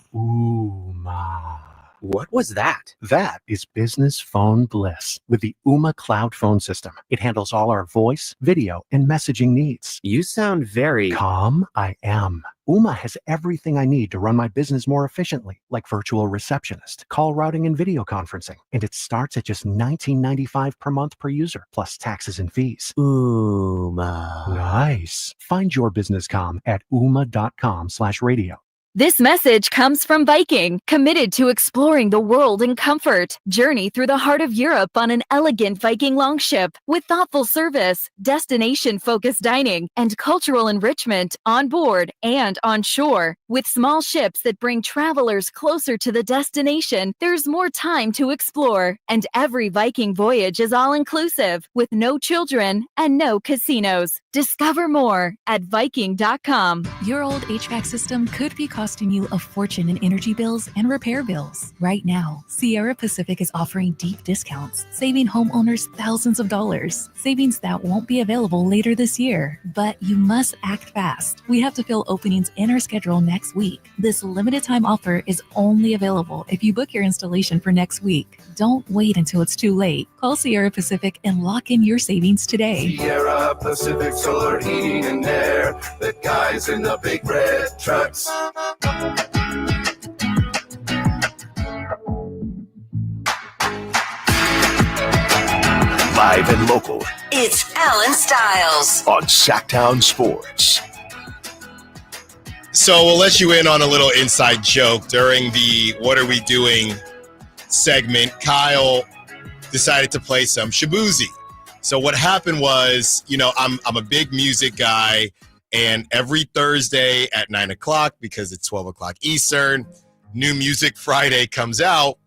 What was that? That is business phone bliss with the Ooma Cloud Phone System. It handles all our voice, video, and messaging needs. You sound very calm. I am. Ooma has everything I need to run my business more efficiently, like virtual receptionist, call routing, and video conferencing. And it starts at just $19.95 per month per user, plus taxes and fees. Ooma. Nice. Find your business comm at ooma.com/radio. This message comes from Viking, committed to exploring the world in comfort. Journey through the heart of Europe on an elegant Viking longship with thoughtful service, destination-focused dining, and cultural enrichment on board and on shore. With small ships that bring travelers closer to the destination, there's more time to explore. And every Viking voyage is all-inclusive, with no children and no casinos. Discover more at Viking.com. Your old HVAC system could be costing you a fortune in energy bills and repair bills. Right now, Sierra Pacific is offering deep discounts, saving homeowners thousands of dollars. Savings that won't be available later this year. But you must act fast. We have to fill openings in our schedule next week. This limited time offer is only available if you book your installation for next week. Don't wait until it's too late. Call Sierra Pacific and lock in your savings today. Sierra Pacific Solar Heating and Air, the guys in the big red trucks. Live and local. It's Allen Stiles on Sacktown Sports. So we'll let you in on a little inside joke. During the What Are We Doing segment, Kyle decided to play some Shabuzi. So what happened was, I'm a big music guy, and every Thursday at 9 o'clock, because it's 12 o'clock Eastern, New Music Friday comes out,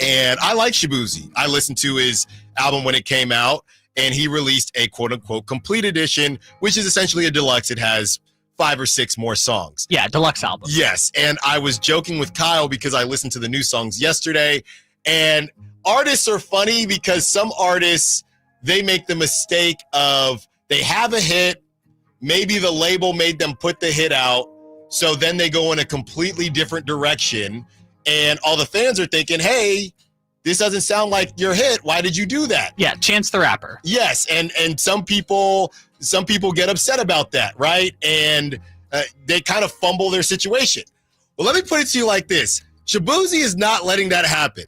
and I like Shabuzi. I listened to his album when it came out, and he released a quote-unquote complete edition, which is essentially a deluxe. It has 5 or 6 more songs. Yeah, deluxe album. Yes, and I was joking with Kyle because I listened to the new songs yesterday, and artists are funny because some artists, they make the mistake of they have a hit, maybe the label made them put the hit out, so then they go in a completely different direction, and all the fans are thinking, hey, this doesn't sound like your hit. Why did you do that? Yeah, Chance the Rapper. Yes, and some people get upset about that, right? And they kind of fumble their situation. Well, let me put it to you like this. Shaboozey is not letting that happen.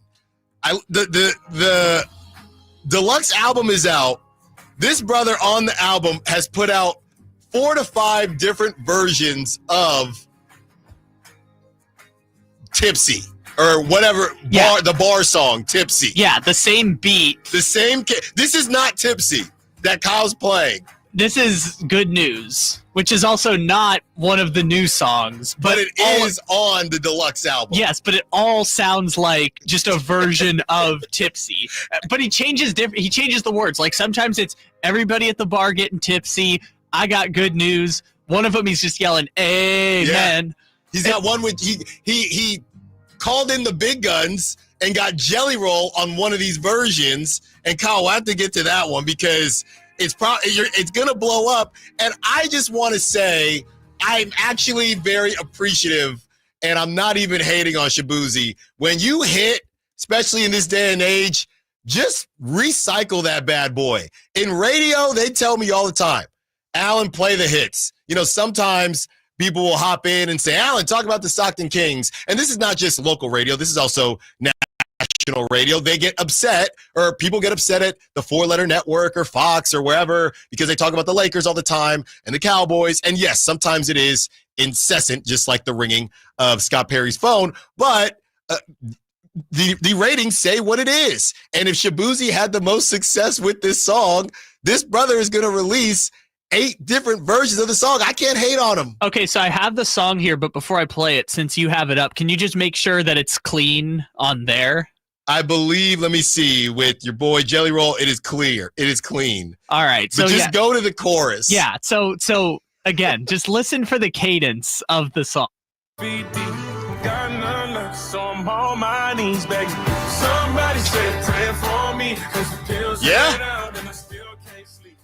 The deluxe album is out. This brother on the album has put out 4 to 5 different versions of Tipsy. Or whatever, the bar song, Tipsy. Yeah, the same beat. This is not Tipsy that Kyle's playing. This is Good News, which is also not one of the new songs. But it is on the deluxe album. Yes, but it all sounds like just a version of Tipsy. But he changes the words. Like sometimes it's everybody at the bar getting tipsy. I got good news. One of them he's just yelling, amen. Yeah. He's got one with, he called in the big guns and got Jelly Roll on one of these versions, and Kyle, we'll have to get to that one because it's going to blow up. And I just want to say I'm actually very appreciative, and I'm not even hating on Shaboozey. When you hit, especially in this day and age, just recycle that bad boy. In radio, they tell me all the time, Allen, play the hits. You know, sometimes people will hop in and say, Allen, talk about the Stockton Kings. And this is not just local radio. This is also national radio. They get upset, or people get upset at the 4-letter network or Fox or wherever because they talk about the Lakers all the time and the Cowboys. And yes, sometimes it is incessant, just like the ringing of Scott Perry's phone. But the ratings say what it is. And if Shaboozey had the most success with this song, this brother is going to release 8 different versions of the song. I can't hate on him. Okay, so I have the song here, but before I play it, since you have it up, can you just make sure that it's clean on there? I believe, let me see, with your boy Jelly Roll, it is clear. It is clean. All right. So but just go to the chorus. Yeah, so again, just listen for the cadence of the song. Yeah.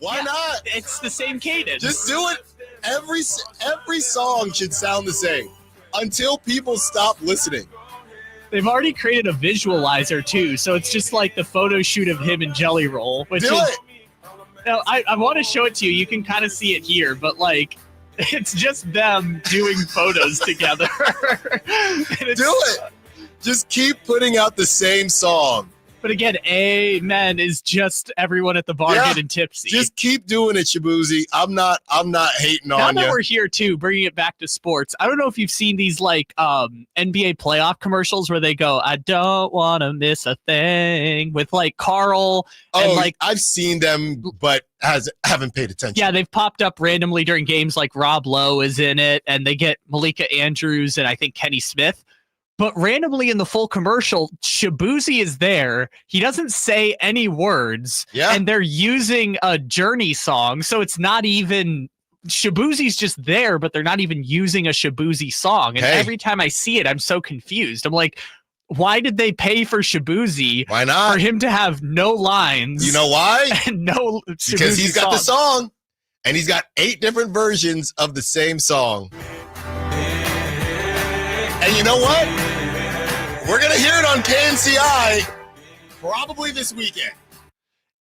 Why not? It's the same cadence. Just do it. Every song should sound the same until people stop listening. They've already created a visualizer too, so it's just like the photo shoot of him and Jelly Roll. Which do it. No, I want to show it to you. You can kind of see it here, but like it's just them doing photos together. Do it. Just keep putting out the same song. But again, amen is just everyone at the bar getting tipsy. Just keep doing it, Shaboozey. I'm not hating on you. Now that we're here too, bringing it back to sports, I don't know if you've seen these like NBA playoff commercials where they go, "I don't want to miss a thing," with like Carl. And like I've seen them, but haven't paid attention. Yeah, they've popped up randomly during games. Like Rob Lowe is in it, and they get Malika Andrews and I think Kenny Smith. But randomly in the full commercial, Shaboozey is there. He doesn't say any words. Yeah. And they're using a Journey song. So it's not even Shaboozey's just there, but they're not even using a Shaboozey song. And every time I see it, I'm so confused. I'm like, why did they pay for Shaboozey? Why not? For him to have no lines. You know why? And no Shaboozey because he's got song. the song. And he's got 8 different versions of the same song. And you know what? We're going to hear it on KNCI probably this weekend.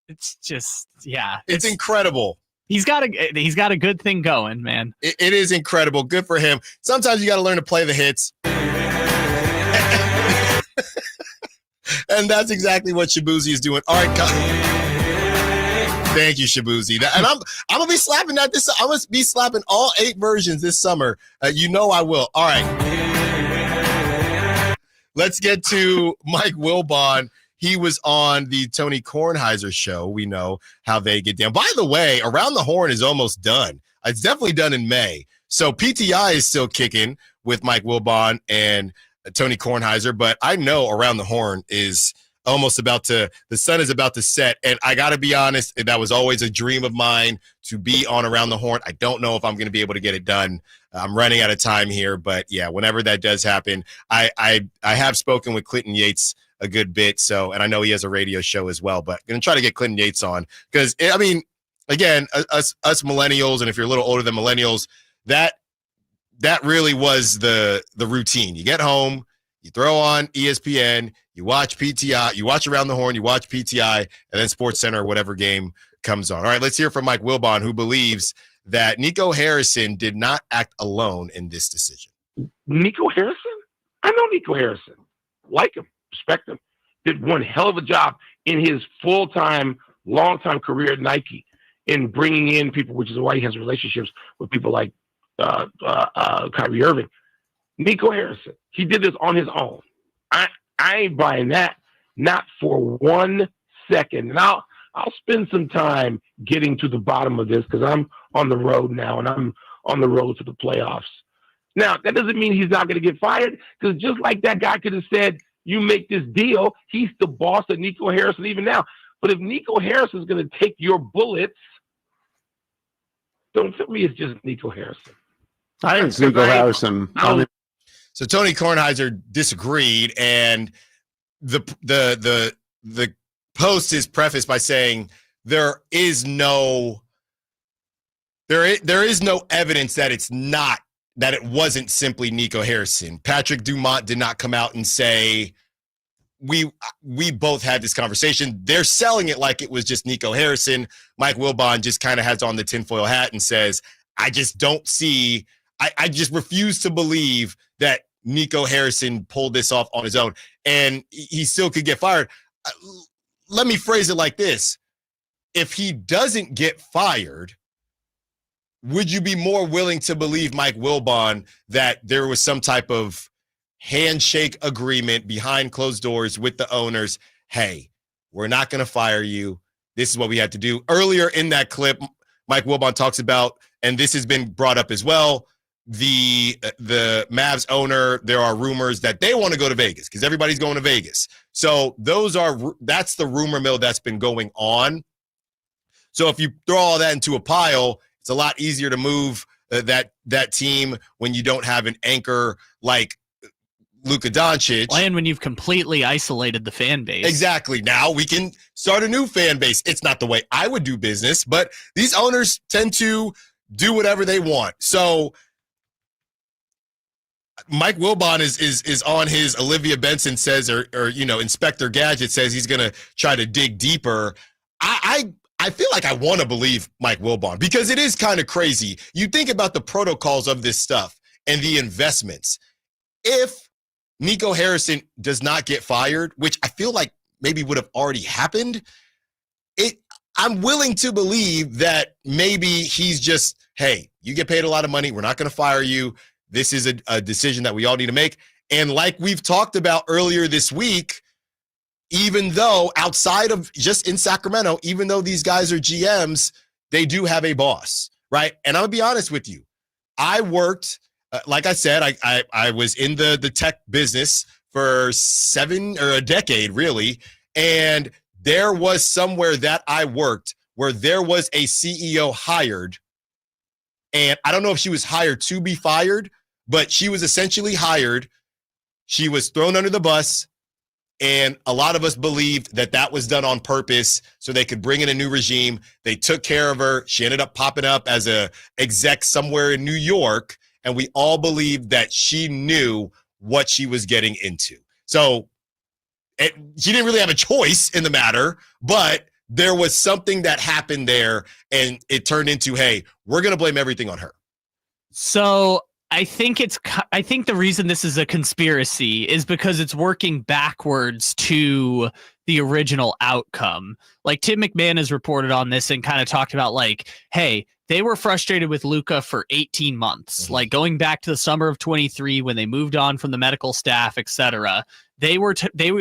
It's just, yeah. It's incredible. He's got a good thing going, man. It is incredible. Good for him. Sometimes you got to learn to play the hits. And that's exactly what Shaboozey is doing. All right, thank you, Shaboozey. And I'm gonna be slapping that this. I'm gonna be slapping all 8 versions this summer. You know I will. All right. Let's get to Mike Wilbon. He was on the Tony Kornheiser show. We know how they get down. By the way, Around the Horn is almost done. It's definitely done in May. So PTI is still kicking with Mike Wilbon and Tony Kornheiser, but I know Around the Horn is the sun is about to set. And I got to be honest, that was always a dream of mine to be on Around the Horn. I don't know if I'm going to be able to get it done. I'm running out of time here, but yeah, whenever that does happen, I have spoken with Clinton Yates a good bit. So, and I know he has a radio show as well, but I'm going to try to get Clinton Yates on because, I mean, again, us millennials, and if you're a little older than millennials, that really was the routine. You get home, you throw on ESPN, you watch PTI, you watch Around the Horn, you watch PTI, and then SportsCenter or whatever game comes on. All right, let's hear from Mike Wilbon, who believes that Nico Harrison did not act alone in this decision. Nico Harrison? I know Nico Harrison. Like him, respect him. Did one hell of a job in his full-time, long-time career at Nike in bringing in people, which is why he has relationships with people like Kyrie Irving. Nico Harrison, he did this on his own. I ain't buying that, not for 1 second. And I'll spend some time getting to the bottom of this because I'm on the road now and I'm on the road to the playoffs. Now, that doesn't mean he's not going to get fired because just like that guy could have said, you make this deal, he's the boss of Nico Harrison even now. But if Nico Harrison is going to take your bullets, don't tell me it's just Nico Harrison. I think it's Nico Harrison. So Tony Kornheiser disagreed, and the post is prefaced by saying there is no evidence that it wasn't simply Nico Harrison. Patrick Dumont did not come out and say we both had this conversation. They're selling it like it was just Nico Harrison. Mike Wilbon just kind of has on the tinfoil hat and says, I just don't see. I just refuse to believe that Nico Harrison pulled this off on his own, and he still could get fired. Let me phrase it like this. If he doesn't get fired, would you be more willing to believe Mike Wilbon that there was some type of handshake agreement behind closed doors with the owners? Hey, we're not going to fire you. This is what we had to do. Earlier in that clip, Mike Wilbon talks about, and this has been brought up as well, the Mavs owner, there are rumors that they want to go to Vegas because everybody's going to Vegas. So that's the rumor mill that's been going on. So if you throw all that into a pile, it's a lot easier to move that team when you don't have an anchor like Luka Doncic. And when you've completely isolated the fan base. Exactly. Now we can start a new fan base. It's not the way I would do business, but these owners tend to do whatever they want. So Mike Wilbon is on his Olivia Benson says, or Inspector Gadget says he's going to try to dig deeper. I feel like I want to believe Mike Wilbon because it is kind of crazy. You think about the protocols of this stuff and the investments. If Nico Harrison does not get fired, which I feel like maybe would have already happened, I'm willing to believe that maybe he's just, hey, you get paid a lot of money. We're not going to fire you. This is a decision that we all need to make. And like we've talked about earlier this week, even though outside of just in Sacramento, even though these guys are GMs, they do have a boss, right? And I'm going to be honest with you. I worked, like I said, I was in the tech business for a decade, really. And there was somewhere that I worked where there was a CEO hired. And I don't know if she was hired to be fired, but she was essentially hired. She was thrown under the bus. And a lot of us believed that was done on purpose so they could bring in a new regime. They took care of her. She ended up popping up as a exec somewhere in New York. And we all believed that she knew what she was getting into. So she didn't really have a choice in the matter, but there was something that happened there. And it turned into, hey, we're going to blame everything on her. So I think the reason this is a conspiracy is because it's working backwards to the original outcome. Like Tim McMahon has reported on this and kind of talked about like, hey, they were frustrated with Luka for 18 months, like going back to the summer of 23 when they moved on from the medical staff, etc. They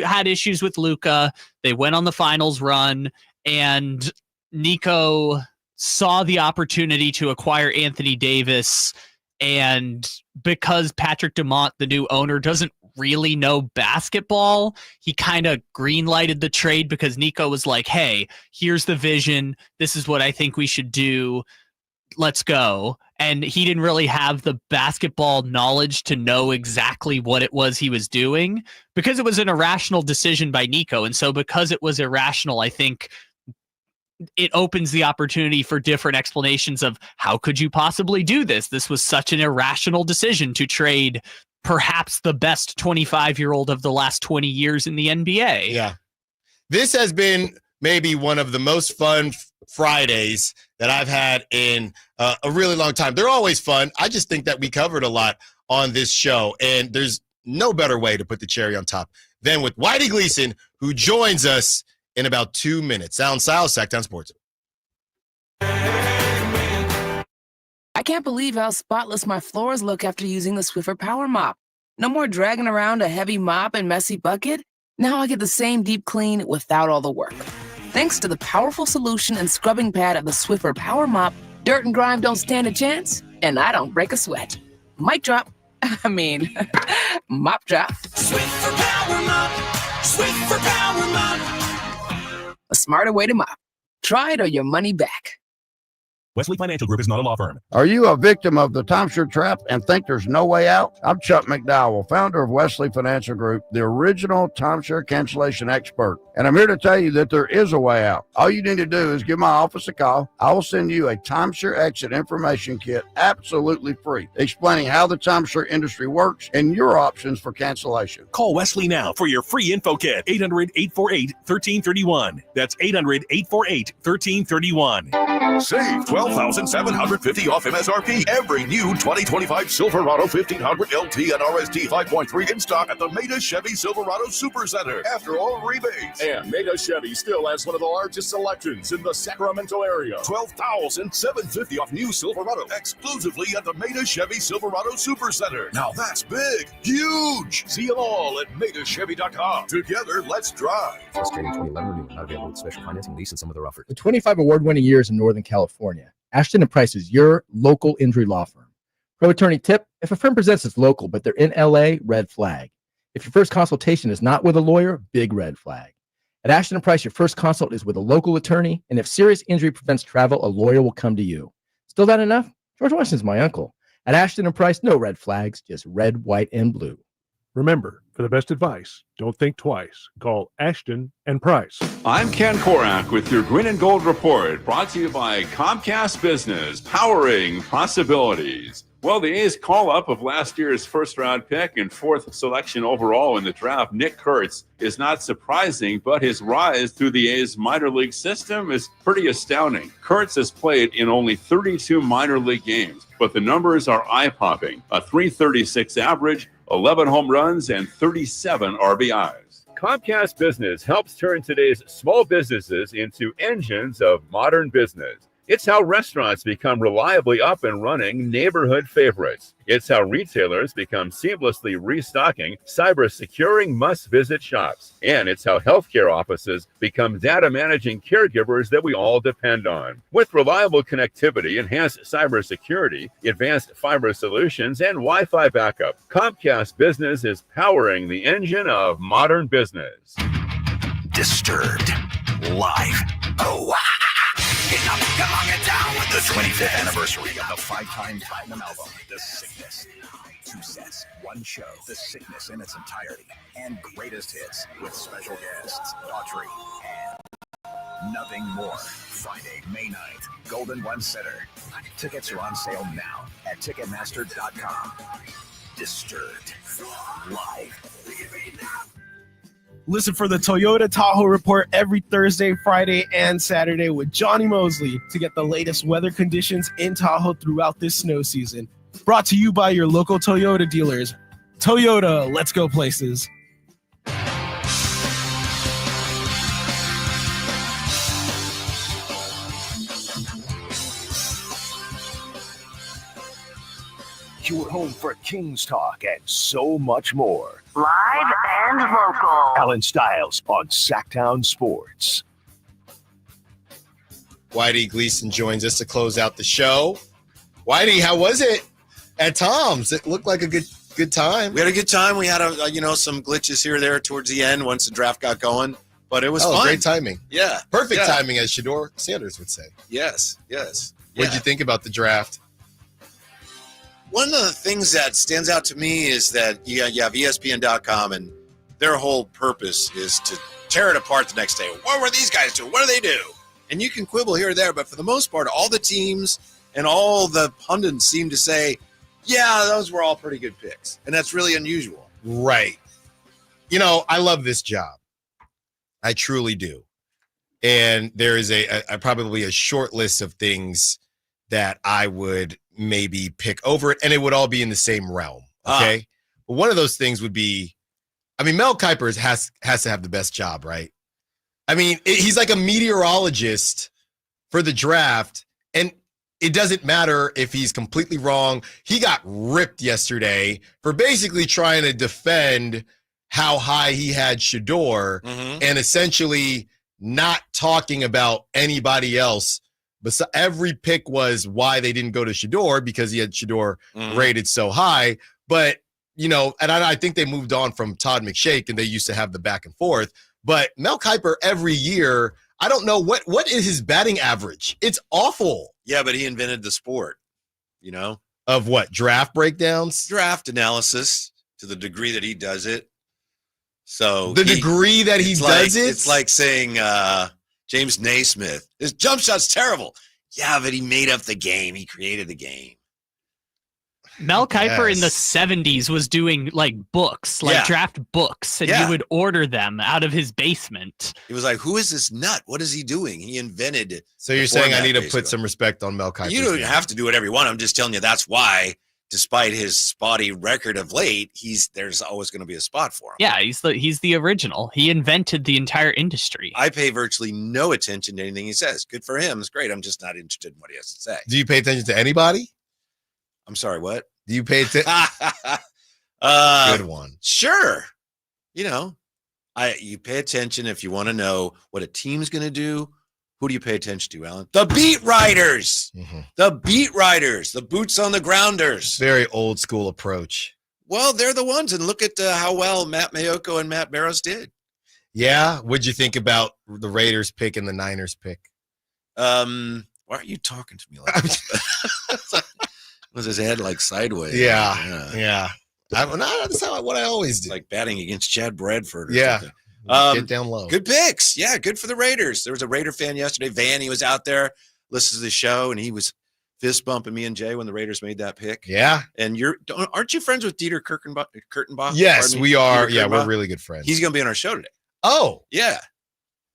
had issues with Luka. They went on the finals run, and Nico saw the opportunity to acquire Anthony Davis. And because Patrick Dumont, the new owner, doesn't really know basketball, he kind of green-lighted the trade because Nico was like, hey, here's the vision. This is what I think we should do. Let's go. And he didn't really have the basketball knowledge to know exactly what it was he was doing because it was an irrational decision by Nico. And so because it was irrational, I think it opens the opportunity for different explanations of how could you possibly do this? This was such an irrational decision to trade perhaps the best 25-year-old of the last 20 years in the NBA. Yeah. This has been maybe one of the most fun Fridays that I've had in a really long time. They're always fun. I just think that we covered a lot on this show, and there's no better way to put the cherry on top than with Whitey Gleason, who joins us in about 2 minutes. Allen Stiles, Sacktown Sports. I can't believe how spotless my floors look after using the Swiffer Power Mop. No more dragging around a heavy mop and messy bucket. Now I get the same deep clean without all the work. Thanks to the powerful solution and scrubbing pad of the Swiffer Power Mop, dirt and grime don't stand a chance, and I don't break a sweat. Mic drop. Mop drop. Swiffer Power Mop. Swiffer Power Mop. A smarter way to mop. Try it or your money back. Wesley Financial Group is not a law firm. Are you a victim of the timeshare trap and think there's no way out? I'm Chuck McDowell, founder of Wesley Financial Group, the original timeshare cancellation expert. And I'm here to tell you that there is a way out. All you need to do is give my office a call. I will send you a timeshare exit information kit absolutely free, explaining how the timeshare industry works and your options for cancellation. Call Wesley now for your free info kit. 800-848-1331. That's 800-848-1331. Save $12,750 off MSRP. Every new 2025 Silverado 1500 LT and RST 5.3 in stock at the Maida Chevy Silverado Supercenter. After all rebates. And Maida Chevy still has one of the largest selections in the Sacramento area. $12,750 off new Silverado exclusively at the Maida Chevy Silverado Supercenter. Now that's big, huge. See them all at MaidaChevy.com. Together, let's drive. Frustrating 2011 renewal. Not available with special financing, lease, and some other offers. With 25 award-winning years in Northern California, Ashton & Price is your local injury law firm. Pro attorney tip: if a firm presents as local but they're in LA, red flag. If your first consultation is not with a lawyer, big red flag. At Ashton & Price, your first consult is with a local attorney, and if serious injury prevents travel, a lawyer will come to you. Still not enough? George Washington's my uncle. At Ashton & Price, no red flags, just red, white, and blue. Remember, for the best advice, don't think twice. Call Ashton & Price. I'm Ken Korak with your Green and Gold Report, brought to you by Comcast Business, powering possibilities. Well, the A's call-up of last year's first-round pick and fourth selection overall in the draft, Nick Kurtz, is not surprising, but his rise through the A's minor league system is pretty astounding. Kurtz has played in only 32 minor league games, but the numbers are eye-popping. A .336 average, 11 home runs, and 37 RBIs. Comcast Business helps turn today's small businesses into engines of modern business. It's how restaurants become reliably up and running neighborhood favorites. It's how retailers become seamlessly restocking, cyber-securing must-visit shops. And it's how healthcare offices become data-managing caregivers that we all depend on. With reliable connectivity, enhanced cybersecurity, advanced fiber solutions, and Wi-Fi backup, Comcast Business is powering the engine of modern business. Disturbed. Live. Oh, wow. Come on, get down with the 25th anniversary of the 5-time platinum album, The Sickness. 2 sets, 1 show, The Sickness in its entirety, and greatest hits with special guests, Audrey, and nothing more. Friday, May 9th, Golden One Center. Tickets are on sale now at Ticketmaster.com. Disturbed. Live. Listen for the Toyota Tahoe Report every Thursday, Friday, and Saturday with Johnny Mosley to get the latest weather conditions in Tahoe throughout this snow season. Brought to you by your local Toyota dealers. Toyota, let's go places. Your home for Kings Talk and so much more. Live and local. Allen Stiles on Sacktown Sports. Whitey Gleason joins us to close out the show. Whitey, how was it at Tom's? It looked like a good Good time. We had a good time. We had some glitches here or there towards the end once the draft got going, but it was fun. Great timing. Yeah. Perfect timing, as Shador Sanders would say. Yes. What did you think about the draft? One of the things that stands out to me is that you have ESPN.com, and their whole purpose is to tear it apart the next day. What were these guys doing? What do they do? And you can quibble here or there, but for the most part, all the teams and all the pundits seem to say, yeah, those were all pretty good picks. And that's really unusual. Right. I love this job. I truly do. And there is probably a short list of things that I would maybe pick over it, and it would all be in the same realm. Okay. But one of those things would be, Mel Kiper has to have the best job, right? He's like a meteorologist for the draft, and it doesn't matter if he's completely wrong. He got ripped yesterday for basically trying to defend how high he had Shador and essentially not talking about anybody else. But every pick was why they didn't go to Shador, because he had Shador rated so high. But, and I think they moved on from Todd McShake, and they used to have the back and forth. But Mel Kiper every year, I don't know what is his batting average. It's awful. Yeah, but he invented the sport, Of what? Draft breakdowns? Draft analysis, to the degree that he does it. So degree that he does it? It's like saying James Naismith, his jump shot's terrible. Yeah, but he made up the game. He created the game. Mel Kiper in the 70s was doing books, draft books, and you would order them out of his basement. He was like, who is this nut? What is he doing? He invented it. So you're saying I need to put some respect on Mel Kiper? You don't have to do whatever you want. I'm just telling you that's why, despite his spotty record of late, there's always going to be a spot for him. Yeah, he's the original. He invented the entire industry. I pay virtually no attention to anything he says. Good for him. It's great. I'm just not interested in what he has to say. Do you pay attention to anybody? I'm sorry, what? Do you pay attention? Good one. Sure. You pay attention if you want to know what a team's going to do. Who do you pay attention to, Alan? The beat writers. The beat writers. The boots on the grounders. Very old school approach. Well, they're the ones. And look at how well Matt Mayoko and Matt Barrows did. Yeah. What'd you think about the Raiders pick and the Niners pick? Why are you talking to me like that? Was his head sideways? Yeah. That's what I always do. Like batting against Chad Bradford. Or something. Get down low. Good picks. Yeah, good for the Raiders. There was a Raider fan yesterday. Van, he was out there, listened to the show, and he was fist bumping me and Jay when the Raiders made that pick. Yeah. And aren't you friends with Dieter Kurtenbach? Yes, we are. Yeah, we're really good friends. He's going to be on our show today. Oh. Yeah.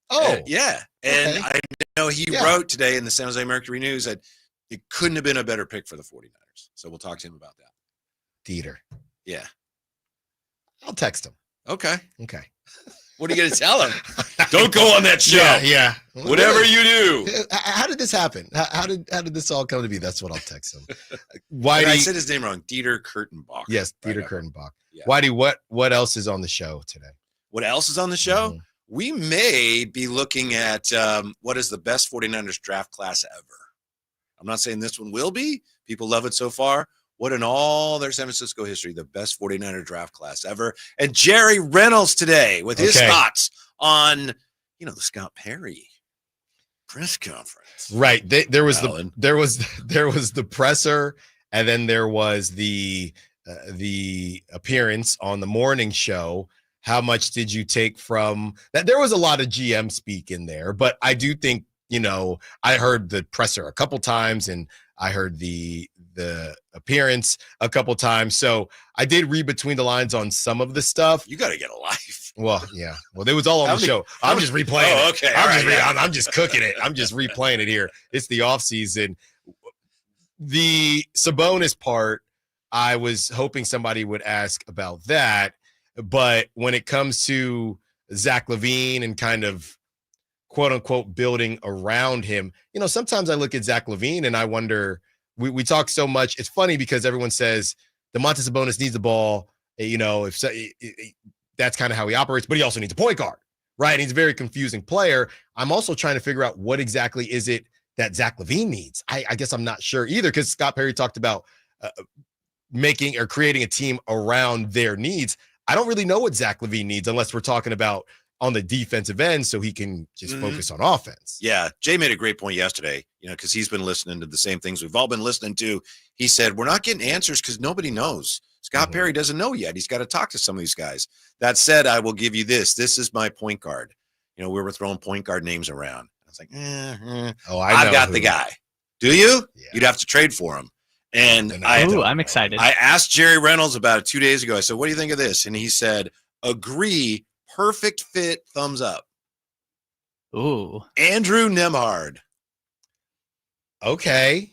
Oh. Yeah. And I know he wrote today in the San Jose Mercury News that it couldn't have been a better pick for the 49ers. So we'll talk to him about that. Dieter. Yeah. I'll text him. Okay. What are you going to tell him? Don't go on that show. Yeah. Whatever you do. How did this happen? How did this all come to be? That's what I'll text him. I said his name wrong. Dieter Kurtenbach. Yes, Dieter Kurtenbach. Yeah. Whitey, what else is on the show today? What else is on the show? We may be looking at what is the best 49ers draft class ever. I'm not saying this one will be. People love it so far. What in all their San Francisco history, the best 49er draft class ever. And Jerry Reynolds today with his thoughts on, the Scott Perry press conference. Right. There was the presser, and then there was the appearance on the morning show. How much did you take from that? There was a lot of GM speak in there, but I do think, I heard the presser a couple times, and I heard the appearance a couple times. So I did read between the lines on some of the stuff. You got to get a life. Well, yeah. Well, it was all on the show. I'm just replaying it. Okay. I'm just cooking it. I'm just replaying it here. It's the offseason. The Sabonis part, I was hoping somebody would ask about that. But when it comes to Zach LaVine and kind of quote unquote building around him, sometimes I look at Zach LaVine and I wonder, we talk so much. It's funny because everyone says Domantas Sabonis needs the ball. That's kind of how he operates, but he also needs a point guard, right? And he's a very confusing player. I'm also trying to figure out what exactly is it that Zach LaVine needs. I guess I'm not sure either, because Scott Perry talked about making or creating a team around their needs. I don't really know what Zach LaVine needs unless we're talking about on the defensive end so he can just focus on offense. Yeah. Jay made a great point yesterday, because he's been listening to the same things we've all been listening to. He said, we're not getting answers because nobody knows. Scott Perry doesn't know yet. He's got to talk to some of these guys. That said, I will give you this. This is my point guard. We were throwing point guard names around. I was like, I've got the guy. Do you? Yeah. You'd have to trade for him. And I'm excited. I asked Jerry Reynolds about it 2 days ago. I said, what do you think of this? And he said, agree. Perfect fit, thumbs up. Ooh. Andrew Nembhard. Okay.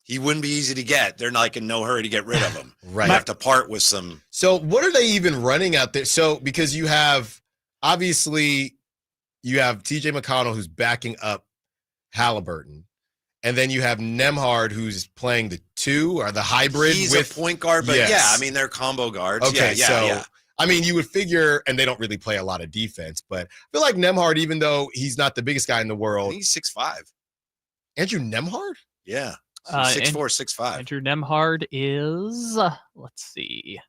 He wouldn't be easy to get. They're not in no hurry to get rid of him. Right. You have to part with some. So what are they even running out there? So because you have, obviously, you have TJ McConnell who's backing up Halliburton. And then you have Nembhard who's playing the 2 or the hybrid. He's a point guard, but they're combo guards. Okay, you would figure, and they don't really play a lot of defense, but I feel like Nembhard, even though he's not the biggest guy in the world. He's 6'5". Andrew Nembhard? Yeah. 6'4", 6'5". Andrew Nembhard is, let's see.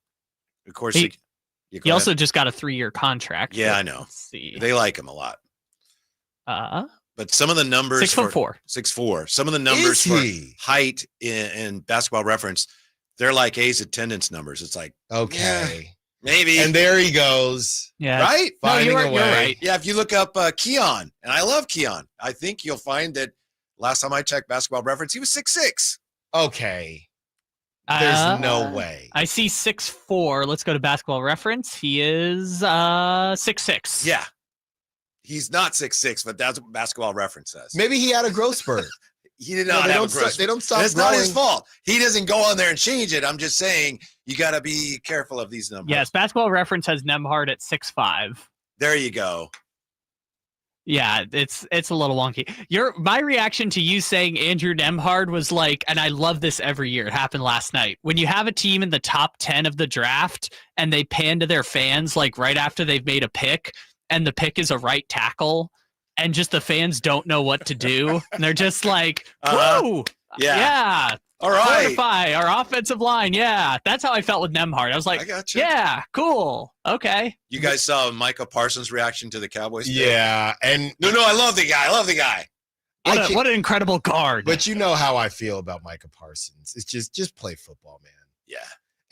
Of course. He also just got a 3-year contract. Yeah, I know. Let's see. They like him a lot. But some of the numbers 6'4". 6'4". Some of the numbers for height in Basketball Reference, they're like A's attendance numbers. It's like, okay. Maybe. And there he goes. Yeah. Right? Finding a way. You're right. Yeah, if you look up Keon, and I love Keon, I think you'll find that last time I checked Basketball Reference, he was 6'6". Okay. There's no way. I see 6'4". Let's go to Basketball Reference. He is 6'6". Yeah. He's not 6'6", but that's what Basketball Reference says. Maybe he had a growth spurt. He did not have a growth spurt. They don't stop It's growing. not his fault. He doesn't go on there and change it. I'm just saying you got to be careful of these numbers. Yes, Basketball Reference has Nembhard at 6'5". There you go. Yeah, it's a little wonky. My reaction to you saying Andrew Nembhard was like, and I love this every year. It happened last night. When you have a team in the top 10 of the draft and they pan to their fans like right after they've made a pick, and the pick is a right tackle, and just the fans don't know what to do, and they're just like, "Whoa, yeah, all right, fortify our offensive line." Yeah, that's how I felt with Nembhard. I was like, "Yeah, cool, okay." You guys saw Micah Parsons' reaction to the Cowboys? Yeah, and no, I love the guy. What an incredible guard. But you know how I feel about Micah Parsons. It's just play football, man. Yeah.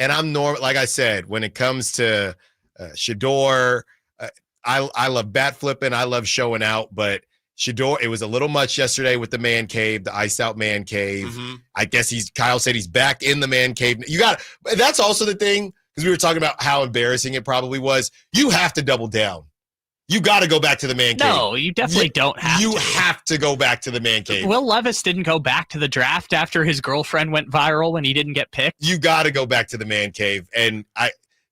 And I'm like I said, when it comes to Shador. I love bat flipping. I love showing out, but Shador, it was a little much yesterday with the man cave, the iced out man cave. Mm-hmm. I guess Kyle said he's back in the man cave. That's also the thing, because we were talking about how embarrassing it probably was. You have to double down. You got to go back to the man cave. No, you definitely don't have to. You have to go back to the man cave. Will Levis didn't go back to the draft after his girlfriend went viral when he didn't get picked. You got to go back to the man cave. And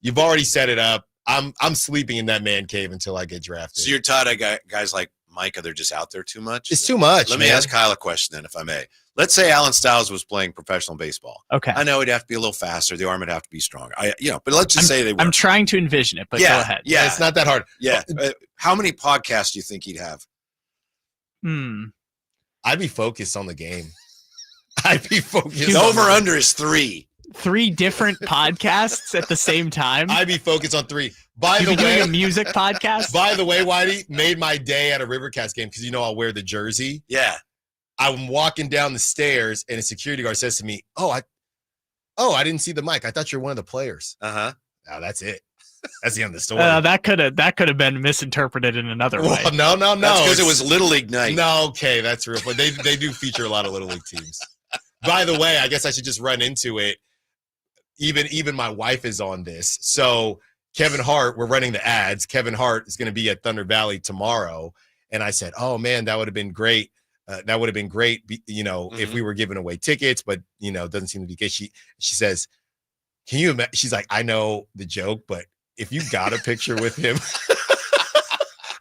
you've already set it up. I'm sleeping in that man cave until I get drafted. So you're tired of guys like Micah, they're just out there too much? It's too much. Let me ask Kyle a question then, if I may. Let's say Allen Stiles was playing professional baseball. Okay. I know he'd have to be a little faster. The arm would have to be stronger. But let's just say they were. I'm trying to envision it, but go ahead. Yeah. It's not that hard. Yeah. How many podcasts do you think he'd have? I'd be focused on the game. I'd be focused. The over-under is 3. 3 different podcasts at the same time. I'd be focused on 3. By You'd the be way, doing a music podcast. By the way, Whitey made my day at a Rivercats game because I'll wear the jersey. Yeah. I'm walking down the stairs and a security guard says to me, I didn't see the mic. I thought you were one of the players. Uh-huh. No, that's it. That's the end of the story. That could have been misinterpreted in another way. No. That's because it was Little League night. No, okay, that's real. But they do feature a lot of Little League teams. By the way, I guess I should just run into it. Even my wife is on this. So Kevin Hart, we're running the ads. Kevin Hart is going to be at Thunder Valley tomorrow. And I said, oh, man, that would have been great. That would have been great, if we were giving away tickets, but, doesn't seem to be good. She says, can you imagine? She's like, I know the joke, but if you got a picture with him.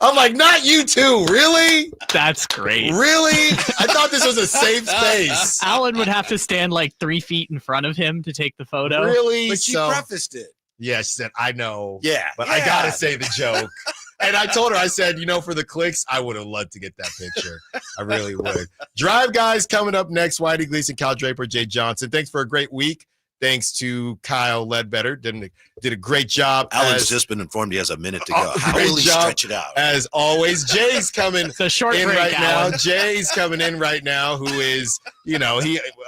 I'm like, not you too. Really? That's great. Really? I thought this was a safe space. Alan would have to stand like 3 feet in front of him to take the photo. Really? But she prefaced it. Yeah, she said, I know. Yeah. But I got to say the joke. And I told her, I said, for the clicks, I would have loved to get that picture. I really would. Drive Guys coming up next. Whitey Gleason, Cal Draper, Jay Johnson. Thanks for a great week. Thanks to Kyle Ledbetter. Did a great job. Allen's just been informed he has a minute to go. How Great will he job, stretch it out? As always, Jay's coming It's a short in break, right Alan. now. Jay's coming in right now, who is,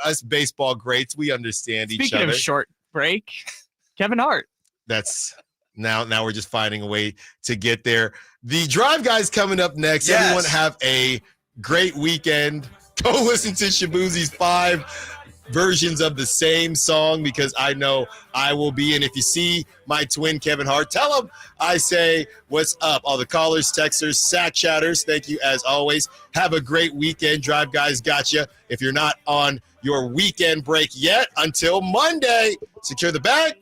us baseball greats, we understand each Speaking other. of short break, Kevin Hart. That's now we're just finding a way to get there. The Drive Guys coming up next. Yes. Everyone have a great weekend. Go listen to Shabuzi's 5 versions of the same song, because I know I will be. And if you see my twin Kevin Hart, tell him I say what's up. All the callers, texters, sack chatters, thank you as always. Have a great weekend. Drive Guys got you. If you're not on your weekend break yet, until Monday, secure the bag.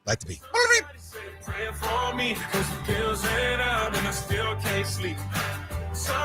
Like to be. Praying for me, 'cause the bills ain't out and I still can't sleep.